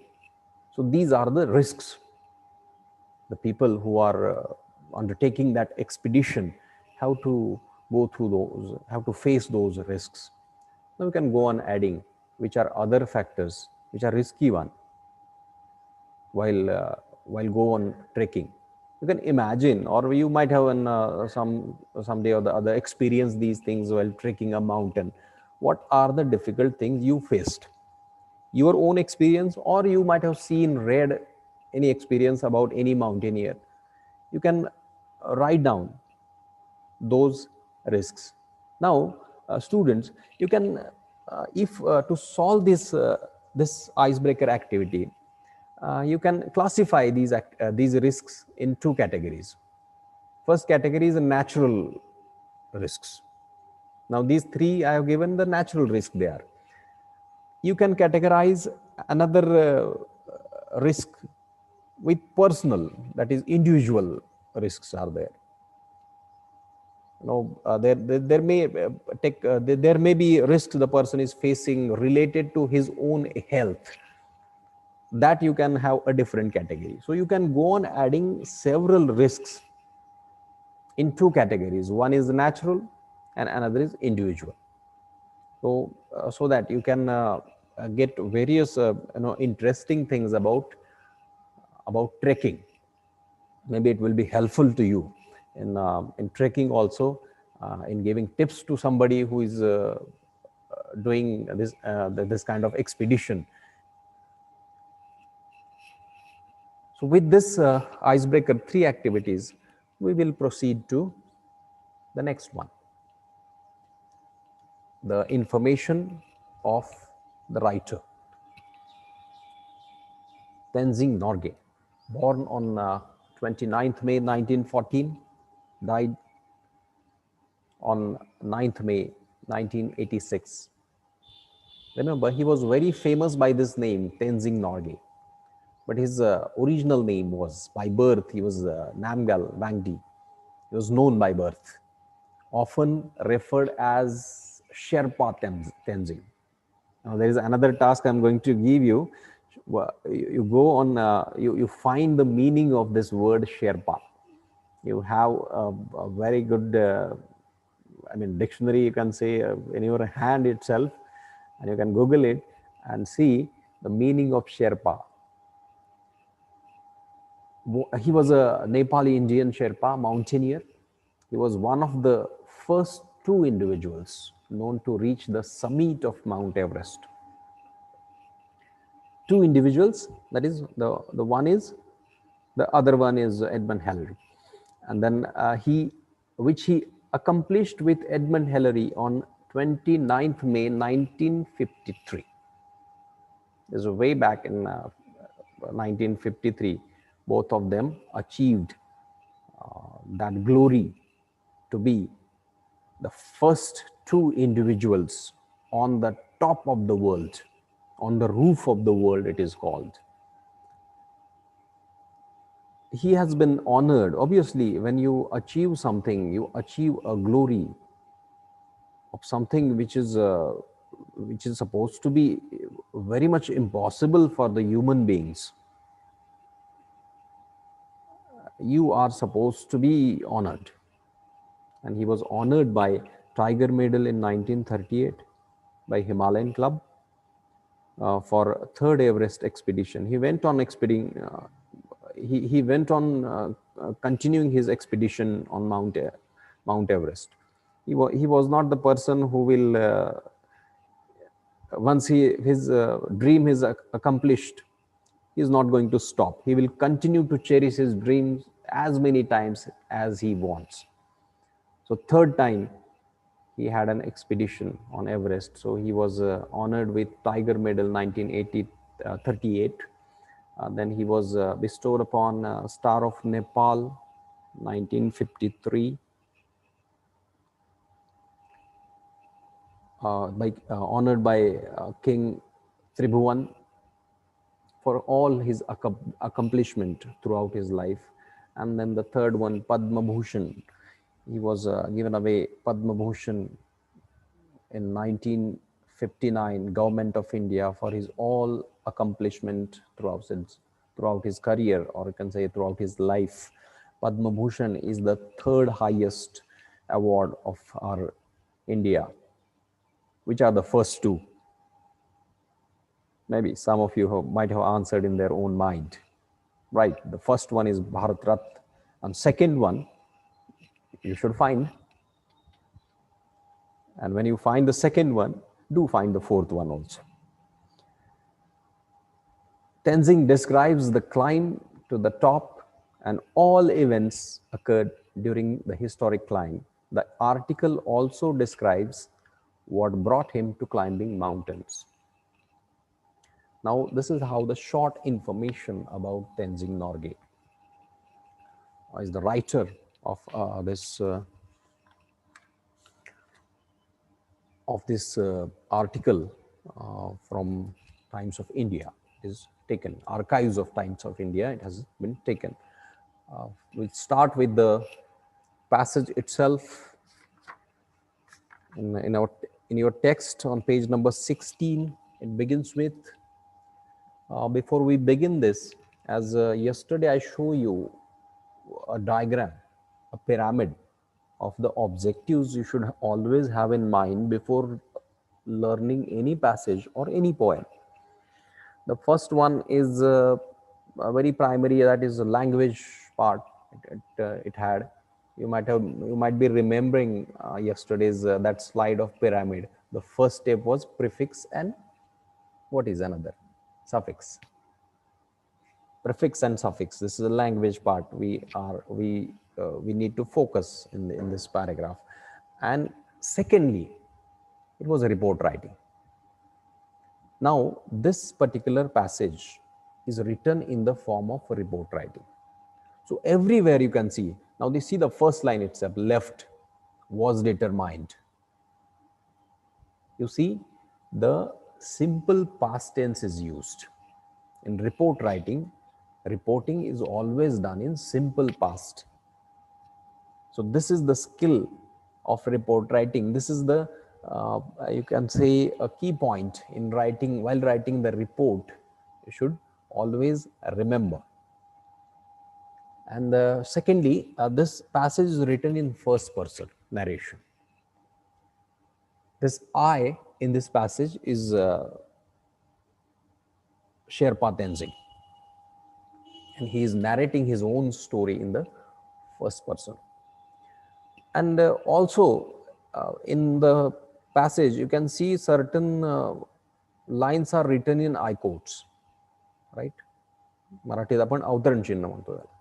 So these are the risks. The people who are undertaking that expedition have to go through those, have to face those risks. Now we can go on adding which are other factors which are risky one while go on trekking. You can imagine, or you might have someday or the other experience these things while trekking a mountain. What are the difficult things you faced? Your own experience, or you might have read any experience about any mountaineer. You can write down those risks. Now, students, you can, if to solve this icebreaker activity, you can classify these risks in 2 categories. First category is natural risks. Now these 3 I have given the natural risk there. You can categorize another risk with personal, that is individual risks are there. You know, there may be risks the person is facing related to his own health. That you can have a different category. So you can go on adding several risks in 2 categories. One is natural and another is individual. So so that you can get various interesting things about trekking. Maybe it will be helpful to you in trekking also, in giving tips to somebody who is doing this kind of expedition. So with this icebreaker 3 activities, we will proceed to the next one. The information of the writer. Tenzing Norgay, born on 29th May 1914, died on 9th May 1986. Remember, he was very famous by this name, Tenzing Norgay. But his original name was, by birth, he was Namgyal Wangdi. He was known by birth, often referred as Sherpa Tenzing. Now, there is another task I'm going to give you. You go on, you find the meaning of this word Sherpa. You have a very good, dictionary, you can say, in your hand itself, and you can Google it and see the meaning of Sherpa. He was a Nepali Indian Sherpa mountaineer. He was one of the first two individuals known to reach the summit of Mount Everest. Two individuals, that is, the other one is Edmund Hillary. And then which he accomplished with Edmund Hillary on 29th May 1953. This is way back in 1953. Both of them achieved that glory to be the first two individuals on the top of the world, on the roof of the world, it is called. He has been honored. Obviously, when you achieve something, you achieve a glory of something which is supposed to be very much impossible for the human beings. You are supposed to be honored. And he was honored by Tiger Medal in 1938 by Himalayan Club for third Everest expedition. He went on continuing his expedition on Mount Everest. He was not the person who will, once his dream is accomplished, he is not going to stop. He will continue to cherish his dreams as many times as he wants. So third time he had an expedition on Everest. So he was honored with Tiger Medal 1938. Then he was bestowed upon Star of Nepal 1953. Honored by King Tribhuvan for all his accomplishment throughout his life. And then the third one, Padma Bhushan. He was given away Padma Bhushan in 1959, Government of India, for his all accomplishment throughout his career, or you can say throughout his life. Padma Bhushan is the third highest award of our India. Which are the first two? Maybe some of you might have answered in their own mind. Right, the first one is Bharat Ratna, and second one you should find. And when you find the second one, do find the fourth one also. Tenzing describes the climb to the top, and all events occurred during the historic climb. The article also describes what brought him to climbing mountains. Now, this is how the short information about Tenzing Norgay is the writer of this article from Times of India. It is taken, Archives of Times of India, it has been taken. We'll start with the passage itself. In your text on page number 16, it begins with, before we begin this, as yesterday I show you a diagram, a pyramid of the objectives you should always have in mind before learning any passage or any poem. The first one is a very primary, that is the language part. It had. You might be remembering yesterday's that slide of pyramid. The first step was prefix, and what is another? Suffix. Prefix and suffix. This is the language part. We need to focus in this paragraph. And secondly, it was a report writing. Now, this particular passage is written in the form of a report writing. So everywhere you can see, now they see the first line itself, left, was determined. You see, the simple past tense is used. In report writing, reporting is always done in simple past. So this is the skill of report writing. This is the, you can say, a key point in writing. While writing the report, you should always remember. And secondly, this passage is written in first person narration. This I in this passage is Sherpa Tenzing, and he is narrating his own story in the first person. And also in the passage, you can see certain lines are written in I quotes, right? मराठीत आपण अवतरण चिन्ह म्हणतो त्याला.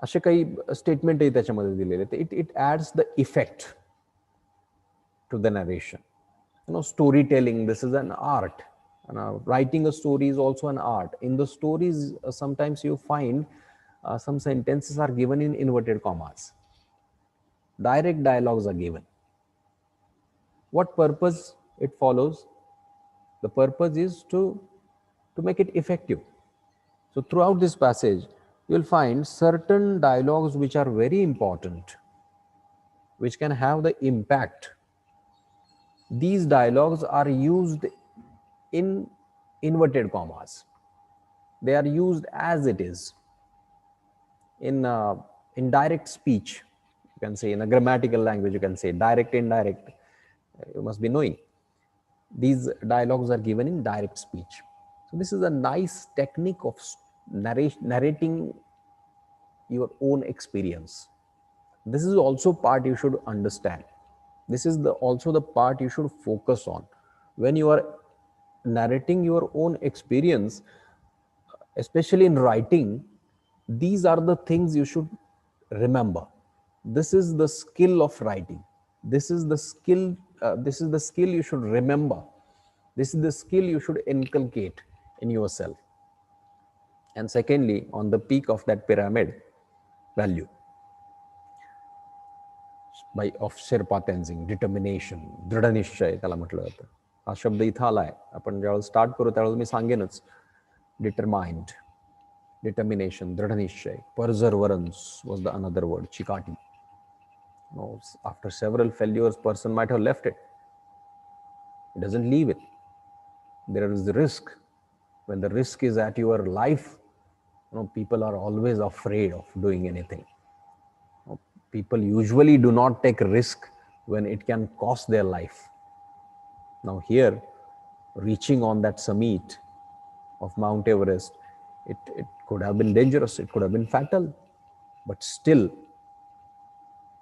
असे काही स्टेटमेंटही त्याच्यामध्ये दिलेले आहेत. It ads the effect to the narration. You know, storytelling, this is an art. And writing a story is also an art. In the stories, sometimes you find some sentences are given in inverted commas. Direct dialogues are given. What purpose it follows? The purpose is to make it effective. So throughout this passage, you will find certain dialogues which are very important, which can have the impact. These dialogues are used in inverted commas. They are used as it is. In direct speech, you can say, in a grammatical language, you can say direct, indirect. You must be knowing. These dialogues are given in direct speech. So this is a nice technique of narrating your own experience. This is also part you should understand. This is also the part you should focus on. When you are narrating your own experience, especially in writing, these are the things you should remember. This is the skill of writing. This is the skill. This is the skill you should remember. This is the skill you should inculcate in yourself. And secondly, on the peak of that pyramid, value. Of Sherpa Tenzing, determination, दृढनिश्चय त्याला म्हटलं जातं. हा शब्द इथं आलाय. आपण ज्यावेळेस start करू त्यावेळेस मी सांगेनच. Determined, determination, दृढनिश्चय. Perseverance was the another word, चिकाटी. After several failures, person might have left it. He doesn't leave it. There is the risk. When the risk is at your life, people are always afraid of doing anything. People usually do not take risk when it can cost their life. Now here, reaching on that summit of Mount Everest, it could have been dangerous, it could have been fatal, but still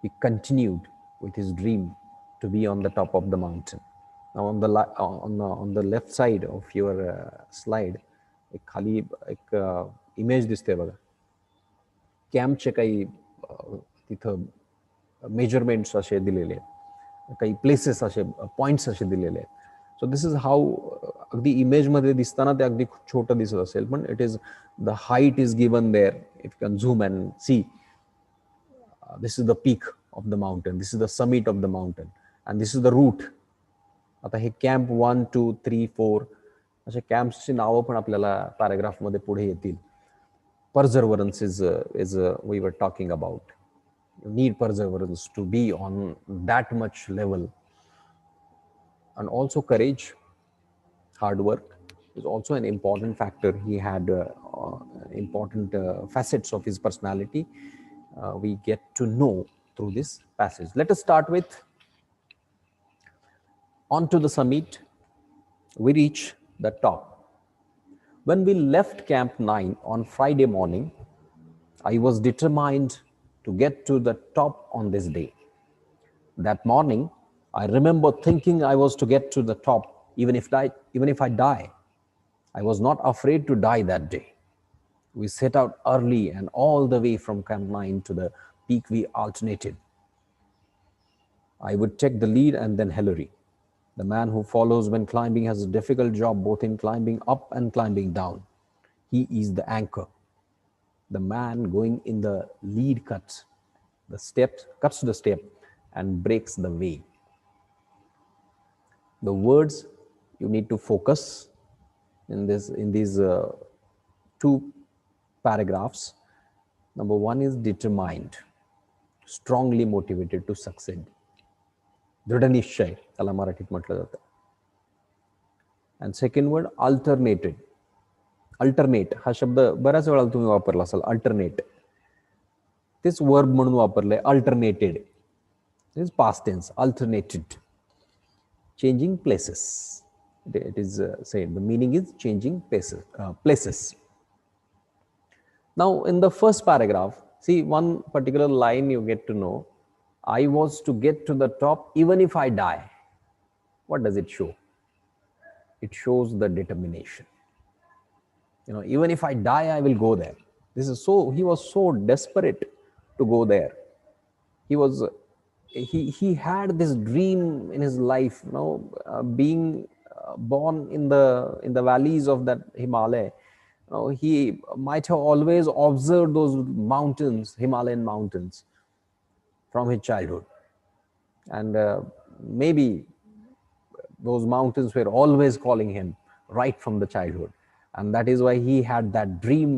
he continued with his dream to be on the top of the mountain. Now on the left side of your slide, एक खाली एक image दिसते बघा. कॅम्पचे काही तिथं measurements असे दिलेले आहेत, काही प्लेसेस असे पॉइंट्स असे दिलेले आहेत. सो दिस इज हाऊ, अगदी इमेजमध्ये दिसताना ते अगदी छोटं दिसत असेल, पण it is the height is given there. If you can zoom and see, this is the peak of the mountain, this is the summit of the mountain, and this is the route. आता हे camp 1, 2, 3, 4 अशा कॅम्प्सची नावं पण आपल्याला पॅराग्राफमध्ये पुढे येतील. Perseverance is we were talking about. You need perseverance to be on that much level. And also courage, hard work is also an important factor. He had important facets of his personality. We get to know through this passage. Let us start with, onto the summit. We reach the top. When we left Camp 9 on Friday morning, I was determined to get to the top on this day. That morning, I remember thinking I was to get to the top, even if I die. I was not afraid to die that day. We set out early, and all the way from Camp 9 to the peak we alternated. I would take the lead and then Hillary. The man who follows when climbing has a difficult job both in climbing up and climbing down. He is the anchor. The man going in the lead cuts the step and breaks the way. The words you need to focus in these two paragraphs. Number one is determined, strongly motivated to succeed. दृढ निश्चय त्याला मराठीत म्हटलं जातं. And second word alternated. Alternate हा शब्द बऱ्याच वेळा तुम्ही वापरला असाल. अल्टरनेट तेच वर्ब म्हणून वापरलंय. Alternated is past tense. Alternated changing places. It is said the meaning is changing places. Now in the first paragraph, see one particular line you get to know. I was to get to the top even if I die. What does it show? It shows the determination. Even if I die, I will go there. He was so desperate to go there. He had this dream in his life, being born in the valleys of that Himalaya. He might have always observed those mountains, Himalayan mountains, from his childhood, and maybe those mountains were always calling him right from the childhood, and that is why he had that dream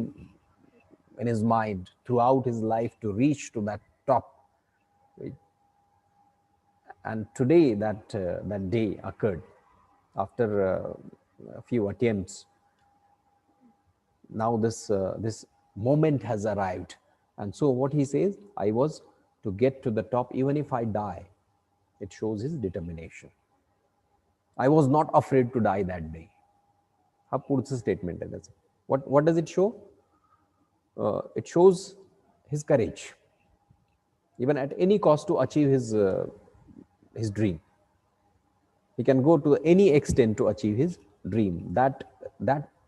in his mind throughout his life to reach to that top. And today that day occurred after a few attempts. Now this moment has arrived, and so what he says, I was to get to the top even if I die. It shows his determination. I was not afraid to die that day. हा पुढचं statement आहे त्याचं. What does it show? It shows his courage, even at any cost, to achieve his dream. He can go to any extent to achieve his dream. That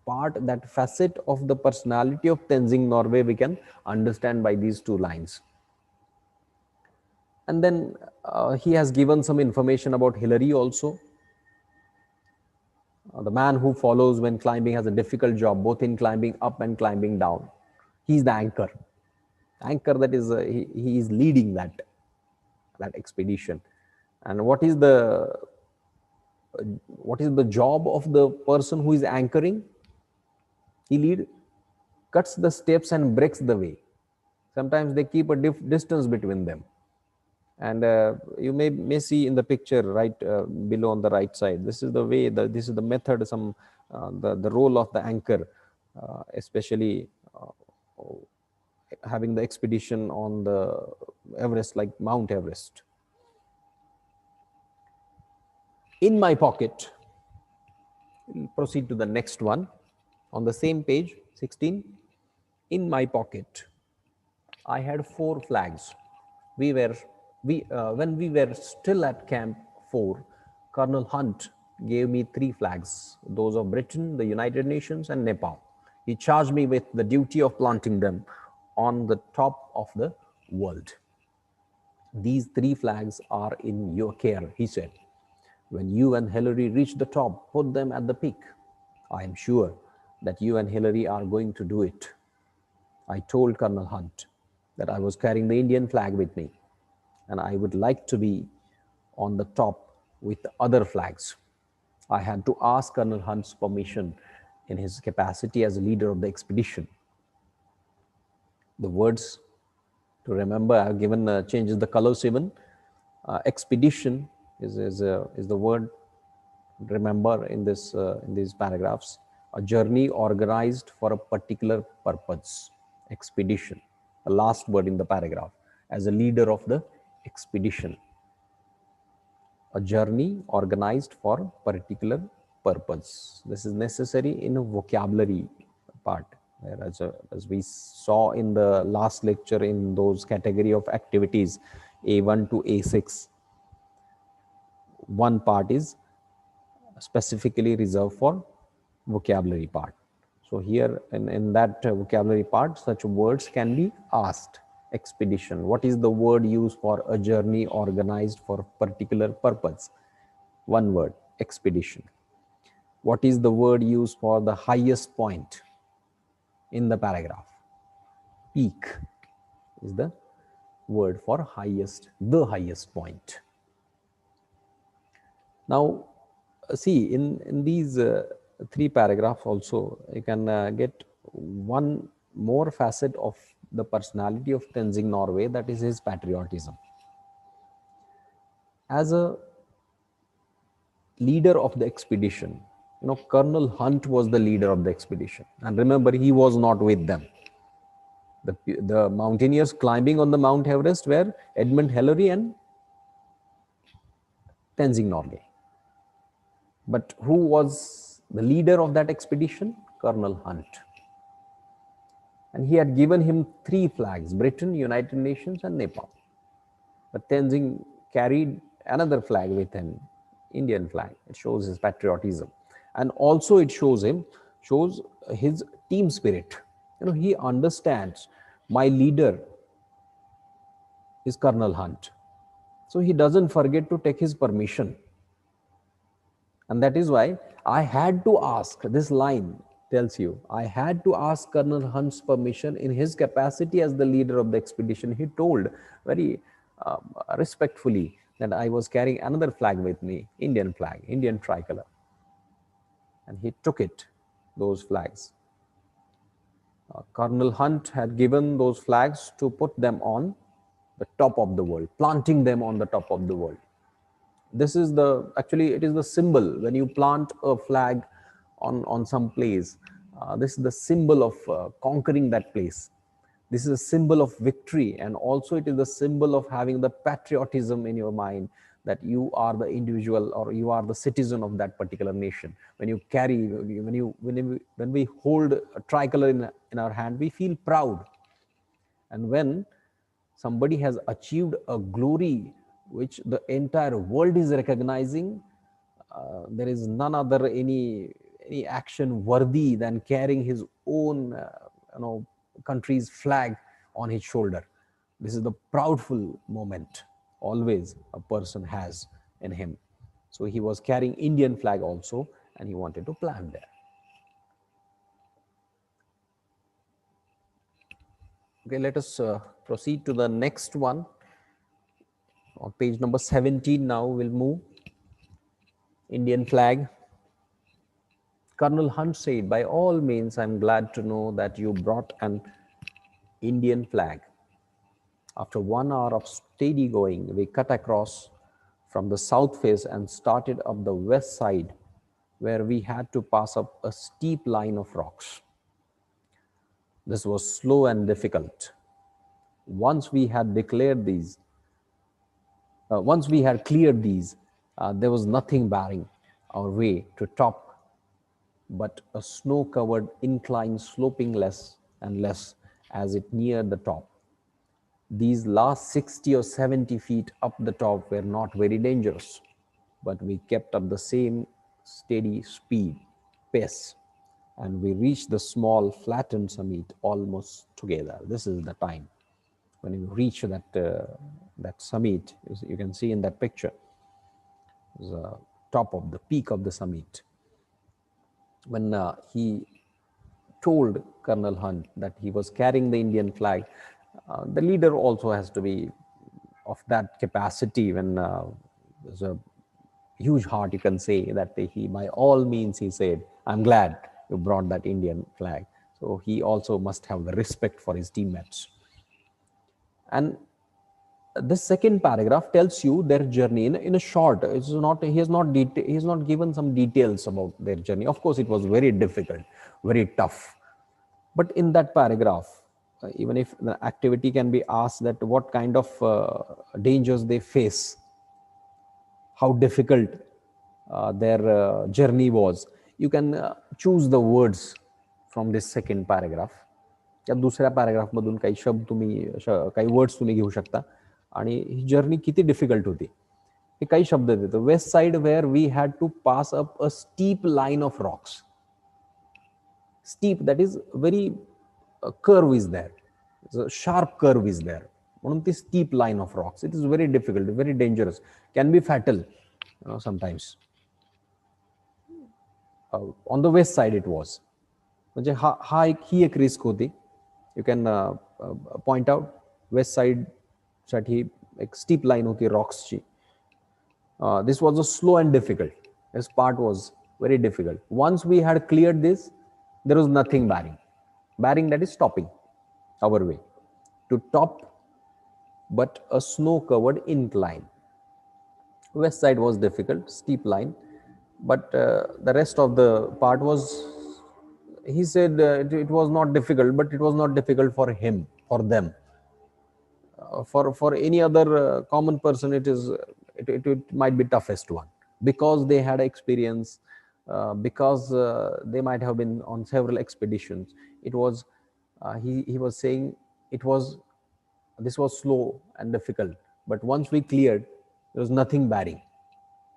part, that facet of the personality of Tenzing Norgay we can understand by these two lines. And then he has given some information about Hillary also. The man who follows when climbing has a difficult job, both in climbing up and climbing down. He is the anchor. That is, he is leading that expedition. And what is the job of the person who is anchoring? He cuts the steps and breaks the way. Sometimes they keep a distance between them. And you may see in the picture right below on the right side. This is the way. This is the method. The role of the anchor, especially having the expedition on the Everest, like Mount Everest. In my pocket. We'll proceed to the next one on the same page 16. In my pocket, I had 4 flags. When we were still at Camp 4, Colonel Hunt gave me 3 flags, those of Britain, the United Nations, and Nepal. He charged me with the duty of planting them on the top of the world. These 3 flags are in your care, he said. When you and Hillary reach the top, put them at the peak. I am sure that you and Hillary are going to do it. I told Colonel Hunt that I was carrying the Indian flag with me, and I would like to be on the top with the other flags. I had to ask Colonel Hunt's permission in his capacity as a leader of the expedition. The words to remember I have given changes the colors even. Expedition is the word remember in these paragraphs. A journey organized for a particular purpose. Expedition, the last word in the paragraph, as a leader of the expedition. A journey organized for a particular purpose. This is necessary in a vocabulary part. As we saw in the last lecture in those category of activities, A1 to A6, one part is specifically reserved for vocabulary part. So here in that vocabulary part, such words can be asked. Expedition. What is the word used for a journey organized for a particular purpose? One word, expedition. What is the word used for the highest point in the paragraph? Peak is the word for highest, the highest point. Now, see, in these three paragraphs also, you can get one more facet of the personality of Tenzing Norway, that is his patriotism. As a leader of the expedition, Colonel Hunt was the leader of the expedition. And remember, he was not with them. The mountaineers climbing on the Mount Everest were Edmund Hillary and Tenzing Norgay. But who was the leader of that expedition? Colonel Hunt. And he had given him 3 flags, Britain, United Nations and Nepal. But Tenzing carried another flag with him, Indian flag. It shows his patriotism. And also it shows his team spirit. He understands my leader is Colonel Hunt. So he doesn't forget to take his permission. And that is why I had to ask, this line tells you, I had to ask Colonel Hunt's permission in his capacity as the leader of the expedition. He told very respectfully that I was carrying another flag with me, Indian flag, Indian tricolor. And he took those flags. Colonel Hunt had given those flags to put them on the top of the world, planting them on the top of the world. This is actually it is the symbol. When you plant a flag on some place, this is the symbol of conquering that place. This is a symbol of victory, and also it is the symbol of having the patriotism in your mind that you are the individual or you are the citizen of that particular nation. When you carry, when we hold a tricolor in our hand, we feel proud. And when somebody has achieved a glory which the entire world is recognizing, there is none other any action worthy than carrying his own country's flag on his shoulder. This is the proudful moment always a person has in him. So he was carrying Indian flag also, and he wanted to plant there. Okay, let us proceed to the next one. On page number 17 now we'll move. Indian flag. Colonel Hunt said, by all means, I'm glad to know that you brought an Indian flag. After 1 hour of steady going, we cut across from the south face and started up the west side, where we had to pass up a steep line of rocks. This was slow and difficult. Once we had cleared these, there was nothing barring our way to top but a snow-covered incline sloping less and less as it neared the top. These last 60 or 70 feet up the top were not very dangerous, but we kept up the same steady pace, and we reached the small flattened summit almost together. This is the time when you reach that summit. You can see in that picture the top of the peak of the summit. When he told Colonel Hunt that he was carrying the Indian flag, the leader also has to be of that capacity. When there's a huge heart, you can say that he, by all means, he said, I'm glad you brought that Indian flag. So he also must have the respect for his teammates. And this second paragraph tells you their journey in a short. It's not, he has not given some details about their journey. Of course, it was very difficult, very tough. But in that paragraph, even if the activity can be asked that what kind of dangers they face, how difficult their journey was, you can choose the words from this second paragraph. या दुसऱ्या paragraph मधून काही शब्द तुम्ही काही words तुम्ही घेऊ शकता आणि ही जर्नी किती डिफिकल्ट होती हे काही शब्द देतो. West side where we had to pass up a steep line of rocks. Steep that is very curve is there, sharp curve is there, म्हणून ती steep line of rocks. It is very difficult, very dangerous, can be fatal sometimes. On the west side it was, म्हणजे ही एक risk होती. You can point out west side साठी एक steep line होती रॉक्सची. This was a slow and difficult. This part was very difficult. Once we had cleared this, there was nothing barring. Barring, that is stopping our way to top, but a snow-covered incline. West side was difficult, steep line, but the rest of the part was, he said, it was not difficult, but it was not difficult for him, for them. For any other common person, it might be toughest one, because they had experience, because they might have been on several expeditions. It was, he was saying, this was slow and difficult, but once we cleared, there was nothing barring.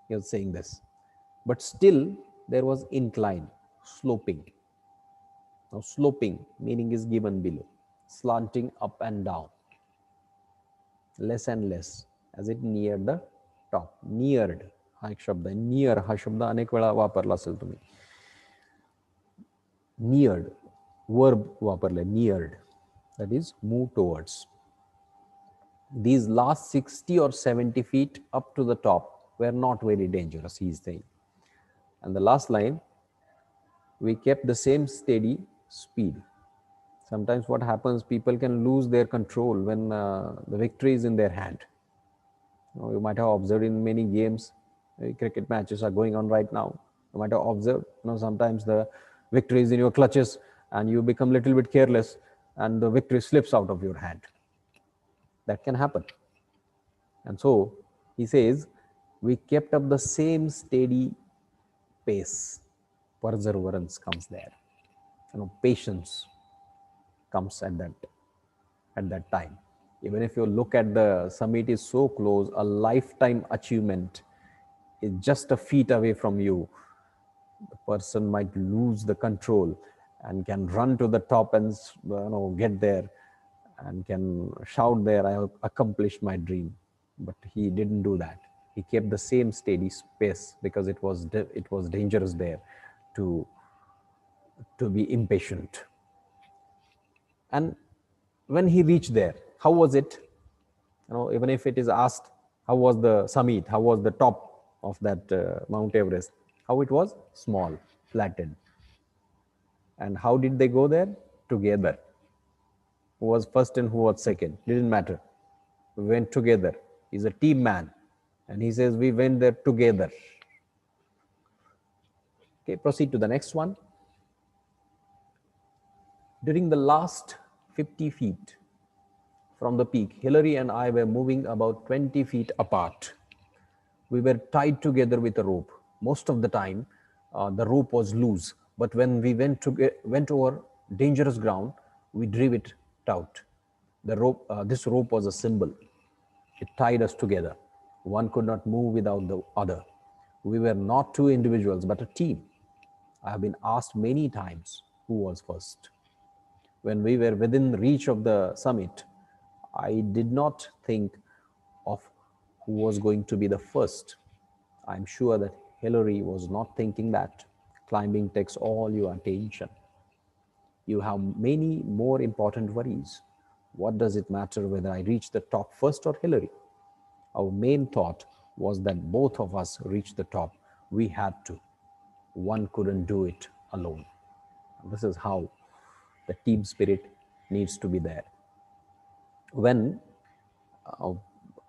He was saying this, but still there was incline, sloping. Now sloping meaning is given below, slanting up and down, less and less as it neared the top. Neared हा एक शब्द आहे. Near हा शब्द अनेक वेळा वापरला असेल तुम्ही. Neared verb वापरले, neared, that is move towards. These last 60 or 70 feet up to the top were not very dangerous, he is saying. And the last line, we kept the same steady speed. Sometimes what happens, people can lose their control when the victory is in their hand. You might have observed in many games, cricket matches are going on right now. You might have observed, sometimes the victory is in your clutches and you become a little bit careless and the victory slips out of your hand. That can happen. And so he says, we kept up the same steady pace. Perseverance comes there. Patience comes at that time. Even if you look at the summit is so close, a lifetime achievement is just a feet away from you, the person might lose the control and can run to the top and get there and can shout there, I have accomplished my dream. But he didn't do that. He kept the same steady pace because it was dangerous there to be impatient. And when he reached there, how was it? Even if it is asked, how was the summit? How was the top of that Mount Everest? How it was? Small, flattened. And how did they go there? Together. Who was first and who was second? Didn't matter. We went together. He's a team man. And he says, we went there together. Okay, proceed to the next one. During the last 50 feet from the peak, Hillary and I were moving about 20 feet apart. We were tied together with a rope. Most of the time, the rope was loose. But when we went over dangerous ground, we drew it taut. This rope was a symbol. It tied us together. One could not move without the other. We were not two individuals, but a team. I have been asked many times who was first. When we were within reach of the summit, I did not think of who was going to be the first. I'm sure that Hillary was not thinking that. Climbing takes all your attention. You have many more important worries. What does it matter whether I reach the top first or Hillary? Our main thought was that both of us reached the top. We had to. One couldn't do it alone. This is how the team spirit needs to be there. When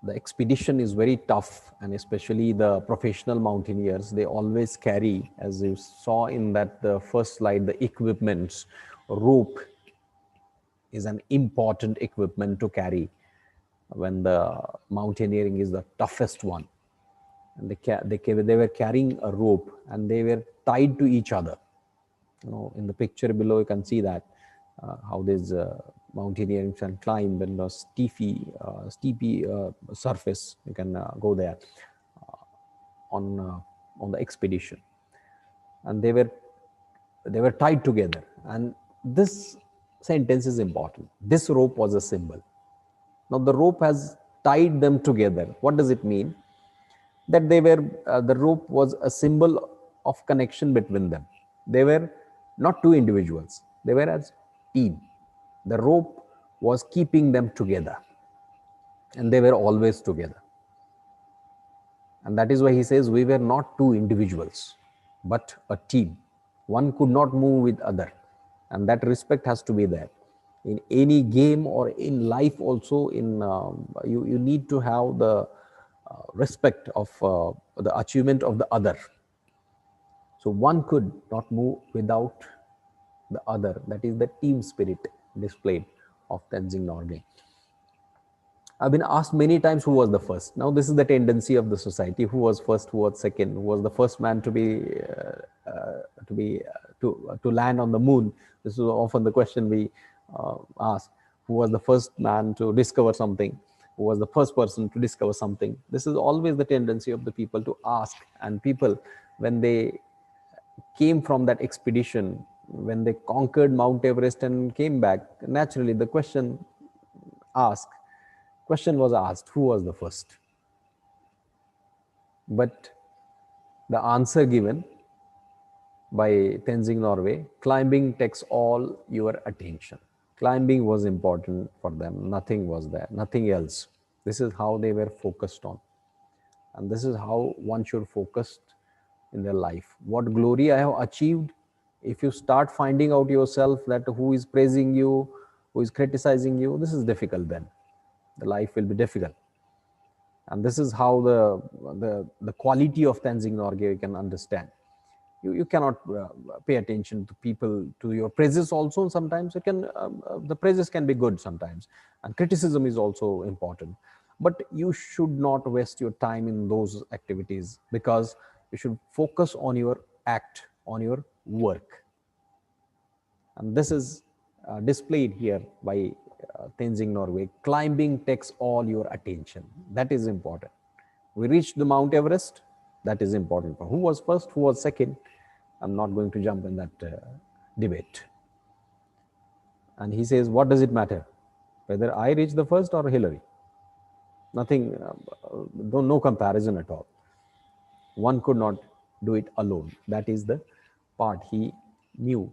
the expedition is very tough, and especially the professional mountaineers, they always carry, as you saw in the first slide, the equipments. Rope is an important equipment to carry when the mountaineering is the toughest one. And they were carrying a rope and they were tied to each other. In the picture below, you can see that how this mountaineering can climb and a steepy surface. You can go there on the expedition, and they were tied together. And this sentence is important. This rope was a symbol. Now the rope has tied them together. What does it mean? That the rope was a symbol of connection between them. They were not two individuals. They were as team. The rope was keeping them together. and they were always together. And that is why he says we were not two individuals, but a team. One could not move with other, and that respect has to be there. In any game or in life also, you need to have the respect of the achievement of the other. So one could not move without the other. That is the team spirit displayed of Tenzing Norgay. I've been asked many times who was the first. Now this is the tendency of the society: who was first, who was second, who was the first man to land on the moon. This is often the question we ask: who was the first man to discover something? Who was the first person to discover something? This is always the tendency of the people to ask. And people, when they came from that expedition, when they conquered Mount Everest and came back, naturally the question was asked, who was the first? But the answer given by Tenzing Norgay: climbing takes all your attention. Climbing was important for them. Nothing was there, nothing else. This is how they were focused on. And this is how one should focus in their life. What glory I have achieved? If you start finding out yourself that who is praising you, who is criticizing you, this is difficult then. The life will be difficult. And this is how the quality of Tenzing Norgay you can understand. You cannot pay attention to people, to your praises also. Sometimes the praises can be good sometimes, and criticism is also important. But you should not waste your time in those activities, because you should focus on your act, on your work. And this is displayed here by Tenzing Norgay. Climbing takes all your attention. That is important. We reached the Mount Everest. That is important. Who was first, who was second? I'm not going to jump in that debate. And he says, what does it matter whether I reach the first or Hillary? Nothing, no comparison at all. One could not do it alone. That is the part he knew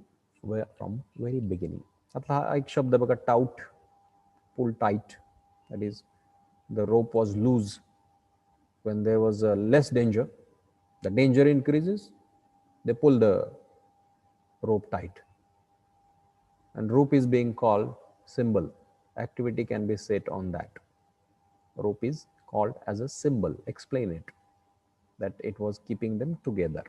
from very beginning. आता एक शब्द बघा, taut, pull tight. That is, the rope was loose when there was less danger. The danger increases, they pull the rope tight. And rope is being called symbol. Activity can be set on that. Rope is called as a symbol. Explain it, that it was keeping them together,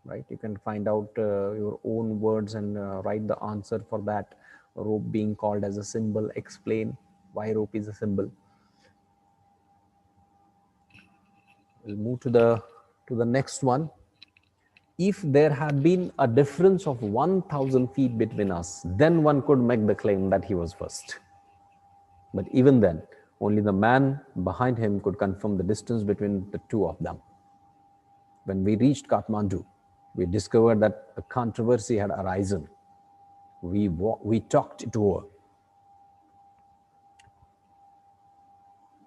right? You can find out your own words and write the answer for that. Rope being called as a symbol. Explain why rope is a symbol. We'll move to the next one. If there had been a difference of 1,000 feet between us, then one could make the claim that he was first. But even then, only the man behind him could confirm the distance between the two of them. When we reached Kathmandu, we discovered that a controversy had arisen. We talked it over.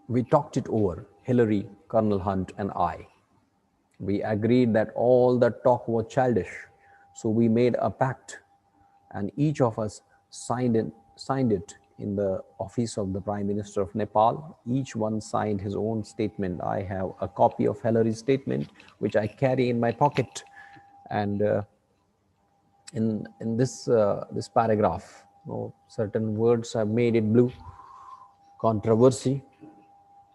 We talked it over, Hillary, Colonel Hunt, and I. We agreed that all the talk was childish. So we made a pact, and each of us signed it in the office of the Prime Minister of Nepal. Each one signed his own statement. I have a copy of Hillary's statement, which I carry in my pocket. And in this paragraph, certain words have made it blue: controversy,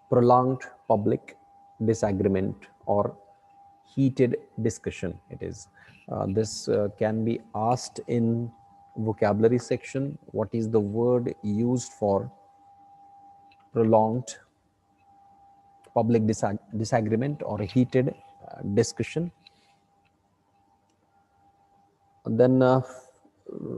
prolonged public disagreement, or heated discussion. It is this can be asked in vocabulary section. What is the word used for prolonged public disagreement or heated discussion? And then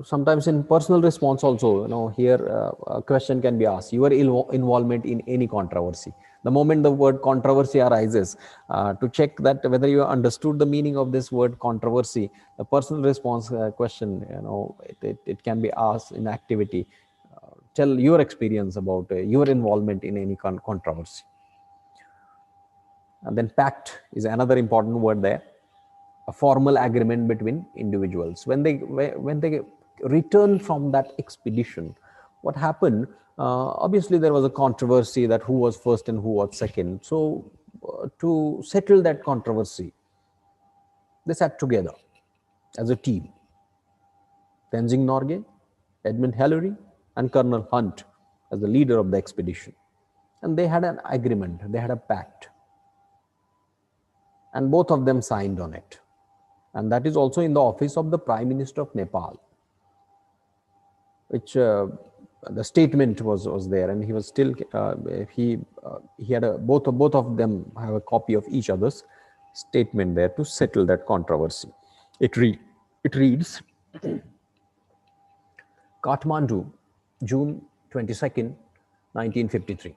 sometimes in personal response also, here a question can be asked: your involvement in any controversy. The moment the word controversy arises, to check that whether you understood the meaning of this word controversy, the personal response question, it can be asked in activity. Tell your experience about your involvement in any controversy. And then pact is another important word there. A formal agreement between individuals. When they return from that expedition, what happened? Obviously, there was a controversy that who was first and who was second. So, to settle that controversy, they sat together as a team. Tenzing Norgay, Edmund Hillary, and Colonel Hunt as the leader of the expedition. And they had an agreement, they had a pact. And both of them signed on it. And that is also in the office of the Prime Minister of Nepal, which the statement was there, and he was still he had both of them have a copy of each other's statement there to settle that controversy. It reads, Kathmandu, June 22nd, 1953.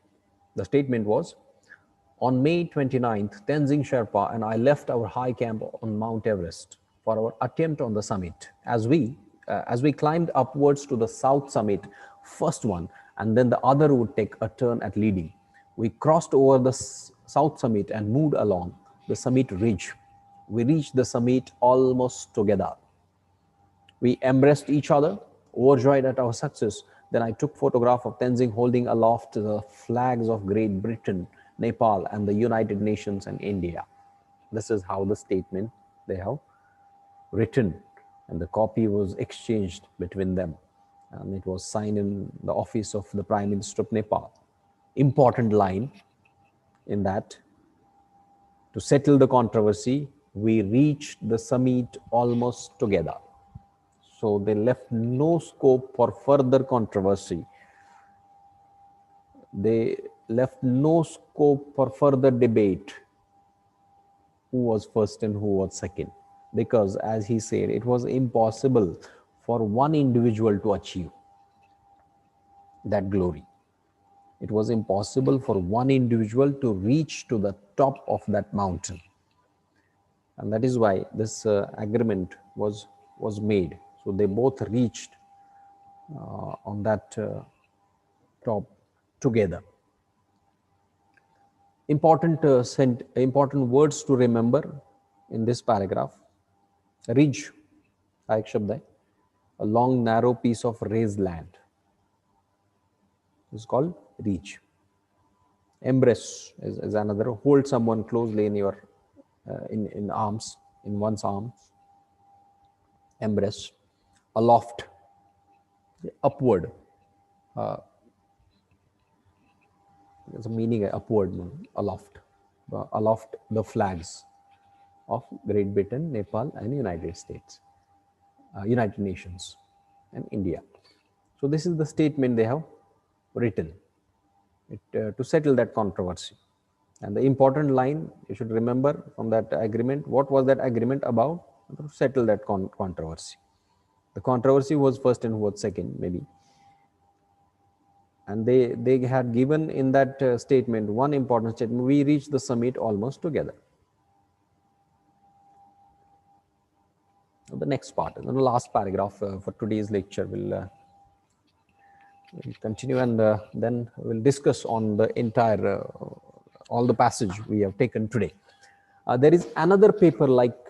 The statement was, on May 29th, Tenzing Sherpa and I left our high camp on Mount Everest for our attempt on the summit. As we climbed upwards to the south summit, first one and then the other would take a turn at leading. We crossed over the south summit and moved along the summit ridge. We reached the summit almost together. We embraced each other, overjoyed at our success. Then I took photograph of Tenzing holding aloft the flags of Great Britain, Nepal, and the United Nations and India. This is how the statement they have written, and the copy was exchanged between them, and it was signed in the office of the Prime Minister of Nepal. Important line in that: to settle the controversy, we reached the summit almost together. So they left no scope for further controversy. They left no scope for further debate who was first and who was second, because as he said, it was impossible for one individual to achieve that glory. It was impossible for one individual to reach to the top of that mountain. And that is why this agreement was made. So they both reached on that top together. Important words to remember in this paragraph. Ridge, एक शब्द है, a long narrow piece of raised land is called ridge. Embrace is another. Hold someone closely in your in arms, in one's arms. Embrace. Aloft, upward. There's a meaning upward, aloft. Aloft the flags of Great Britain, Nepal, and United States, United Nations, and India. So this is the statement they have written to settle that controversy. And the important line you should remember from that agreement, what was that agreement about? To settle that controversy. The controversy was first and who was second, maybe. And they had given in that statement one important statement: we reached the summit almost together. The next part, and the last paragraph for today's lecture, we'll continue, and then we'll discuss on the entire all the passage we have taken today. There is another paper like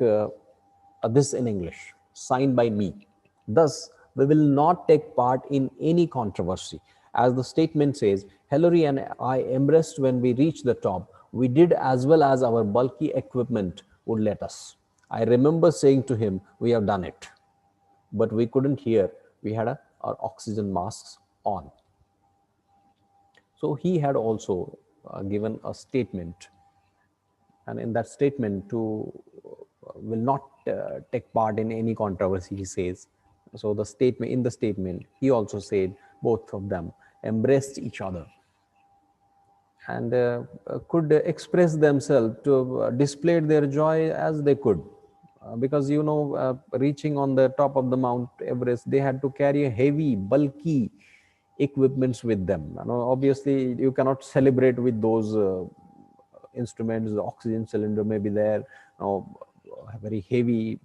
this in English, signed by me. Thus, we will not take part in any controversy. As the statement says, Hillary and I embraced when we reached the top. We did as well as our bulky equipment would let us. I remember saying to him, we have done it. But we couldn't hear. We had our oxygen masks on. So he had also given a statement. And in that statement, will not take part in any controversy, he says. So the statement, in the statement, he also said both of them embraced each other and could express themselves to display their joy as they could. Because, you know, reaching on the top of the Mount Everest, they had to carry heavy, bulky equipments with them. You know, obviously, you cannot celebrate with those instruments. The oxygen cylinder may be there, you know, very heavy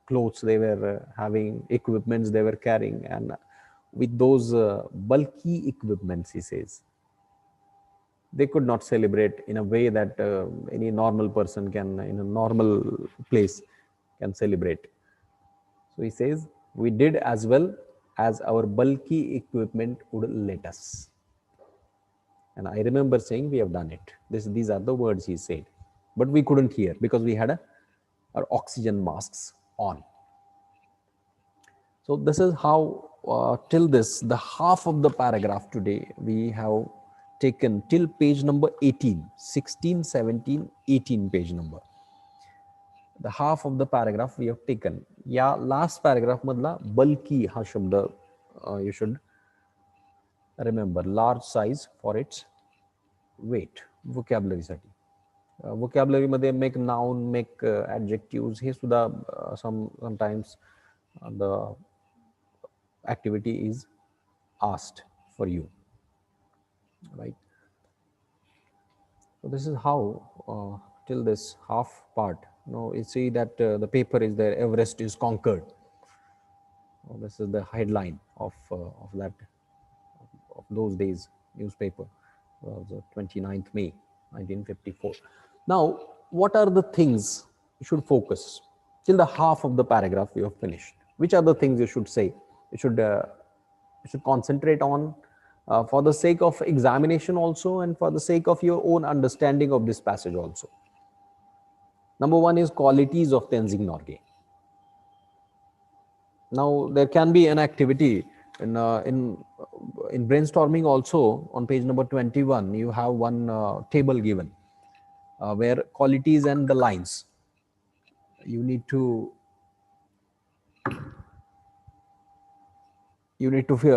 clothes they were having, equipments they were carrying, and with those bulky equipments, he says, they could not celebrate in a way that any normal person can, in a normal place, can celebrate. So he says, we did as well as our bulky equipment would let us. And I remember saying, we have done it. These are the words he said. But we couldn't hear because we had our oxygen masks on. So this is how till this, the half of the paragraph today, we have taken till page number 18, 16, 17, 18 page number. The half of the paragraph we have taken. या last paragraph मधला bulky हा शब्द you should remember, large size for its weight, vocabulary साठी. Vocabulary मध्ये make noun, make adjectives हे सुद्धा sometimes the activity is asked for you, right? So this is how till this half part. Now you see that the paper is there, Everest is conquered. This is the headline of that, of those days newspaper, the 29th May 1954. Now what are the things you should focus till the half of the paragraph you have finished? Which are the things you should say, you should concentrate on for the sake of examination also, and for the sake of your own understanding of this passage also? Number one is qualities of Tenzing Norgay. Now there can be an activity in brainstorming also. On page number 21, you have one table given where qualities and the lines. You need to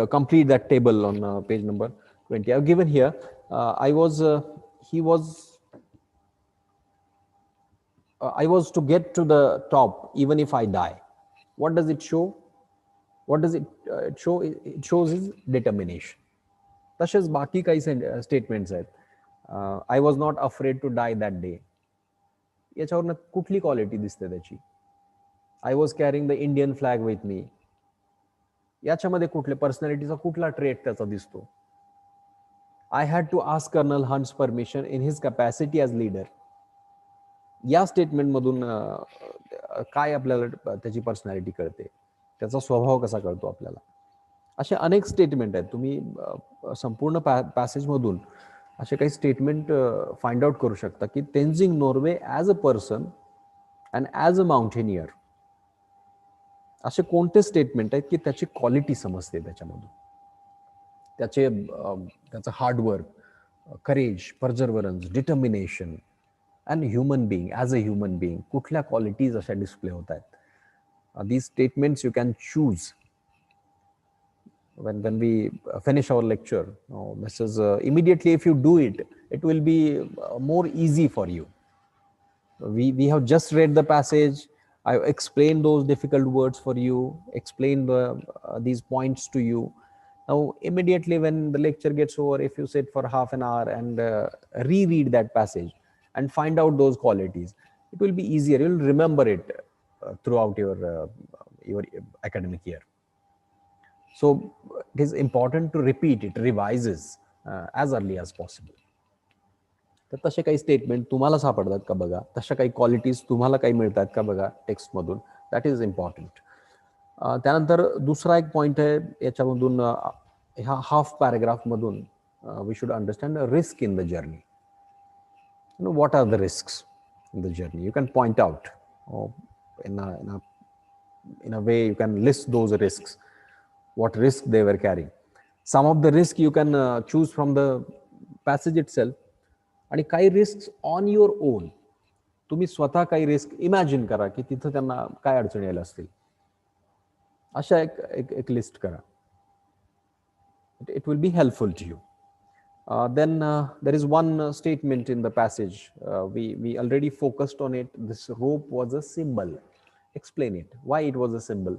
complete that table on page number 20. I've given here. I was to get to the top even if I die. What does it show? What does it show? It shows his determination. तसेच बाकी काही statements आहेत. I was not afraid to die that day. याच्यावरनं कुठली quality दिसते त्याची? I was carrying the Indian flag with me. याच्यामध्ये कुठले पर्सनॅलिटीचा कुठला ट्रेट त्याचा दिसतो? I had to ask Colonel Hunt's permission in his capacity as leader. या स्टेटमेंट मधून काय आपल्याला त्याची पर्सनॅलिटी कळते, त्याचा स्वभाव कसा कळतो आपल्याला? असे अनेक स्टेटमेंट आहेत. तुम्ही संपूर्ण पॅसेज मधून असे काही स्टेटमेंट फाइंड आउट करू शकता की Tenzing Norway as a person and as a mountaineer असे कोणते स्टेटमेंट आहेत की त्याची क्वालिटी समजते त्याच्यामधून, त्याचं hard work, courage, perseverance, determination and human being as a human being कुठल्या क्वालिटीज अशा डिस्प्ले होत आहेत. These statements you can choose when we finish our lecture. This is immediately, if you do it, it will be more easy for you. We have just read the passage. I explained those difficult words for you, explained these points to you. Now immediately when the lecture gets over, if you sit for half an hour and reread that passage and find out those qualities, it will be easier. You'll remember it throughout your academic year. So it is important to repeat it, revises as early as possible. तर तसे काही statement तुम्हाला सापडतात का बघा, तशा काही qualities तुम्हाला काही मिळतात का बघा टेक्स्ट मधून. That is important. त्यानंतर दुसरा एक पॉइंट आहे याच्यामधून, ह्या हाफ पॅराग्राफ मधून we should understand risk in the journey. What are the risks in the journey? You can point out in a way, you can list those risks, what risk they were carrying. Some of the risk you can choose from the passage itself, आणि काही risk on your own. तुम्ही स्वतः काही risk imagine करा की तिथं त्यांना काय अडचणी आल्या असतील, अशा एक लिस्ट करा. It will be helpful to you. Then there is one statement in the passage. We already focused on it. This rope was a symbol. Explain it. Why it was a symbol?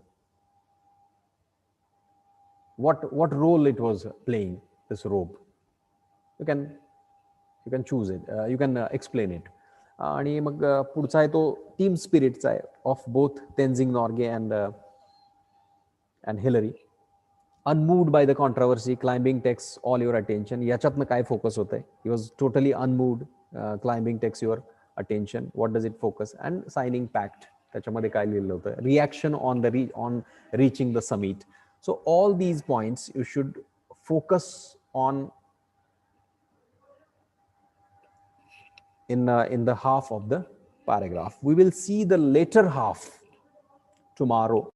What role it was playing, this rope? You can choose it. You can explain it. आणि मग पुढचा आहे तो team स्पिरिटचा आहे, of both Tenzing Norgay and Hillary. Unmoved by the controversy, climbing takes all your attention. याच्यातनं काय focus होत आहे? He was totally unmoved. Climbing takes your attention. What does it focus? And signing pact, त्याच्यामध्ये काय लिहिलं होतं? Reaction on reaching the summit. So all these points you should focus on in the half of the paragraph. We will see the later half tomorrow.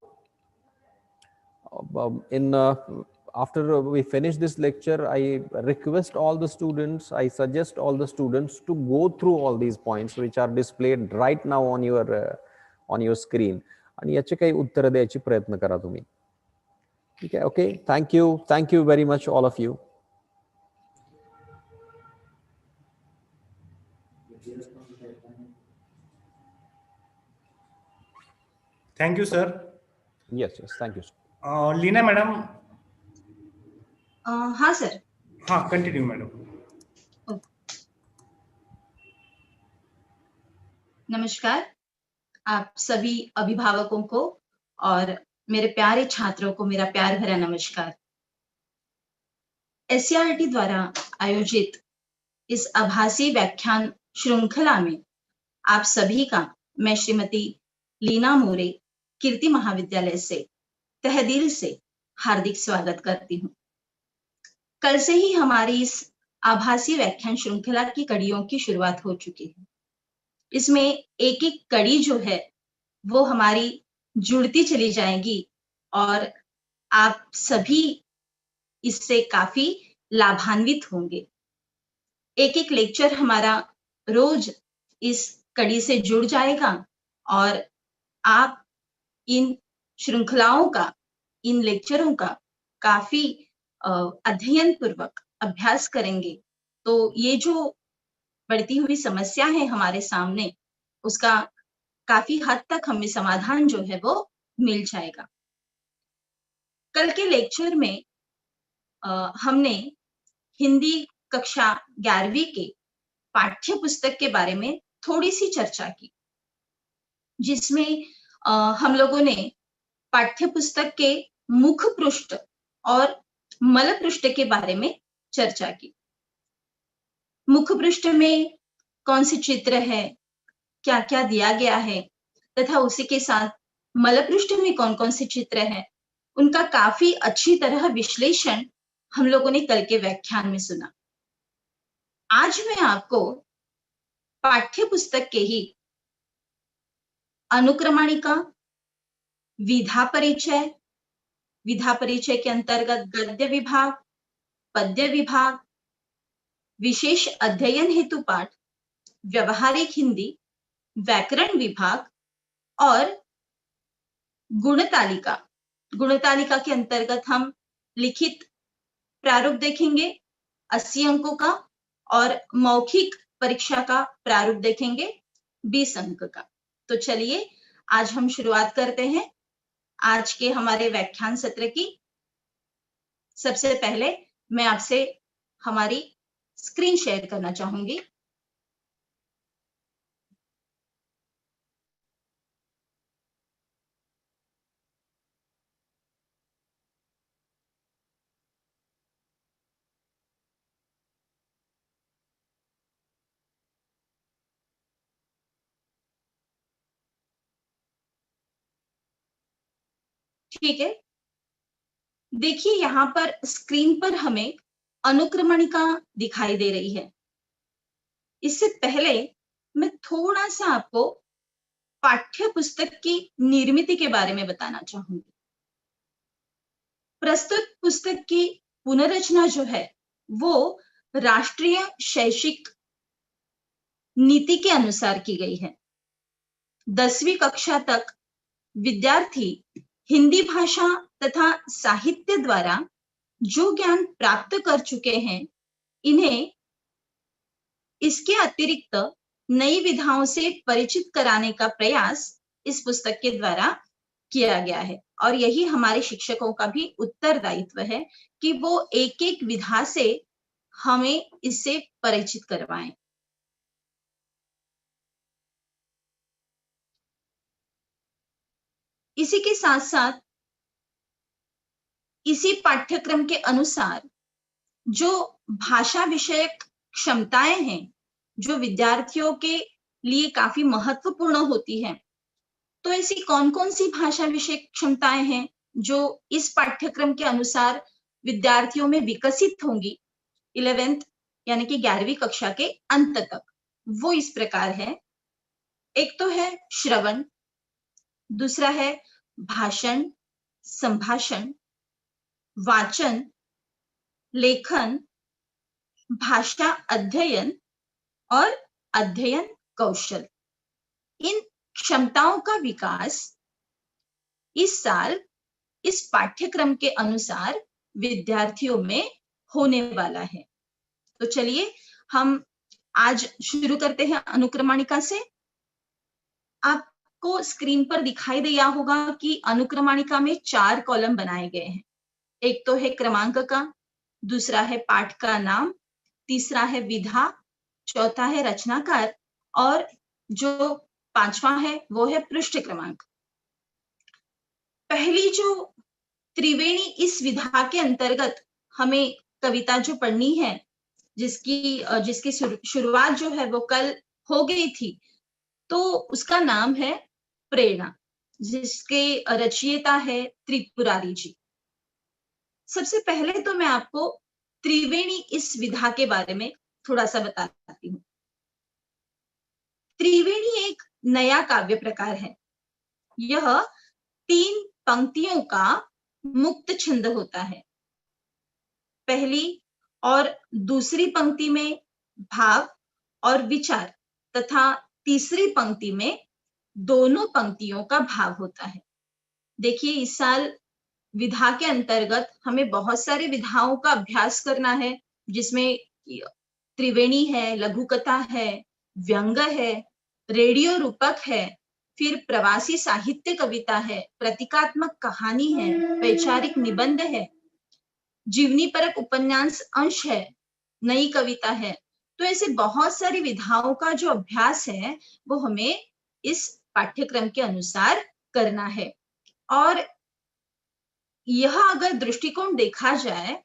After we finish this lecture, I request all the students, I suggest all the students to go through all these points which are displayed right now on your screen, आणि याचे काही उत्तर द्यायची प्रयत्न करा तुम्ही. ठीक आहे. Okay, thank you very much all of you. Thank you sir. Yes, thank you. Leena madam. हाँ सर. हाँ, कंटिन्यू मैडम. नमस्कार आप सभी अभिभावकों को और मेरे प्यारे छात्रों को मेरा प्यार भरा नमस्कार. एससीईआरटी द्वारा आयोजित इस आभासी व्याख्यान श्रृंखला में आप सभी का मैं श्रीमती लीना मोरे कीर्ति महाविद्यालय से तहे दिल से हार्दिक स्वागत करती हूँ. कल से ही हमारी इस आभासी व्याख्यान श्रृंखला की कड़ियों की शुरुआत हो चुकी है. इसमें एक एक कड़ी जो है वो हमारी जुड़ती चली जाएगी और आप सभी इससे काफी लाभान्वित होंगे. एक एक लेक्चर हमारा रोज इस कड़ी से जुड़ जाएगा और आप इन श्रृंखलाओं का, इन लेक्चरों का काफी अध्ययन पूर्वक अभ्यास करेंगे तो ये जो बढ़ती हुई समस्या है हमारे सामने उसका काफी हद तक हमें समाधान जो है वो मिल जाएगा. कल के लेक्चर में हमने हिंदी कक्षा 11वीं के पाठ्य पुस्तक के बारे में थोड़ी सी चर्चा की, जिसमें हम लोगों ने पाठ्य पुस्तक के मुख पृष्ठ और मल पृष्ठ के बारे में चर्चा की. मुख पृष्ठ में कौन से चित्र है, क्या क्या दिया गया है तथा उसी के साथ मल पृष्ठ में कौन कौन से चित्र हैं, उनका काफी अच्छी तरह विश्लेषण हम लोगों ने कल के व्याख्यान में सुना. आज मैं आपको पाठ्य पुस्तक के ही अनुक्रमणिका, विधा परिचय के अंतर्गत गद्य विभाग, पद्य विभाग, विशेष अध्ययन हेतु पाठ, व्यवहारिक हिंदी, व्याकरण विभाग और गुणतालिका के अंतर्गत हम लिखित प्रारूप देखेंगे 80 अंकों का और मौखिक परीक्षा का प्रारूप देखेंगे 20 अंक का. तो चलिए आज हम शुरुआत करते हैं आज के हमारे व्याख्यान सत्र की. सबसे पहले मैं आपसे हमारी स्क्रीन शेयर करना चाहूंगी. ठीक है, देखिए यहाँ पर स्क्रीन पर हमें अनुक्रमणिका दिखाई दे रही है. इससे पहले मैं थोड़ा सा आपको पाठ्य पुस्तक की निर्मिति के बारे में बताना चाहूंगी. प्रस्तुत पुस्तक की पुनर्रचना जो है वो राष्ट्रीय शैक्षिक नीति के अनुसार की गई है. 10वीं कक्षा तक विद्यार्थी हिंदी भाषा तथा साहित्य द्वारा जो ज्ञान प्राप्त कर चुके हैं, इन्हें इसके अतिरिक्त नई विधाओं से परिचित कराने का प्रयास इस पुस्तक के द्वारा किया गया है. और यही हमारे शिक्षकों का भी उत्तरदायित्व है कि वो एक एक विधा से हमें इससे परिचित करवाएं. इसी के साथ साथ इसी पाठ्यक्रम के अनुसार जो भाषा विषयक क्षमताएं हैं जो विद्यार्थियों के लिए काफी महत्वपूर्ण होती हैं, तो ऐसी कौन कौन सी भाषा विषयक क्षमताएं हैं जो इस पाठ्यक्रम के अनुसार विद्यार्थियों में विकसित होंगी 11th यानी कि 11वीं कक्षा के अंत तक. वो इस प्रकार है। एक तो है श्रवण, दूसरा है भाषण, संभाषण, वाचन, लेखन, भाषा अध्ययन और अध्ययन कौशल। इन क्षमताओं का विकास इस साल इस पाठ्यक्रम के अनुसार विद्यार्थियों में होने वाला है। तो चलिए हम आज शुरू करते हैं अनुक्रमणिका से। आपको स्क्रीन पर दिखाई दिया होगा कि अनुक्रमणिका में 4 कॉलम बनाए गए हैं। एक तो है क्रमांक का, दूसरा है पाठ का नाम, तीसरा है विधा, चौथा है रचनाकार और जो 5वां है वो है पृष्ठ क्रमांक। पहली जो त्रिवेणी इस विधा के अंतर्गत हमें कविता जो पढ़नी है, जिसकी शुरुआत जो है वो कल हो गई थी, तो उसका नाम है प्रेरणा, जिसके रचयिता है त्रिपुरारी जी। सबसे पहले तो मैं आपको त्रिवेणी इस विधा के बारे में थोड़ा सा बताती हूँ। त्रिवेणी एक नया काव्य प्रकार है। यह 3 पंक्तियों का मुक्त छंद होता है। पहली और दूसरी पंक्ति में भाव और विचार तथा तीसरी पंक्ति में दोनों पंक्तियों का भाव होता है। देखिए, इस साल विधा के अंतर्गत हमें बहुत सारे विधाओं का अभ्यास करना है, जिसमें त्रिवेणी है, लघु कथा है, व्यंग है, रेडियो रूपक है, फिर प्रवासी साहित्य कविता है, प्रतीकात्मक कहानी है, वैचारिक निबंध है, जीवनी परक उपन्यास अंश है, नई कविता है। तो ऐसे बहुत सारी विधाओं का जो अभ्यास है वो हमें इस पाठ्यक्रम के अनुसार करना है। और यह अगर दृष्टिकोण देखा जाए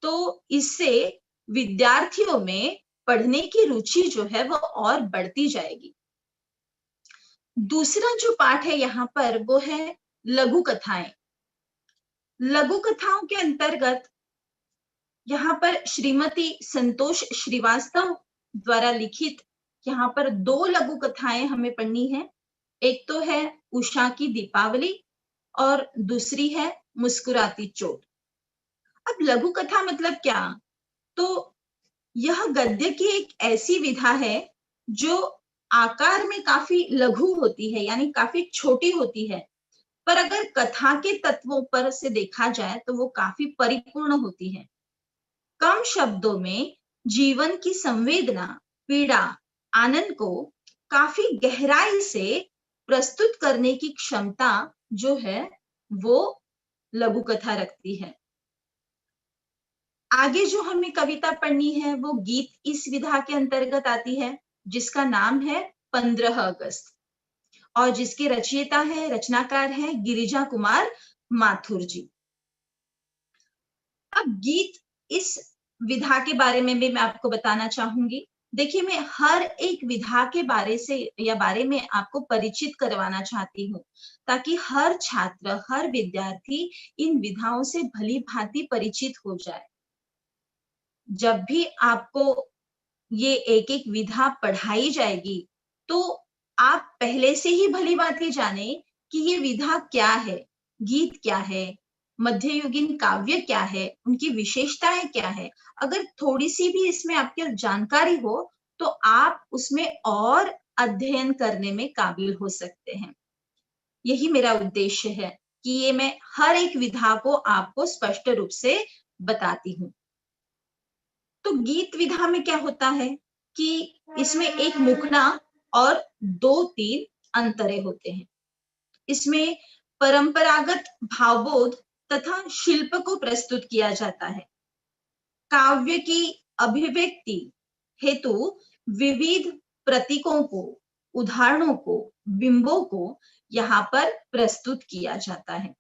तो इससे विद्यार्थियों में पढ़ने की रुचि जो है वो और बढ़ती जाएगी। दूसरा जो पाठ है यहाँ पर वो है लघु कथाएं। लघु कथाओं के अंतर्गत यहाँ पर श्रीमती संतोष श्रीवास्तव द्वारा लिखित यहाँ पर 2 लघु कथाएं हमें पढ़नी है। एक तो है उषा की दीपावली और दूसरी है मुस्कुराती चोट। अब लघु कथा मतलब क्या? तो यह गद्य की एक ऐसी विधा है जो आकार में काफी लघु होती है, यानी काफी छोटी होती है, पर अगर कथा के तत्वों पर से देखा जाए तो वो काफी परिपूर्ण होती है। कम शब्दों में जीवन की संवेदना, पीड़ा, आनंद को काफी गहराई से प्रस्तुत करने की क्षमता जो है वो लघु कथा रखती है। आगे जो हमें कविता पढ़नी है वो गीत इस विधा के अंतर्गत आती है, जिसका नाम है 15 अगस्त और जिसके रचयिता है, रचनाकार है गिरिजा कुमार माथुर जी। अब गीत इस विधा के बारे में भी मैं आपको बताना चाहूंगी। देखिए, मैं हर एक विधा के बारे में आपको परिचित करवाना चाहती हूँ, ताकि हर छात्र, हर विद्यार्थी इन विधाओं से भली भांति परिचित हो जाए। जब भी आपको ये एक एक विधा पढ़ाई जाएगी तो आप पहले से ही भली भांति जाने कि ये विधा क्या है, गीत क्या है, मध्ययुगीन काव्य क्या है, उनकी विशेषताएं क्या है। अगर थोड़ी सी भी इसमें आपकी जानकारी हो तो आप उसमें और अध्ययन करने में काबिल हो सकते हैं। यही मेरा उद्देश्य है कि ये मैं हर एक विधा को आपको स्पष्ट रूप से बताती हूँ। तो गीत विधा में क्या होता है कि इसमें एक मुखड़ा और 2-3 अंतरे होते हैं। इसमें परंपरागत भावबोध तथा शिल्प को प्रस्तुत किया जाता है। काव्य की अभिव्यक्ति हेतु विविध प्रतीकों को, उदाहरणों को, बिंबों को यहाँ पर प्रस्तुत किया जाता है।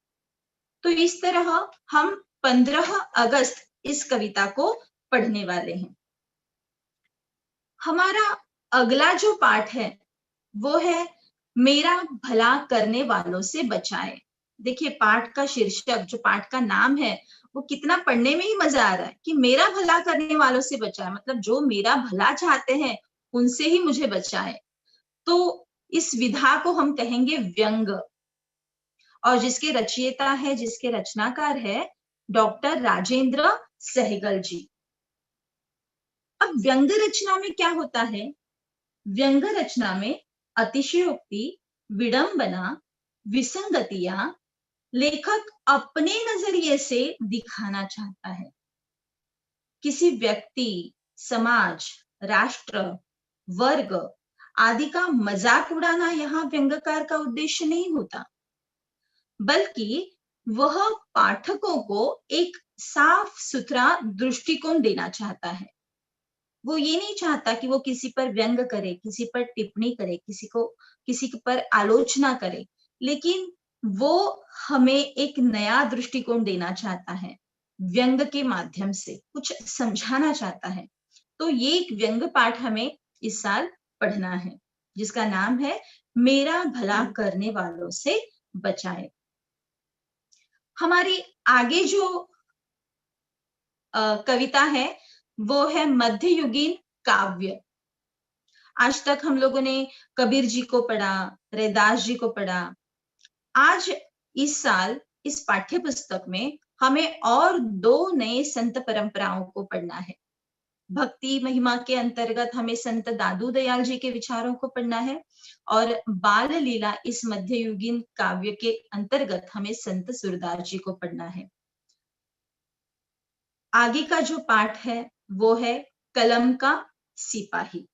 तो इस तरह हम 15 अगस्त इस कविता को पढ़ने वाले हैं। हमारा अगला जो पाठ है वो है मेरा भला करने वालों से बचाए। देखिए, पाठ का शीर्षक, जो पाठ का नाम है, वो कितना पढ़ने में ही मजा आ रहा है कि मेरा भला करने वालों से बचाए, मतलब जो मेरा भला चाहते हैं उनसे ही मुझे बचाए। तो इस विधा को हम कहेंगे व्यंग, और जिसके रचयिता है, जिसके रचनाकार है डॉक्टर राजेंद्र सहगल जी। अब व्यंग रचना में क्या होता है? व्यंग रचना में अतिशयोक्ति, विडंबना, विसंगतियां लेखक अपने नजरिए से दिखाना चाहता है। किसी व्यक्ति, समाज, राष्ट्र, वर्ग आदि का मजाक उड़ाना यहाँ व्यंग्यकार का उद्देश्य नहीं होता, बल्कि वह पाठकों को एक साफ सुथरा दृष्टिकोण देना चाहता है। वो ये नहीं चाहता कि वो किसी पर व्यंग करे, किसी पर टिप्पणी करे, किसी पर आलोचना करे, लेकिन वो हमें एक नया दृष्टिकोण देना चाहता है, व्यंग के माध्यम से कुछ समझाना चाहता है। तो ये एक व्यंग पाठ हमें इस साल पढ़ना है, जिसका नाम है मेरा भला करने वालों से बचाए। हमारी आगे जो कविता है वो है मध्ययुगीन काव्य। आज तक हम लोगों ने कबीर जी को पढ़ा, रैदास जी को पढ़ा। आज इस साल इस पाठ्य पुस्तक में हमें और 2 नए संत परंपराओं को पढ़ना है। भक्ति महिमा के अंतर्गत हमें संत दादू दयाल जी के विचारों को पढ़ना है, और बाल लीला इस मध्ययुगीन काव्य के अंतर्गत हमें संत सूरदास जी को पढ़ना है। आगे का जो पाठ है वो है कलम का सिपाही।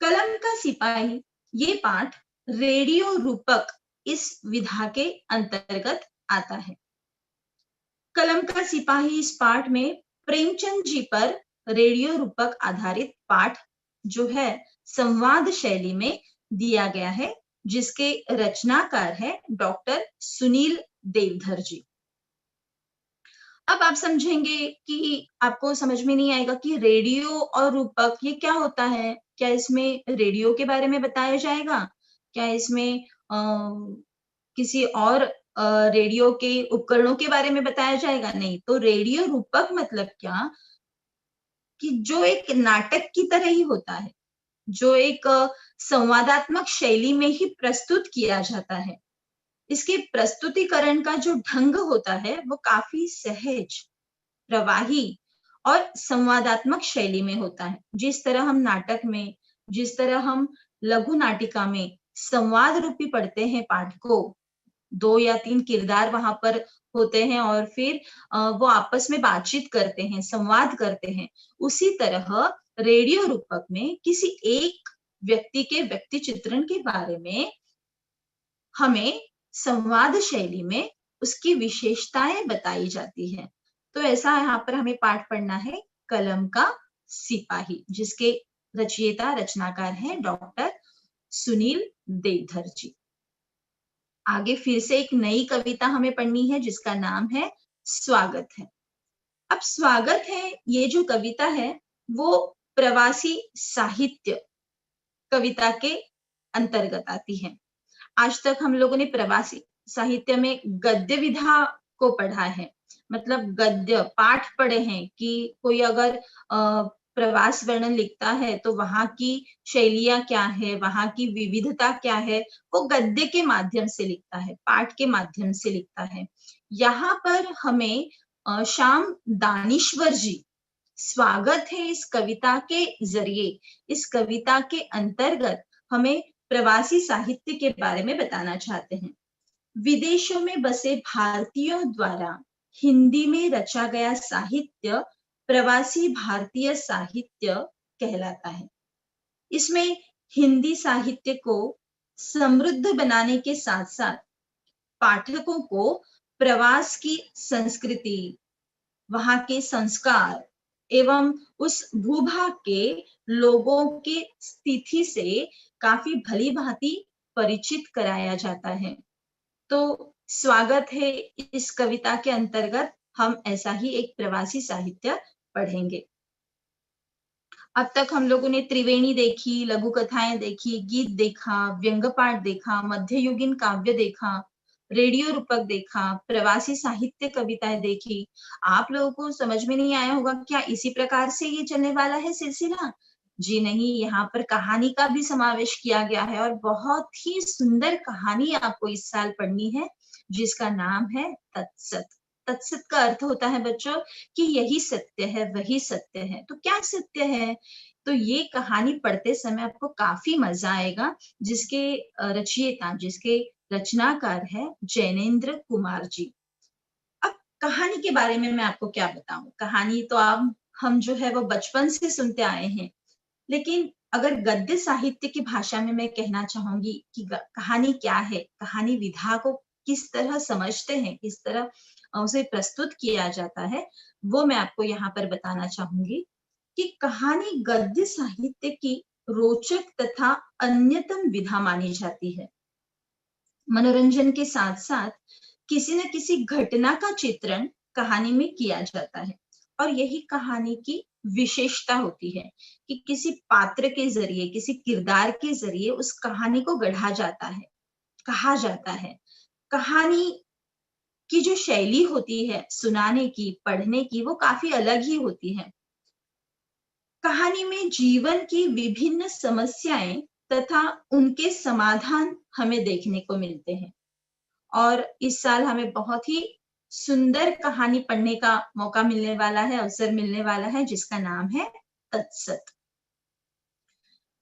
कलम का सिपाही ये पाठ रेडियो रूपक इस विधा के अंतर्गत आता है। कलम का सिपाही इस पाठ में प्रेमचंद जी पर रेडियो रूपक आधारित पाठ जो है संवाद शैली में दिया गया है, जिसके रचनाकार है डॉक्टर सुनील देवधर जी। अब आप समझेंगे कि आपको समझ में नहीं आएगा कि रेडियो और रूपक ये क्या होता है। क्या इसमें रेडियो के बारे में बताया जाएगा? क्या इसमें किसी और रेडियो के उपकरणों के बारे में बताया जाएगा? नहीं। तो रेडियो रूपक मतलब क्या कि जो एक नाटक की तरह ही होता है, जो एक संवादात्मक शैली में ही प्रस्तुत किया जाता है। इसके प्रस्तुतिकरण का जो ढंग होता है वो काफी सहज, प्रवाही और संवादात्मक शैली में होता है। जिस तरह हम नाटक में, जिस तरह हम लघु नाटिका में संवाद रूपी पढ़ते हैं पाठ को, 2 या 3 किरदार वहां पर होते हैं और फिर वो आपस में बातचीत करते हैं, संवाद करते हैं, उसी तरह रेडियो रूपक में किसी एक व्यक्ति के व्यक्ति चित्रण के बारे में हमें संवाद शैली में उसकी विशेषताएं बताई जाती है। तो ऐसा यहाँ पर हमें पाठ पढ़ना है कलम का सिपाही, जिसके रचयिता रचनाकार हैं डॉक्टर सुनील देवधर जी। आगे फिर से एक नई कविता हमें पढ़नी है जिसका नाम है स्वागत है। अब स्वागत है ये जो कविता है वो प्रवासी साहित्य कविता के अंतर्गत आती है। आज तक हम लोगों ने प्रवासी साहित्य में गद्य विधा को पढ़ा है, मतलब गद्य पाठ पढ़े हैं कि कोई अगर प्रवास वर्णन लिखता है तो वहां की शैलियां क्या है, वहां की विविधता क्या है, वो गद्य के माध्यम से लिखता है, पाठ के माध्यम से लिखता है। यहाँ पर हमें श्याम दानीश्वर जी स्वागत है इस कविता के जरिए, इस कविता के अंतर्गत हमें प्रवासी साहित्य के बारे में बताना चाहते हैं। विदेशों में बसे भारतीयों द्वारा हिंदी में रचा गया साहित्य प्रवासी भारतीय साहित्य कहलाता है। इसमें हिंदी साहित्य को समृद्ध बनाने के साथ साथ पाठकों को प्रवास की संस्कृति, वहां के संस्कार एवं उस भूभाग के लोगों की स्थिति से काफी भली भांति परिचित कराया जाता है। तो स्वागत है इस कविता के अंतर्गत हम ऐसा ही एक प्रवासी साहित्य पढ़ेंगे। अब तक हम लोगों ने त्रिवेणी देखी, लघु कथाएं देखी, गीत देखा, व्यंग्य पाठ देखा, मध्ययुगीन काव्य देखा, रेडियो रूपक देखा, प्रवासी साहित्य कविताएं देखी। आप लोगों को समझ में नहीं आया होगा क्या इसी प्रकार से ये चलने वाला है सिलसिला? जी नहीं, यहाँ पर कहानी का भी समावेश किया गया है और बहुत ही सुंदर कहानी आपको इस साल पढ़नी है, जिसका नाम है तत्सत। तत्सत का अर्थ होता है बच्चों कि यही सत्य है, वही सत्य है। तो क्या सत्य है? तो ये कहानी पढ़ते समय आपको काफी मजा आएगा, जिसके रचयिता, जिसके रचनाकार है जैनेन्द्र कुमार जी। अब कहानी के बारे में मैं आपको क्या बताऊं? कहानी तो आप हम जो है वो बचपन से सुनते आए हैं, लेकिन अगर गद्य साहित्य की भाषा में मैं कहना चाहूंगी कि कहानी क्या है, कहानी विधा को किस तरह समझते हैं, किस तरह उसे प्रस्तुत किया जाता है, वो मैं आपको यहाँ पर बताना चाहूंगी कि कहानी गद्य साहित्य की रोचक तथा अन्यतम विधा मानी जाती है। मनोरंजन के साथ साथ किसी न किसी घटना का चित्रण कहानी में किया जाता है और यही कहानी की विशेषता होती है कि किसी पात्र के जरिए, किसी किरदार के जरिए उस कहानी को गढ़ा जाता है, कहा जाता है। कहानी की जो शैली होती है सुनाने की, पढ़ने की, वो काफी अलग ही होती है। कहानी में जीवन की विभिन्न समस्याएं तथा उनके समाधान हमें देखने को मिलते हैं और इस साल हमें बहुत ही सुंदर कहानी पढ़ने का मौका मिलने वाला है, अवसर मिलने वाला है, जिसका नाम है तत्सत।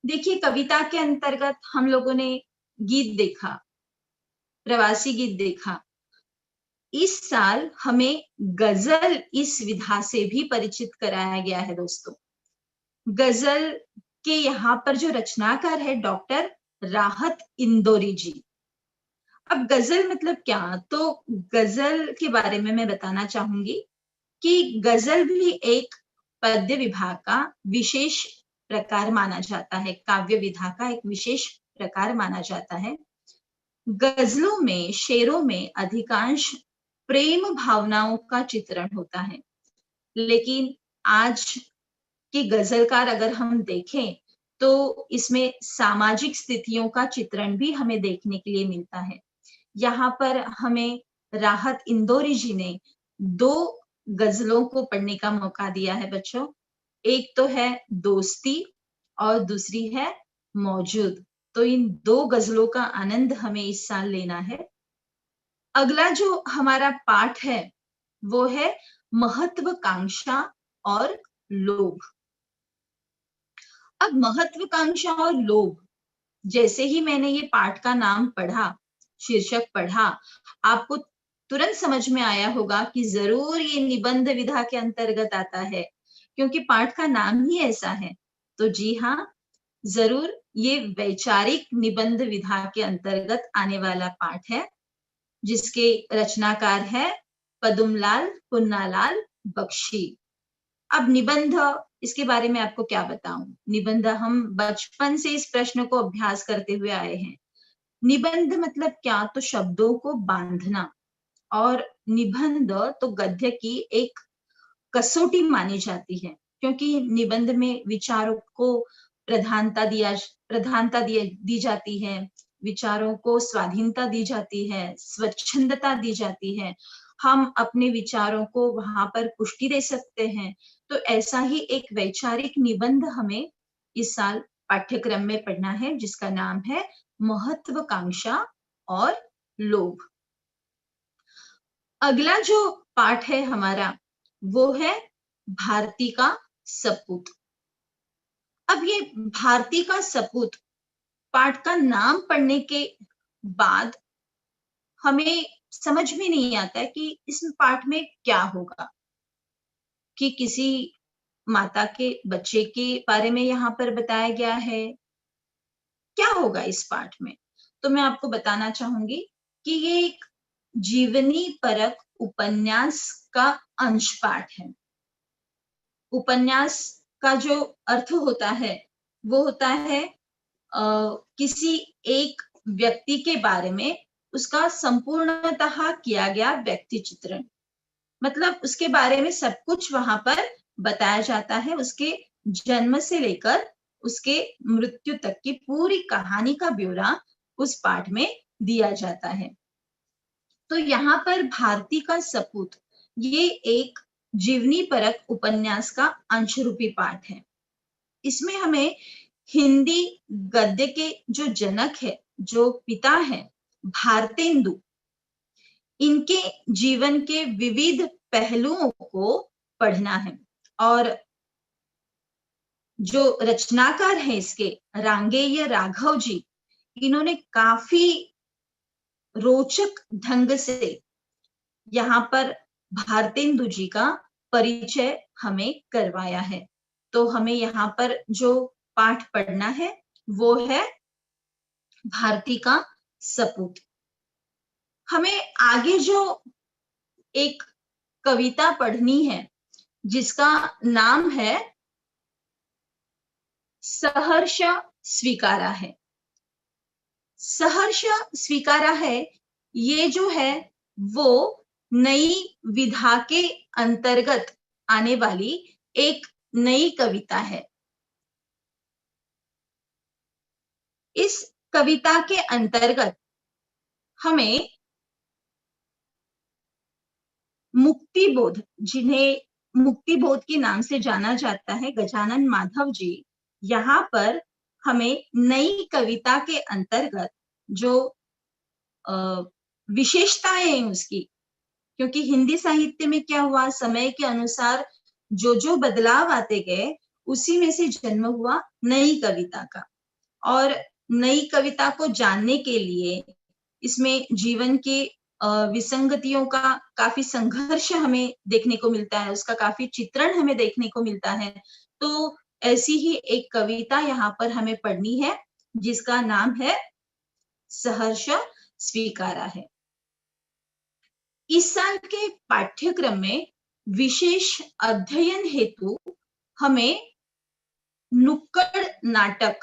देखिए, कविता के अंतर्गत हम लोगों ने गीत देखा, प्रवासी गीत देखा। इस साल हमें गजल इस विधा से भी परिचित कराया गया है दोस्तों। गजल के यहाँ पर जो रचनाकार है डॉक्टर राहत इंदौरी जी। अब गजल मतलब क्या? तो गजल के बारे में मैं बताना चाहूंगी कि गजल भी एक पद्य विभाग का विशेष प्रकार माना जाता है, काव्य विधा का एक विशेष प्रकार माना जाता है। गजलों में, शेरों में अधिकांश प्रेम भावनाओं का चित्रण होता है, लेकिन आज के गजलकार अगर हम देखें तो इसमें सामाजिक स्थितियों का चित्रण भी हमें देखने के लिए मिलता है। यहाँ पर हमें राहत इंदौरी जी ने 2 गजलों को पढ़ने का मौका दिया है बच्चों। एक तो है दोस्ती और दूसरी है मौजूद। तो इन 2 गजलों का आनंद हमें इस साल लेना है। अगला जो हमारा पाठ है वो है महत्वाकांक्षा और लोभ। अब महत्वाकांक्षा और लोभ, जैसे ही मैंने ये पाठ का नाम पढ़ा, शीर्षक पढ़ा, आपको तुरंत समझ में आया होगा कि जरूर ये निबंध विधा के अंतर्गत आता है, क्योंकि पाठ का नाम ही ऐसा है। तो जी हाँ, जरूर ये वैचारिक निबंध विधा के अंतर्गत आने वाला पाठ है, जिसके रचनाकार है पदुमलाल पुन्नालाल बख्शी। अब निबंध, इसके बारे में आपको क्या बताऊं? निबंध, हम बचपन से इस प्रश्न को अभ्यास करते हुए आए हैं। निबंध मतलब क्या? तो शब्दों को बांधना। और निबंध तो गद्य की एक कसौटी मानी जाती है, क्योंकि निबंध में विचारों को प्रधानता दी जाती है, विचारों को स्वाधीनता दी जाती है, स्वच्छंदता दी जाती है। हम अपने विचारों को वहां पर पुष्टि दे सकते हैं। तो ऐसा ही एक वैचारिक निबंध हमें इस साल पाठ्यक्रम में पढ़ना है, जिसका नाम है महत्वाकांक्षा और लोभ। अगला जो पाठ है हमारा वो है भारती का सपूत। अब ये भारती का सपूत पाठ का नाम पढ़ने के बाद हमें समझ में नहीं आता कि इस पाठ में क्या होगा, कि किसी माता के बच्चे के बारे में यहाँ पर बताया गया है, क्या होगा इस पाठ में? तो मैं आपको बताना चाहूंगी कि ये एक जीवनी परक उपन्यास का अंश पाठ है। उपन्यास का जो अर्थ होता है वो होता है किसी एक व्यक्ति के बारे में उसका संपूर्णतः किया गया व्यक्ति चित्रण। मतलब उसके बारे में सब कुछ वहां पर बताया जाता है, उसके जन्म से लेकर उसके मृत्यु तक की पूरी कहानी का ब्यौरा उस पाठ में दिया जाता है। तो यहाँ पर भारती का सपूत ये एक जीवनी परक उपन्यास का अंश रूपी पाठ है। इसमें हमें हिंदी गद्य के जो जनक है, जो पिता है भारतेंदु, इनके जीवन के विविध पहलुओं को पढ़ना है। और जो रचनाकार है इसके, रांगेय राघव जी, इन्होंने काफी रोचक ढंग से यहाँ पर भारतेंदु जी का परिचय हमें करवाया है। तो हमें यहाँ पर जो पाठ पढ़ना है वो है भारती का सपूत। हमें आगे जो एक कविता पढ़नी है जिसका नाम है सहर्ष स्वीकारा है। सहर्ष स्वीकारा है, ये जो है वो नई विधा के अंतर्गत आने वाली एक नई कविता है। इस कविता के अंतर्गत हमें मुक्तिबोध, जिन्हें मुक्तिबोध के नाम से जाना जाता है, गजानन माधव जी, यहाँ पर हमें नई कविता के अंतर्गत जो विशेषताएं हैं उसकी, क्योंकि हिंदी साहित्य में क्या हुआ, समय के अनुसार जो जो बदलाव आते गए उसी में से जन्म हुआ नई कविता का। और नई कविता को जानने के लिए इसमें जीवन के विसंगतियों का काफी संघर्ष हमें देखने को मिलता है, उसका काफी चित्रण हमें देखने को मिलता है। तो ऐसी ही एक कविता यहाँ पर हमें पढ़नी है जिसका नाम है सहर्ष स्वीकारा है। इस साल के पाठ्यक्रम में विशेष अध्ययन हेतु हमें नुक्कड़ नाटक,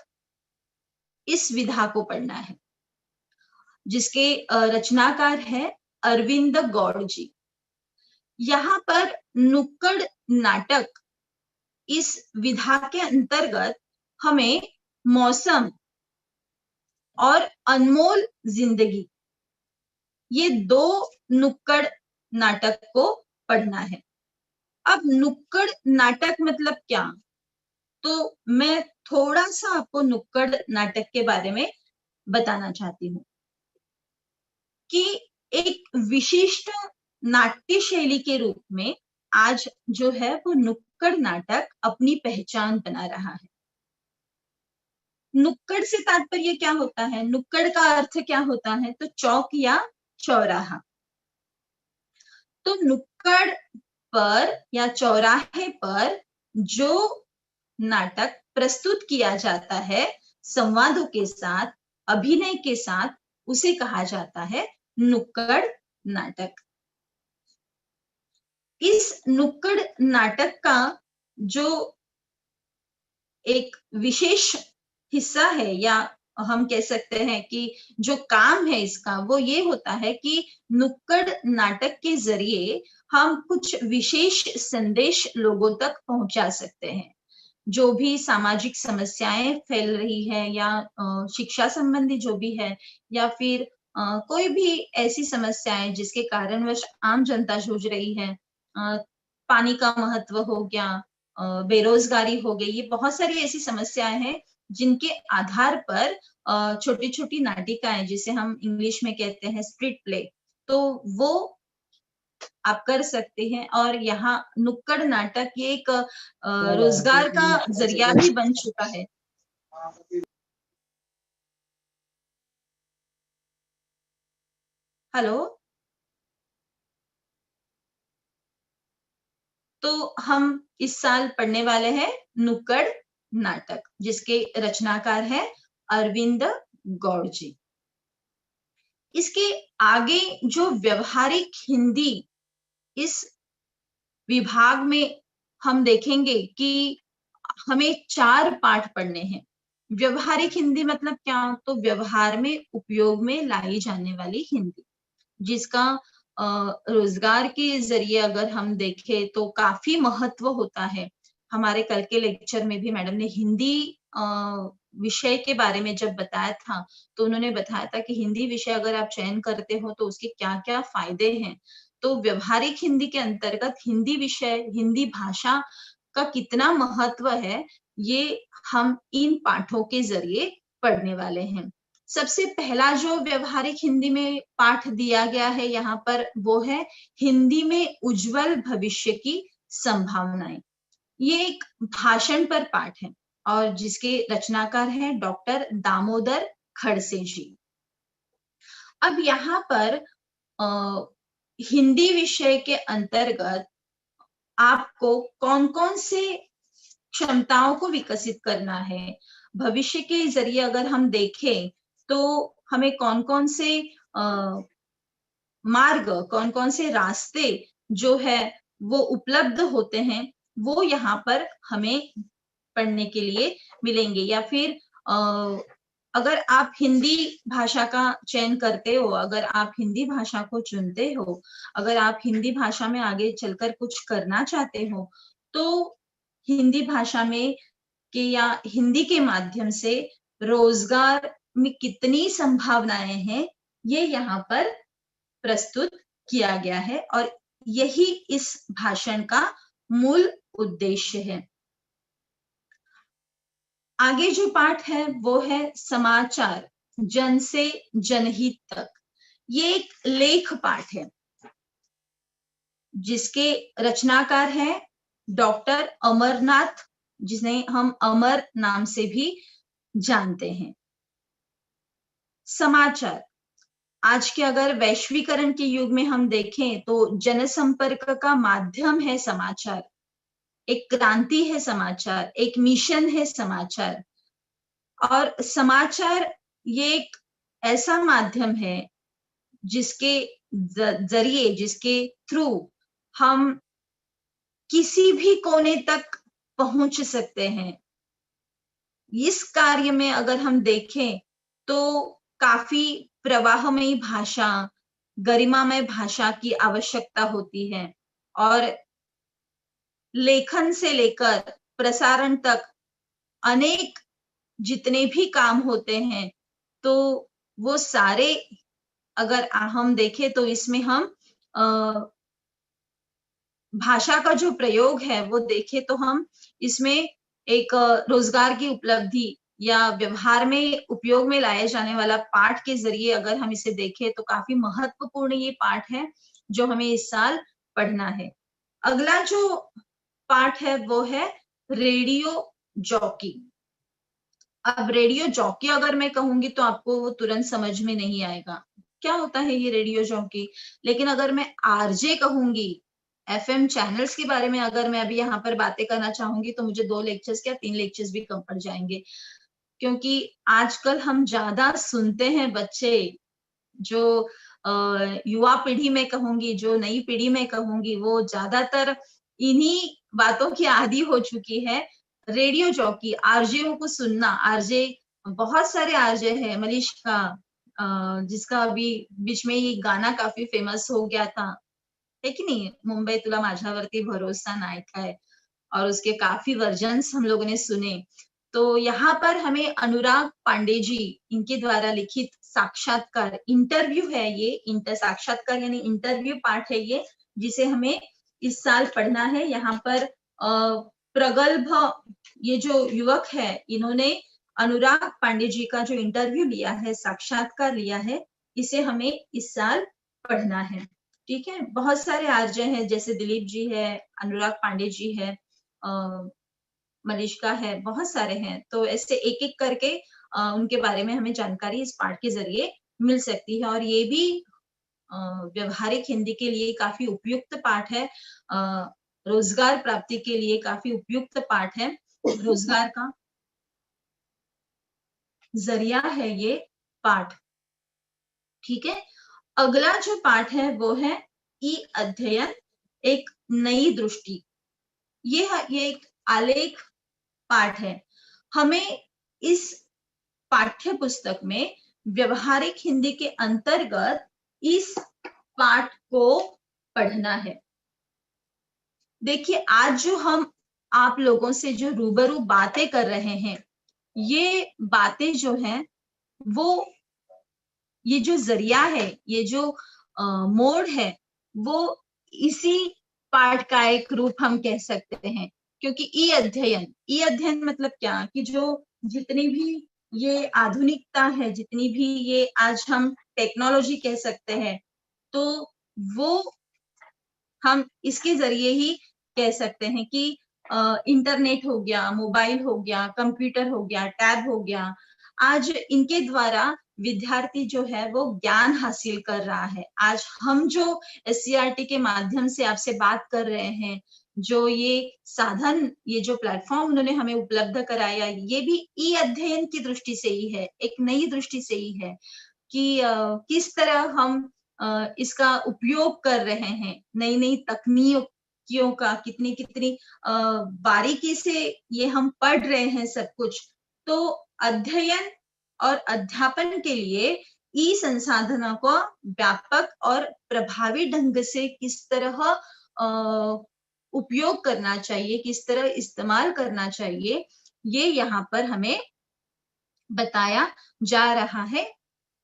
इस विधा को पढ़ना है, जिसके रचनाकार है अरविंद गौड़ जी। यहाँ पर नुक्कड़ नाटक, इस विधा के अंतर्गत हमें मौसम और अनमोल जिंदगी, ये दो नुक्कड़ नाटक को पढ़ना है। अब नुक्कड़ नाटक मतलब क्या, तो मैं थोड़ा सा आपको नुक्कड़ नाटक के बारे में बताना चाहती हूँ कि एक विशिष्ट नाट्य शैली के रूप में आज जो है वो नुक्कड़ नाटक अपनी पहचान बना रहा है। नुक्कड़ से तात्पर्य क्या होता है, नुक्कड़ का अर्थ क्या होता है, तो चौक या चौराहा। तो नुक्कड़ पर या चौराहे पर जो नाटक प्रस्तुत किया जाता है संवादों के साथ, अभिनय के साथ, उसे कहा जाता है नुक्कड़ नाटक। इस नुक्कड़ नाटक का जो एक विशेष हिस्सा है, या हम कह सकते हैं कि जो काम है इसका, वो ये होता है कि नुक्कड़ नाटक के जरिए हम कुछ विशेष संदेश लोगों तक पहुंचा सकते हैं। जो भी सामाजिक समस्याएं फैल रही है, या शिक्षा संबंधी जो भी है, या फिर कोई भी ऐसी समस्याएं जिसके कारणवश आम जनता जूझ रही है, पानी का महत्व हो गया, बेरोजगारी हो गई, ये बहुत सारी ऐसी समस्याएं हैं जिनके आधार पर छोटी छोटी नाटिकाएं, जिसे हम इंग्लिश में कहते हैं स्ट्रीट प्ले, तो वो आप कर सकते हैं। और यहाँ नुक्कड़ नाटक ये एक रोजगार का जरिया भी बन चुका है। हेलो, तो हम इस साल पढ़ने वाले हैं नुक्कड़ नाटक, जिसके रचनाकार है अरविंद गौड़ जी। इसके आगे जो व्यवहारिक हिंदी, इस विभाग में हम देखेंगे कि हमें 4 पाठ पढ़ने हैं। व्यवहारिक हिंदी मतलब क्या, तो व्यवहार में उपयोग में लाई जाने वाली हिंदी, जिसका रोजगार के जरिए अगर हम देखें तो काफी महत्व होता है। हमारे कल के लेक्चर में भी मैडम ने हिंदी विषय के बारे में जब बताया था, तो उन्होंने बताया था कि हिंदी विषय अगर आप चयन करते हो तो उसके क्या क्या फायदे हैं। तो व्यवहारिक हिंदी के अंतर्गत हिंदी विषय, हिंदी भाषा का कितना महत्व है, ये हम इन पाठों के जरिए पढ़ने वाले हैं। सबसे पहला जो व्यवहारिक हिंदी में पाठ दिया गया है यहाँ पर, वो है हिंदी में उज्जवल भविष्य की संभावनाएं। ये एक भाषण पर पाठ है और जिसके रचनाकार हैं डॉक्टर दामोदर खड़से जी। अब यहाँ पर हिंदी विषय के अंतर्गत आपको कौन कौन से क्षमताओं को विकसित करना है, भविष्य के जरिए अगर हम देखें तो हमें कौन कौन से मार्ग, कौन कौन से रास्ते जो है वो उपलब्ध होते हैं, वो यहाँ पर हमें पढ़ने के लिए मिलेंगे। या फिर अगर आप हिंदी भाषा का चयन करते हो, अगर आप हिंदी भाषा को चुनते हो, अगर आप हिंदी भाषा में आगे चलकर कुछ करना चाहते हो, तो हिंदी भाषा में या हिंदी के माध्यम से रोजगार में कितनी संभावनाएं हैं, ये यहाँ पर प्रस्तुत किया गया है और यही इस भाषण का मूल उद्देश्य है। आगे जो पाठ है वो है समाचार जन से जनहित तक। ये एक लेख पाठ है जिसके रचनाकार है डॉक्टर अमरनाथ, जिन्हें हम अमर नाम से भी जानते हैं। समाचार आज के अगर वैश्वीकरण के युग में हम देखें तो जनसंपर्क का माध्यम है समाचार, एक क्रांति है समाचार, एक मिशन है समाचार। और समाचार ये एक ऐसा माध्यम है जिसके जरिए, जिसके थ्रू हम किसी भी कोने तक पहुंच सकते हैं। इस कार्य में अगर हम देखें तो काफी प्रवाहमयी भाषा, गरिमामय भाषा की आवश्यकता होती है और लेखन से लेकर प्रसारण तक अनेक जितने भी काम होते हैं, तो वो सारे अगर हम देखें तो इसमें हम भाषा का जो प्रयोग है वो देखें तो हम इसमें एक रोजगार की उपलब्धि या व्यवहार में उपयोग में लाए जाने वाला पाठ के जरिए अगर हम इसे देखें तो काफी महत्वपूर्ण ये पाठ है जो हमें इस साल पढ़ना है। अगला जो पाठ है वो है रेडियो जॉकी। अब रेडियो जॉकी अगर मैं कहूंगी तो आपको वो तुरंत समझ में नहीं आएगा क्या होता है ये रेडियो जॉकी, लेकिन अगर मैं आरजे कहूंगी, एफएम चैनल्स के बारे में अगर मैं अभी यहाँ पर बातें करना चाहूंगी तो मुझे 2 लेक्चर्स क्या 3 लेक्चर्स भी कम पड़ जाएंगे, क्योंकि आजकल हम ज्यादा सुनते हैं बच्चे, जो युवा पीढ़ी में कहूंगी, जो नई पीढ़ी में कहूंगी, वो ज्यादातर इन्हीं बातों की आदी हो चुकी है। रेडियो जॉकी, आरजेओ को सुनना। आरजे बहुत सारे आरजे हैं, मनीष का जिसका अभी बीच में ये गाना काफी फेमस हो गया था, है कि नहीं, मुंबई तुला माझ्यावरती भरोसा नाही काय, और उसके काफी वर्जन्स हम लोगों ने सुने। तो यहाँ पर हमें अनुराग पांडे जी, इनके द्वारा लिखित साक्षात्कार, इंटरव्यू है ये, साक्षात्कार यानी इंटरव्यू पाठ है ये, जिसे हमें इस साल पढ़ना है। यहाँ पर प्रगल्भ ये जो युवक है, इन्होंने अनुराग पांडे जी का जो इंटरव्यू लिया है, साक्षात्कार लिया है, इसे हमें इस साल पढ़ना है। ठीक है, बहुत सारे आरजे हैं, जैसे दिलीप जी है, अनुराग पांडे जी है, मनीषका है, बहुत सारे हैं। तो ऐसे एक एक करके उनके बारे में हमें जानकारी इस पाठ के जरिए मिल सकती है और ये भी व्यवहारिक हिंदी के लिए काफी उपयुक्त पाठ है, रोजगार प्राप्ति के लिए काफी उपयुक्त पाठ है, रोजगार का जरिया है ये पाठ। ठीक है, अगला जो पाठ है वो है ई अध्ययन एक नई दृष्टि। ये एक आलेख पाठ है। हमें इस पाठ्य पुस्तक में व्यवहारिक हिंदी के अंतर्गत इस पाठ को पढ़ना है। देखिए, आज जो हम आप लोगों से जो रूबरू बातें कर रहे हैं, ये बातें जो हैं वो, ये जो जरिया है, ये जो मोड़ है, वो इसी पाठ का एक रूप हम कह सकते हैं। क्योंकि ई अध्ययन मतलब क्या, कि जो जितनी भी ये आधुनिकता है, जितनी भी ये आज हम टेक्नोलॉजी कह सकते हैं, तो वो हम इसके जरिए ही कह सकते हैं कि इंटरनेट हो गया, मोबाइल हो गया, कंप्यूटर हो गया, टैब हो गया, आज इनके द्वारा विद्यार्थी जो है वो ज्ञान हासिल कर रहा है। आज हम जो SCERT के माध्यम से आपसे बात कर रहे हैं, जो ये साधन, ये जो प्लेटफॉर्म उन्होंने हमें उपलब्ध कराया, ये भी ई अध्ययन की दृष्टि से ही है, एक नई दृष्टि से ही है कि किस तरह हम इसका उपयोग कर रहे हैं, नई नई तकनीकियों का कितनी कितनी बारीकी से ये हम पढ़ रहे हैं सब कुछ। तो अध्ययन और अध्यापन के लिए ई संसाधनों को व्यापक और प्रभावी ढंग से किस तरह उपयोग करना चाहिए, किस तरह इस्तेमाल करना चाहिए, ये यहाँ पर हमें बताया जा रहा है।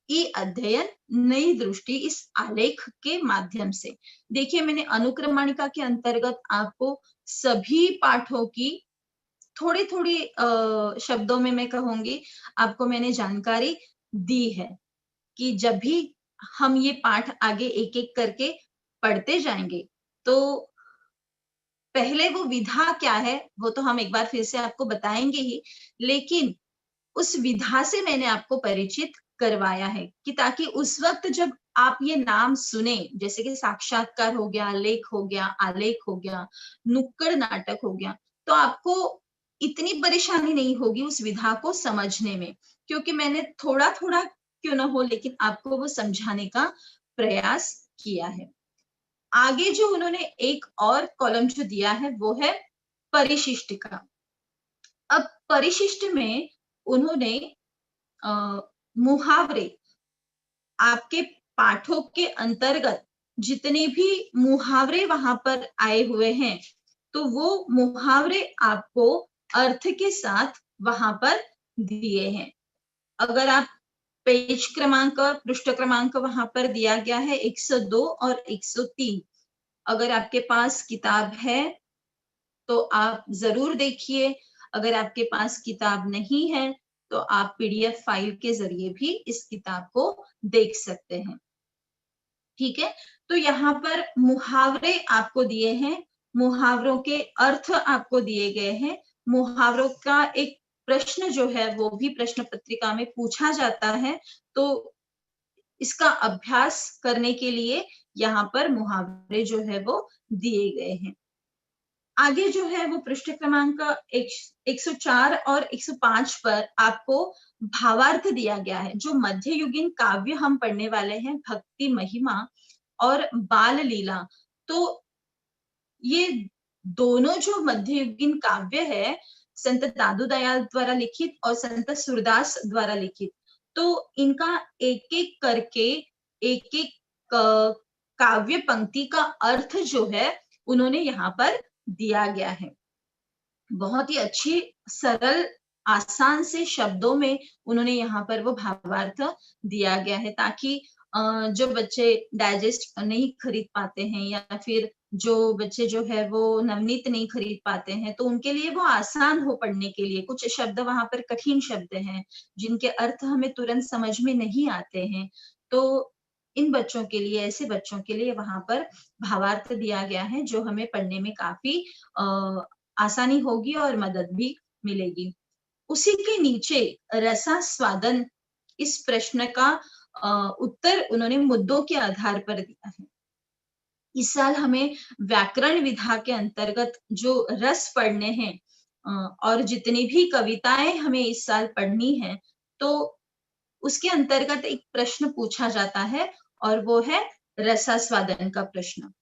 ई अध्ययन नई दृष्टि इस आलेख के माध्यम से। देखिए, मैंने अनुक्रमणिका के अंतर्गत आपको सभी पाठों की थोड़ी थोड़ी शब्दों में मैं कहूंगी, आपको मैंने जानकारी दी है कि जब भी हम ये पाठ आगे एक एक करके पढ़ते जाएंगे, तो पहले वो विधा क्या है वो तो हम एक बार फिर से आपको बताएंगे ही, लेकिन उस विधा से मैंने आपको परिचित करवाया है कि ताकि उस वक्त जब आप ये नाम सुने, जैसे कि साक्षात्कार हो गया, लेख हो गया, आलेख हो गया, नुक्कड़ नाटक हो गया, तो आपको इतनी परेशानी नहीं होगी उस विधा को समझने में, क्योंकि मैंने थोड़ा थोड़ा क्यों ना हो लेकिन आपको वो समझाने का प्रयास किया है। आगे जो उन्होंने एक और कॉलम जो दिया है वो है परिशिष्ट का। अब परिशिष्ट में उन्होंने मुहावरे, आपके पाठों के अंतर्गत जितने भी मुहावरे वहां पर आए हुए हैं, तो वो मुहावरे आपको अर्थ के साथ वहां पर दिए हैं। अगर आप पेज क्रमांक, पृष्ठ क्रमांक वहां पर दिया गया है 102 और 103, अगर आपके पास किताब है तो आप जरूर देखिए। अगर आपके पास किताब नहीं है तो आप PDF फाइल के जरिए भी इस किताब को देख सकते हैं। ठीक है, तो यहाँ पर मुहावरे आपको दिए हैं, मुहावरों के अर्थ आपको दिए गए हैं, मुहावरों का एक प्रश्न जो है वो भी प्रश्न पत्रिका में पूछा जाता है, तो इसका अभ्यास करने के लिए यहाँ पर मुहावरे जो है वो दिए गए हैं। आगे जो है वो पृष्ठ क्रमांक 104 और 105 पर आपको भावार्थ दिया गया है। जो मध्ययुगीन काव्य हम पढ़ने वाले हैं, भक्ति महिमा और बाल लीला, तो ये दोनों जो मध्ययुगीन काव्य है, संत दादू दयाल द्वारा लिखित और संत सूरदास द्वारा लिखित, तो इनका एक एक करके एक एक काव्य पंक्ति का अर्थ जो है उन्होंने यहाँ पर दिया गया है। बहुत ही अच्छी, सरल, आसान से शब्दों में उन्होंने यहाँ पर वो भावार्थ दिया गया है, ताकि जो बच्चे डाइजेस्ट नहीं खरीद पाते हैं या फिर जो बच्चे जो है वो नवनीत नहीं खरीद पाते हैं, तो उनके लिए वो आसान हो पढ़ने के लिए। कुछ शब्द वहां पर कठिन शब्द हैं जिनके अर्थ हमें तुरंत समझ में नहीं आते हैं, तो इन बच्चों के लिए, ऐसे बच्चों के लिए वहां पर भावार्थ दिया गया है, जो हमें पढ़ने में काफी आसानी होगी और मदद भी मिलेगी। उसी के नीचे रसास्वादन, इस प्रश्न का उत्तर उन्होंने मुद्दों के आधार पर दिया है। इस साल हमें व्याकरण विधा के अंतर्गत जो रस पढ़ने हैं और जितनी भी कविताएं हमें इस साल पढ़नी है, तो उसके अंतर्गत एक प्रश्न पूछा जाता है और वो है रसास्वादन का प्रश्न।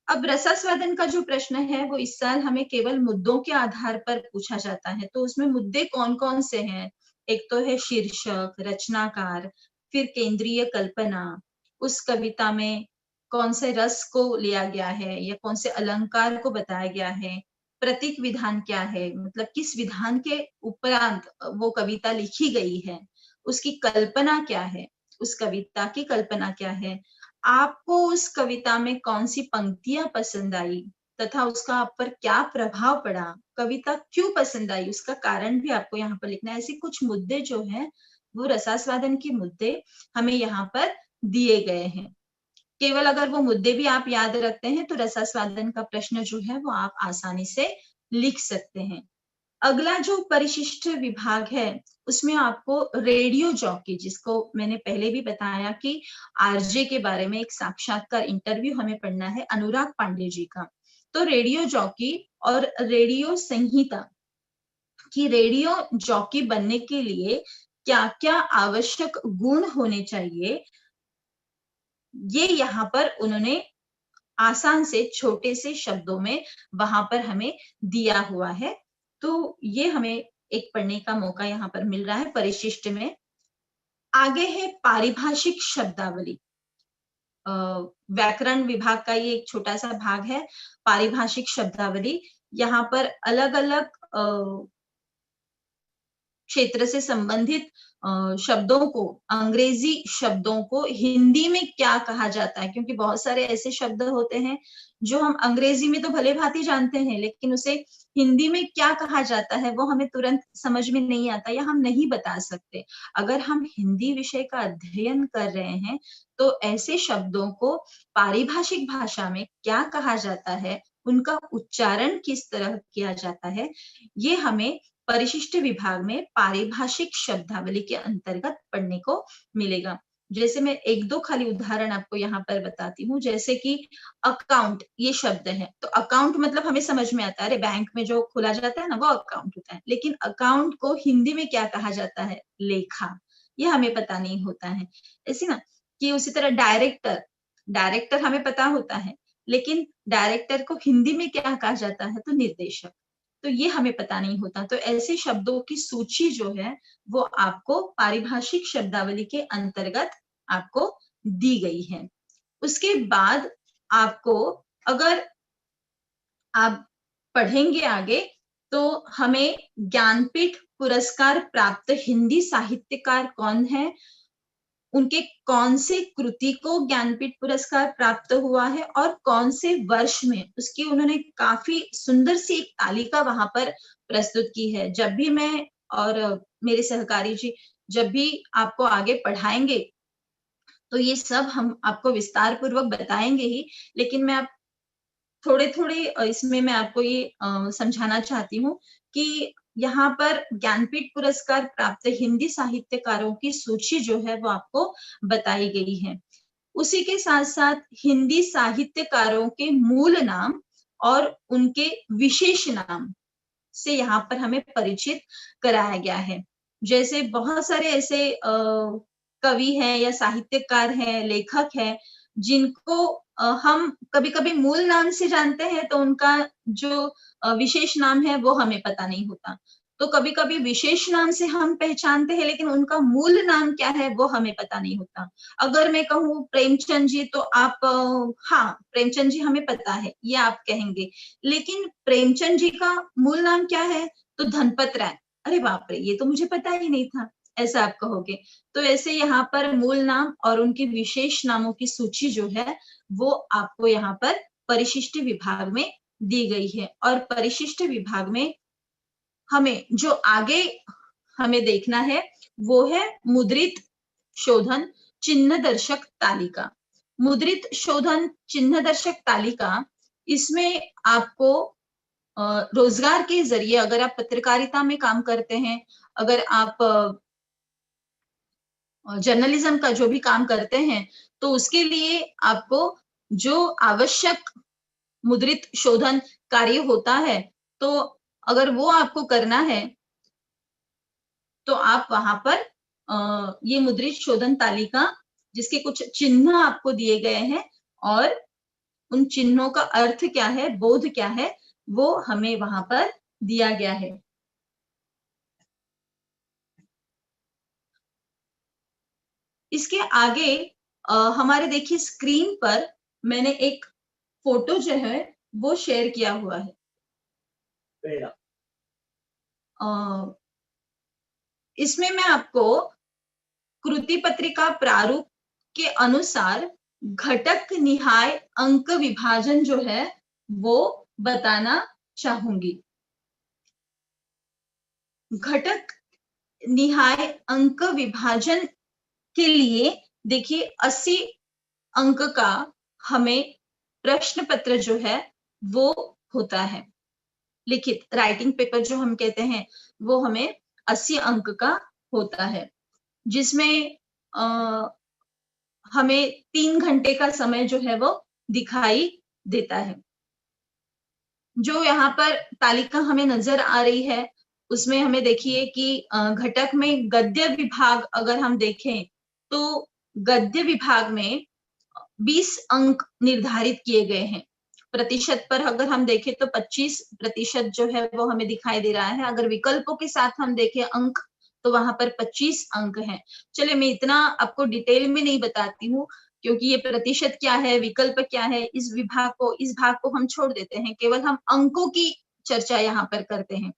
अब रसास्वादन का जो प्रश्न है वो इस साल हमें केवल मुद्दों के आधार पर पूछा जाता है। तो उसमें मुद्दे कौन कौन से हैं? एक तो है शीर्षक, रचनाकार, फिर केंद्रीय कल्पना, उस कविता में कौन से रस को लिया गया है या कौन से अलंकार को बताया गया है, प्रतीक विधान क्या है, मतलब किस विधान के उपरांत वो कविता लिखी गई है, उसकी कल्पना क्या है, उस कविता की कल्पना क्या है, आपको उस कविता में कौन सी पंक्तियां पसंद आई, तथा उसका आप पर क्या प्रभाव पड़ा, कविता क्यों पसंद आई, उसका कारण भी आपको यहाँ पर लिखना है। ऐसे कुछ मुद्दे जो हैं वो रसास्वादन के मुद्दे हमें यहाँ पर दिए गए हैं। केवल अगर वो मुद्दे भी आप याद रखते हैं तो रसास्वादन का प्रश्न जो है वो आप आसानी से लिख सकते हैं। अगला जो परिशिष्ट विभाग है उसमें आपको रेडियो जॉकी, जिसको मैंने पहले भी बताया कि आरजे के बारे में एक साक्षात्कार इंटरव्यू हमें पढ़ना है अनुराग पांडे जी का। तो रेडियो जॉकी और रेडियो संहिता कि रेडियो जॉकी बनने के लिए क्या क्या आवश्यक गुण होने चाहिए, ये यहाँ पर उन्होंने आसान से छोटे से शब्दों में वहां पर हमें दिया हुआ है। तो ये हमें एक पढ़ने का मौका यहाँ पर मिल रहा है परिशिष्ट में। आगे है पारिभाषिक शब्दावली। व्याकरण विभाग का ये एक छोटा सा भाग है, पारिभाषिक शब्दावली। यहाँ पर अलग अलग क्षेत्र से संबंधित शब्दों को, अंग्रेजी शब्दों को हिंदी में क्या कहा जाता है, क्योंकि बहुत सारे ऐसे शब्द होते हैं जो हम अंग्रेजी में तो भले भांति जानते हैं लेकिन उसे हिंदी में क्या कहा जाता है वो हमें तुरंत समझ में नहीं आता या हम नहीं बता सकते। अगर हम हिंदी विषय का अध्ययन कर रहे हैं तो ऐसे शब्दों को पारिभाषिक भाषा में क्या कहा जाता है, उनका उच्चारण किस तरह किया जाता है, ये हमें परिशिष्ट विभाग में पारिभाषिक शब्दावली के अंतर्गत पढ़ने को मिलेगा। जैसे मैं एक दो खाली उदाहरण आपको यहाँ पर बताती हूँ, जैसे कि अकाउंट ये शब्द है, तो अकाउंट मतलब हमें समझ में आता है, अरे बैंक में जो खोला जाता है ना वो अकाउंट होता है, लेकिन अकाउंट को हिंदी में क्या कहा जाता है, लेखा, ये हमें पता नहीं होता है। ऐसी ना कि उसी तरह डायरेक्टर, डायरेक्टर हमें पता होता है लेकिन डायरेक्टर को हिंदी में क्या कहा जाता है, तो निर्देशक, तो ये हमें पता नहीं होता। तो ऐसे शब्दों की सूची जो है वो आपको पारिभाषिक शब्दावली के अंतर्गत आपको दी गई है। उसके बाद आपको अगर आप पढ़ेंगे आगे तो हमें ज्ञानपीठ पुरस्कार प्राप्त हिंदी साहित्यकार कौन है, उनके कौन से कृति को ज्ञानपीठ पुरस्कार प्राप्त हुआ है और कौन से वर्ष में, उसकी उन्होंने काफी सुंदर सी एक तालिका वहां पर प्रस्तुत की है। जब भी मैं और मेरे सहकारी जी जब भी आपको आगे पढ़ाएंगे तो ये सब हम आपको विस्तार पूर्वक बताएंगे ही, लेकिन मैं आप थोड़े थोड़े इसमें मैं आपको ये समझाना चाहती हूँ कि यहाँ पर ज्ञानपीठ पुरस्कार प्राप्त हिंदी साहित्यकारों की सूची जो है वो आपको बताई गई है। उसी के साथ साथ हिंदी साहित्यकारों के मूल नाम और उनके विशेष नाम से यहाँ पर हमें परिचित कराया गया है। जैसे बहुत सारे ऐसे कवि हैं या साहित्यकार हैं, लेखक हैं, जिनको हम कभी कभी मूल नाम से जानते हैं तो उनका जो विशेष नाम है वो हमें पता नहीं होता, तो कभी कभी विशेष नाम से हम पहचानते हैं लेकिन उनका मूल नाम क्या है वो हमें पता नहीं होता। अगर मैं कहूँ प्रेमचंद जी तो आप हाँ प्रेमचंद जी हमें पता है ये आप कहेंगे, लेकिन प्रेमचंद जी का मूल नाम क्या है, तो धनपत राय, अरे बाप रे ये तो मुझे पता ही नहीं था, ऐसा आप कहोगे। तो ऐसे यहाँ पर मूल नाम और उनके विशेष नामों की सूची जो है वो आपको यहाँ पर परिशिष्ट विभाग में दी गई है। और परिशिष्ट विभाग में हमें जो आगे हमें देखना है वो है मुद्रित शोधन चिन्ह दर्शक तालिका। मुद्रित शोधन चिन्ह दर्शक तालिका, इसमें आपको रोजगार के जरिए, अगर आप पत्रकारिता में काम करते हैं, अगर आप जर्नलिज्म का जो भी काम करते हैं, तो उसके लिए आपको जो आवश्यक मुद्रित शोधन कार्य होता है, तो अगर वो आपको करना है तो आप वहां पर ये मुद्रित शोधन तालिका जिसके कुछ चिन्ह आपको दिए गए हैं और उन चिन्हों का अर्थ क्या है, बोध क्या है, वो हमें वहां पर दिया गया है। इसके आगे हमारे देखिए स्क्रीन पर मैंने एक फोटो जो है वो शेयर किया हुआ है। इसमें मैं आपको कृति पत्रिका प्रारूप के अनुसार घटक निहाय अंक विभाजन जो है वो बताना चाहूंगी। घटक निहाय अंक विभाजन के लिए देखिए 80 अंक का हमें प्रश्न पत्र जो है वो होता है। लिखित राइटिंग पेपर जो हम कहते हैं वो हमें 80 अंक का होता है, जिसमें हमें 3 घंटे का समय जो है वो दिखाई देता है। जो यहाँ पर तालिका हमें नजर आ रही है उसमें हमें देखिए कि घटक में गद्य विभाग अगर हम देखें तो गद्य विभाग में 20 अंक निर्धारित किए गए हैं। प्रतिशत पर अगर हम देखें तो 25% जो है वो हमें दिखाई दे रहा है। अगर विकल्पों के साथ हम देखें अंक तो वहां पर 25 अंक हैं। चलिए मैं इतना आपको डिटेल में नहीं बताती हूँ क्योंकि ये प्रतिशत क्या है, विकल्प क्या है, इस भाग को हम छोड़ देते हैं, केवल हम अंकों की चर्चा यहाँ पर करते हैं।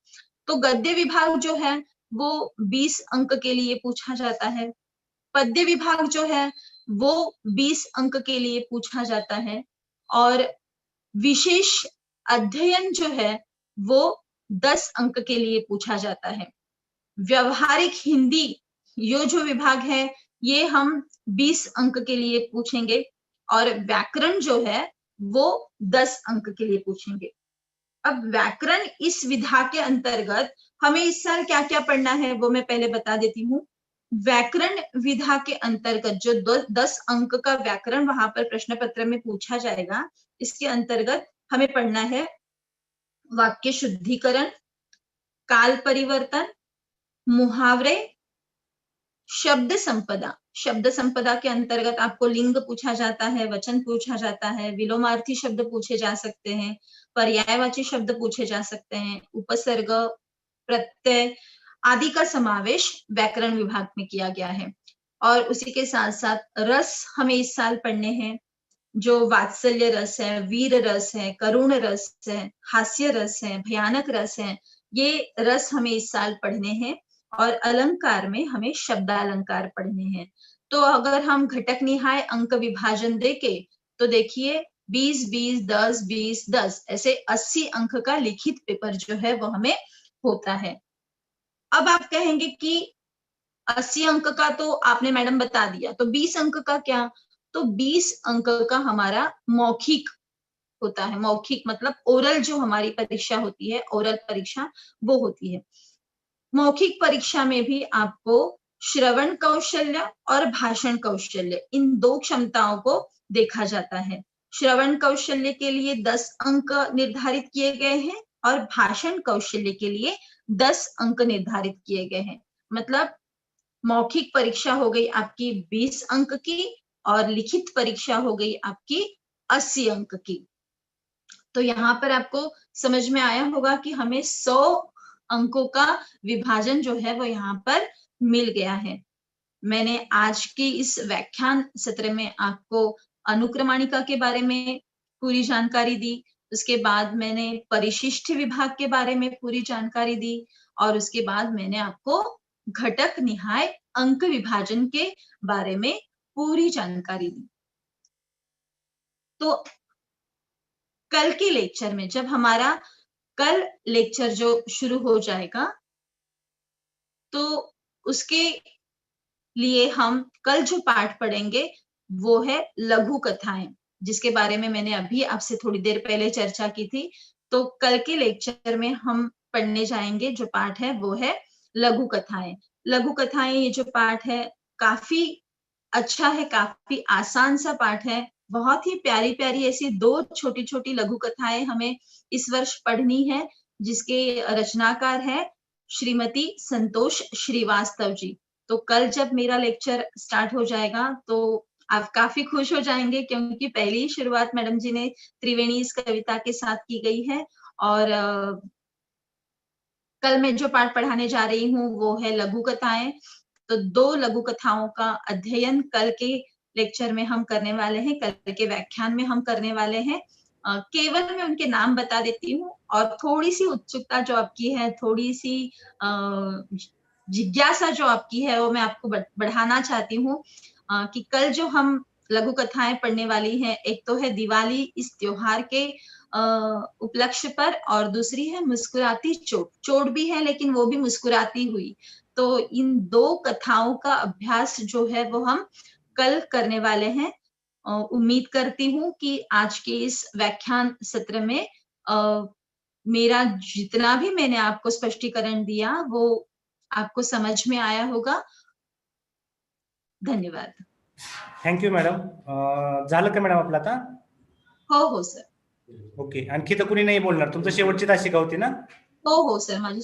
तो गद्य विभाग जो है वो 20 अंक के लिए पूछा जाता है। पद्य विभाग जो है वो 20 अंक के लिए पूछा जाता है और विशेष अध्ययन जो है वो 10 अंक के लिए पूछा जाता है। व्यवहारिक हिंदी ये जो विभाग है ये हम 20 अंक के लिए पूछेंगे और व्याकरण जो है वो 10 अंक के लिए पूछेंगे। अब व्याकरण इस विधा के अंतर्गत हमें इस साल क्या क्या पढ़ना है वो मैं पहले बता देती हूँ। व्याकरण विधा के अंतर्गत जो 10 अंक का व्याकरण वहां पर प्रश्न पत्र में पूछा जाएगा, इसके अंतर्गत हमें पढ़ना है वाक्य शुद्धिकरण, काल परिवर्तन, मुहावरे, शब्द संपदा के अंतर्गत आपको लिंग पूछा जाता है, वचन पूछा जाता है, विलोमार्थी शब्द पूछे जा सकते हैं, पर्यायवाची शब्द पूछे जा सकते हैं, उपसर्ग, प्रत्यय आदि का समावेश व्याकरण विभाग में किया गया है। और उसी के साथ साथ रस हमें इस साल पढ़ने हैं, जो वात्सल्य रस है, वीर रस है, करुण रस है, हास्य रस है, भयानक रस है, ये रस हमें इस साल पढ़ने हैं। और अलंकार में हमें शब्दालंकार पढ़ने हैं। तो अगर हम घटक निहाय अंक विभाजन देके तो देखिए 20-20, 10-20, 10 ऐसे 80 अंक का लिखित पेपर जो है वो हमें होता है। अब आप कहेंगे कि 80 अंक का तो आपने मैडम बता दिया, तो 20 अंक का क्या? तो 20 अंक का हमारा मौखिक होता है। मौखिक मतलब ओरल जो हमारी परीक्षा होती है, ओरल परीक्षा वो होती है। मौखिक परीक्षा में भी आपको श्रवण कौशल्य और भाषण कौशल्य इन 2 क्षमताओं को देखा जाता है। श्रवण कौशल्य के लिए 10 अंक निर्धारित किए गए हैं और भाषण कौशल्य के लिए 10 अंक निर्धारित किए गए हैं। मतलब मौखिक परीक्षा हो गई आपकी 20 अंक की और लिखित परीक्षा हो गई आपकी 80 अंक की। तो यहाँ पर आपको समझ में आया होगा कि हमें 100 अंकों का विभाजन जो है वो यहाँ पर मिल गया है। मैंने आज की इस व्याख्यान सत्र में आपको अनुक्रमणिका के बारे में पूरी जानकारी दी, उसके बाद मैंने परिशिष्ट विभाग के बारे में पूरी जानकारी दी और उसके बाद मैंने आपको घटक निहाय अंक विभाजन के बारे में पूरी जानकारी दी। तो कल के लेक्चर में जब हमारा कल लेक्चर जो शुरू हो जाएगा तो उसके लिए हम कल जो पाठ पढ़ेंगे वो है लघु कथाएं, जिसके बारे में मैंने अभी आपसे थोड़ी देर पहले चर्चा की थी। तो कल के लेक्चर में हम पढ़ने जाएंगे जो पाठ है वो है लघु कथाएं। लघु कथाएं ये जो पाठ है काफी अच्छा है, काफी आसान सा पाठ है। बहुत ही प्यारी प्यारी ऐसी 2 छोटी छोटी लघु कथाएं हमें इस वर्ष पढ़नी है, जिसके रचनाकार है श्रीमती संतोष श्रीवास्तव जी। तो कल जब मेरा लेक्चर स्टार्ट हो जाएगा तो आप काफी खुश हो जाएंगे क्योंकि पहली शुरुआत मैडम जी ने त्रिवेणी इस कविता के साथ की गई है। और कल मैं जो पाठ पढ़ाने जा रही हूँ वो है लघु कथाएं। तो 2 लघु कथाओं का अध्ययन कल के लेक्चर में हम करने वाले हैं, कल के व्याख्यान में हम करने वाले हैं। केवल मैं उनके नाम बता देती हूँ और थोड़ी सी उत्सुकता जो आपकी है, थोड़ी सी जिज्ञासा जो आपकी है वो मैं आपको बढ़ाना चाहती हूँ कि कल जो हम लघु कथाएं पढ़ने वाली हैं। एक तो है दिवाली इस त्योहार के उपलक्ष्य पर, और दूसरी है मुस्कुराती चोट। चोट भी है लेकिन वो भी मुस्कुराती हुई। तो इन 2 कथाओं का अभ्यास जो है वो हम कल करने वाले हैं। उम्मीद करती हूँ कि आज के इस व्याख्यान सत्र में मेरा जितना भी मैंने आपको स्पष्टीकरण दिया वो आपको समझ में आया होगा। धन्यवाद। Thank you madam. झालं का मॅडम आपलं आता? हो सर. ओके. आणखी तर कुणी नाही बोलणार. तुमचं शेवटची तासिका होती ना? हो सर, माझी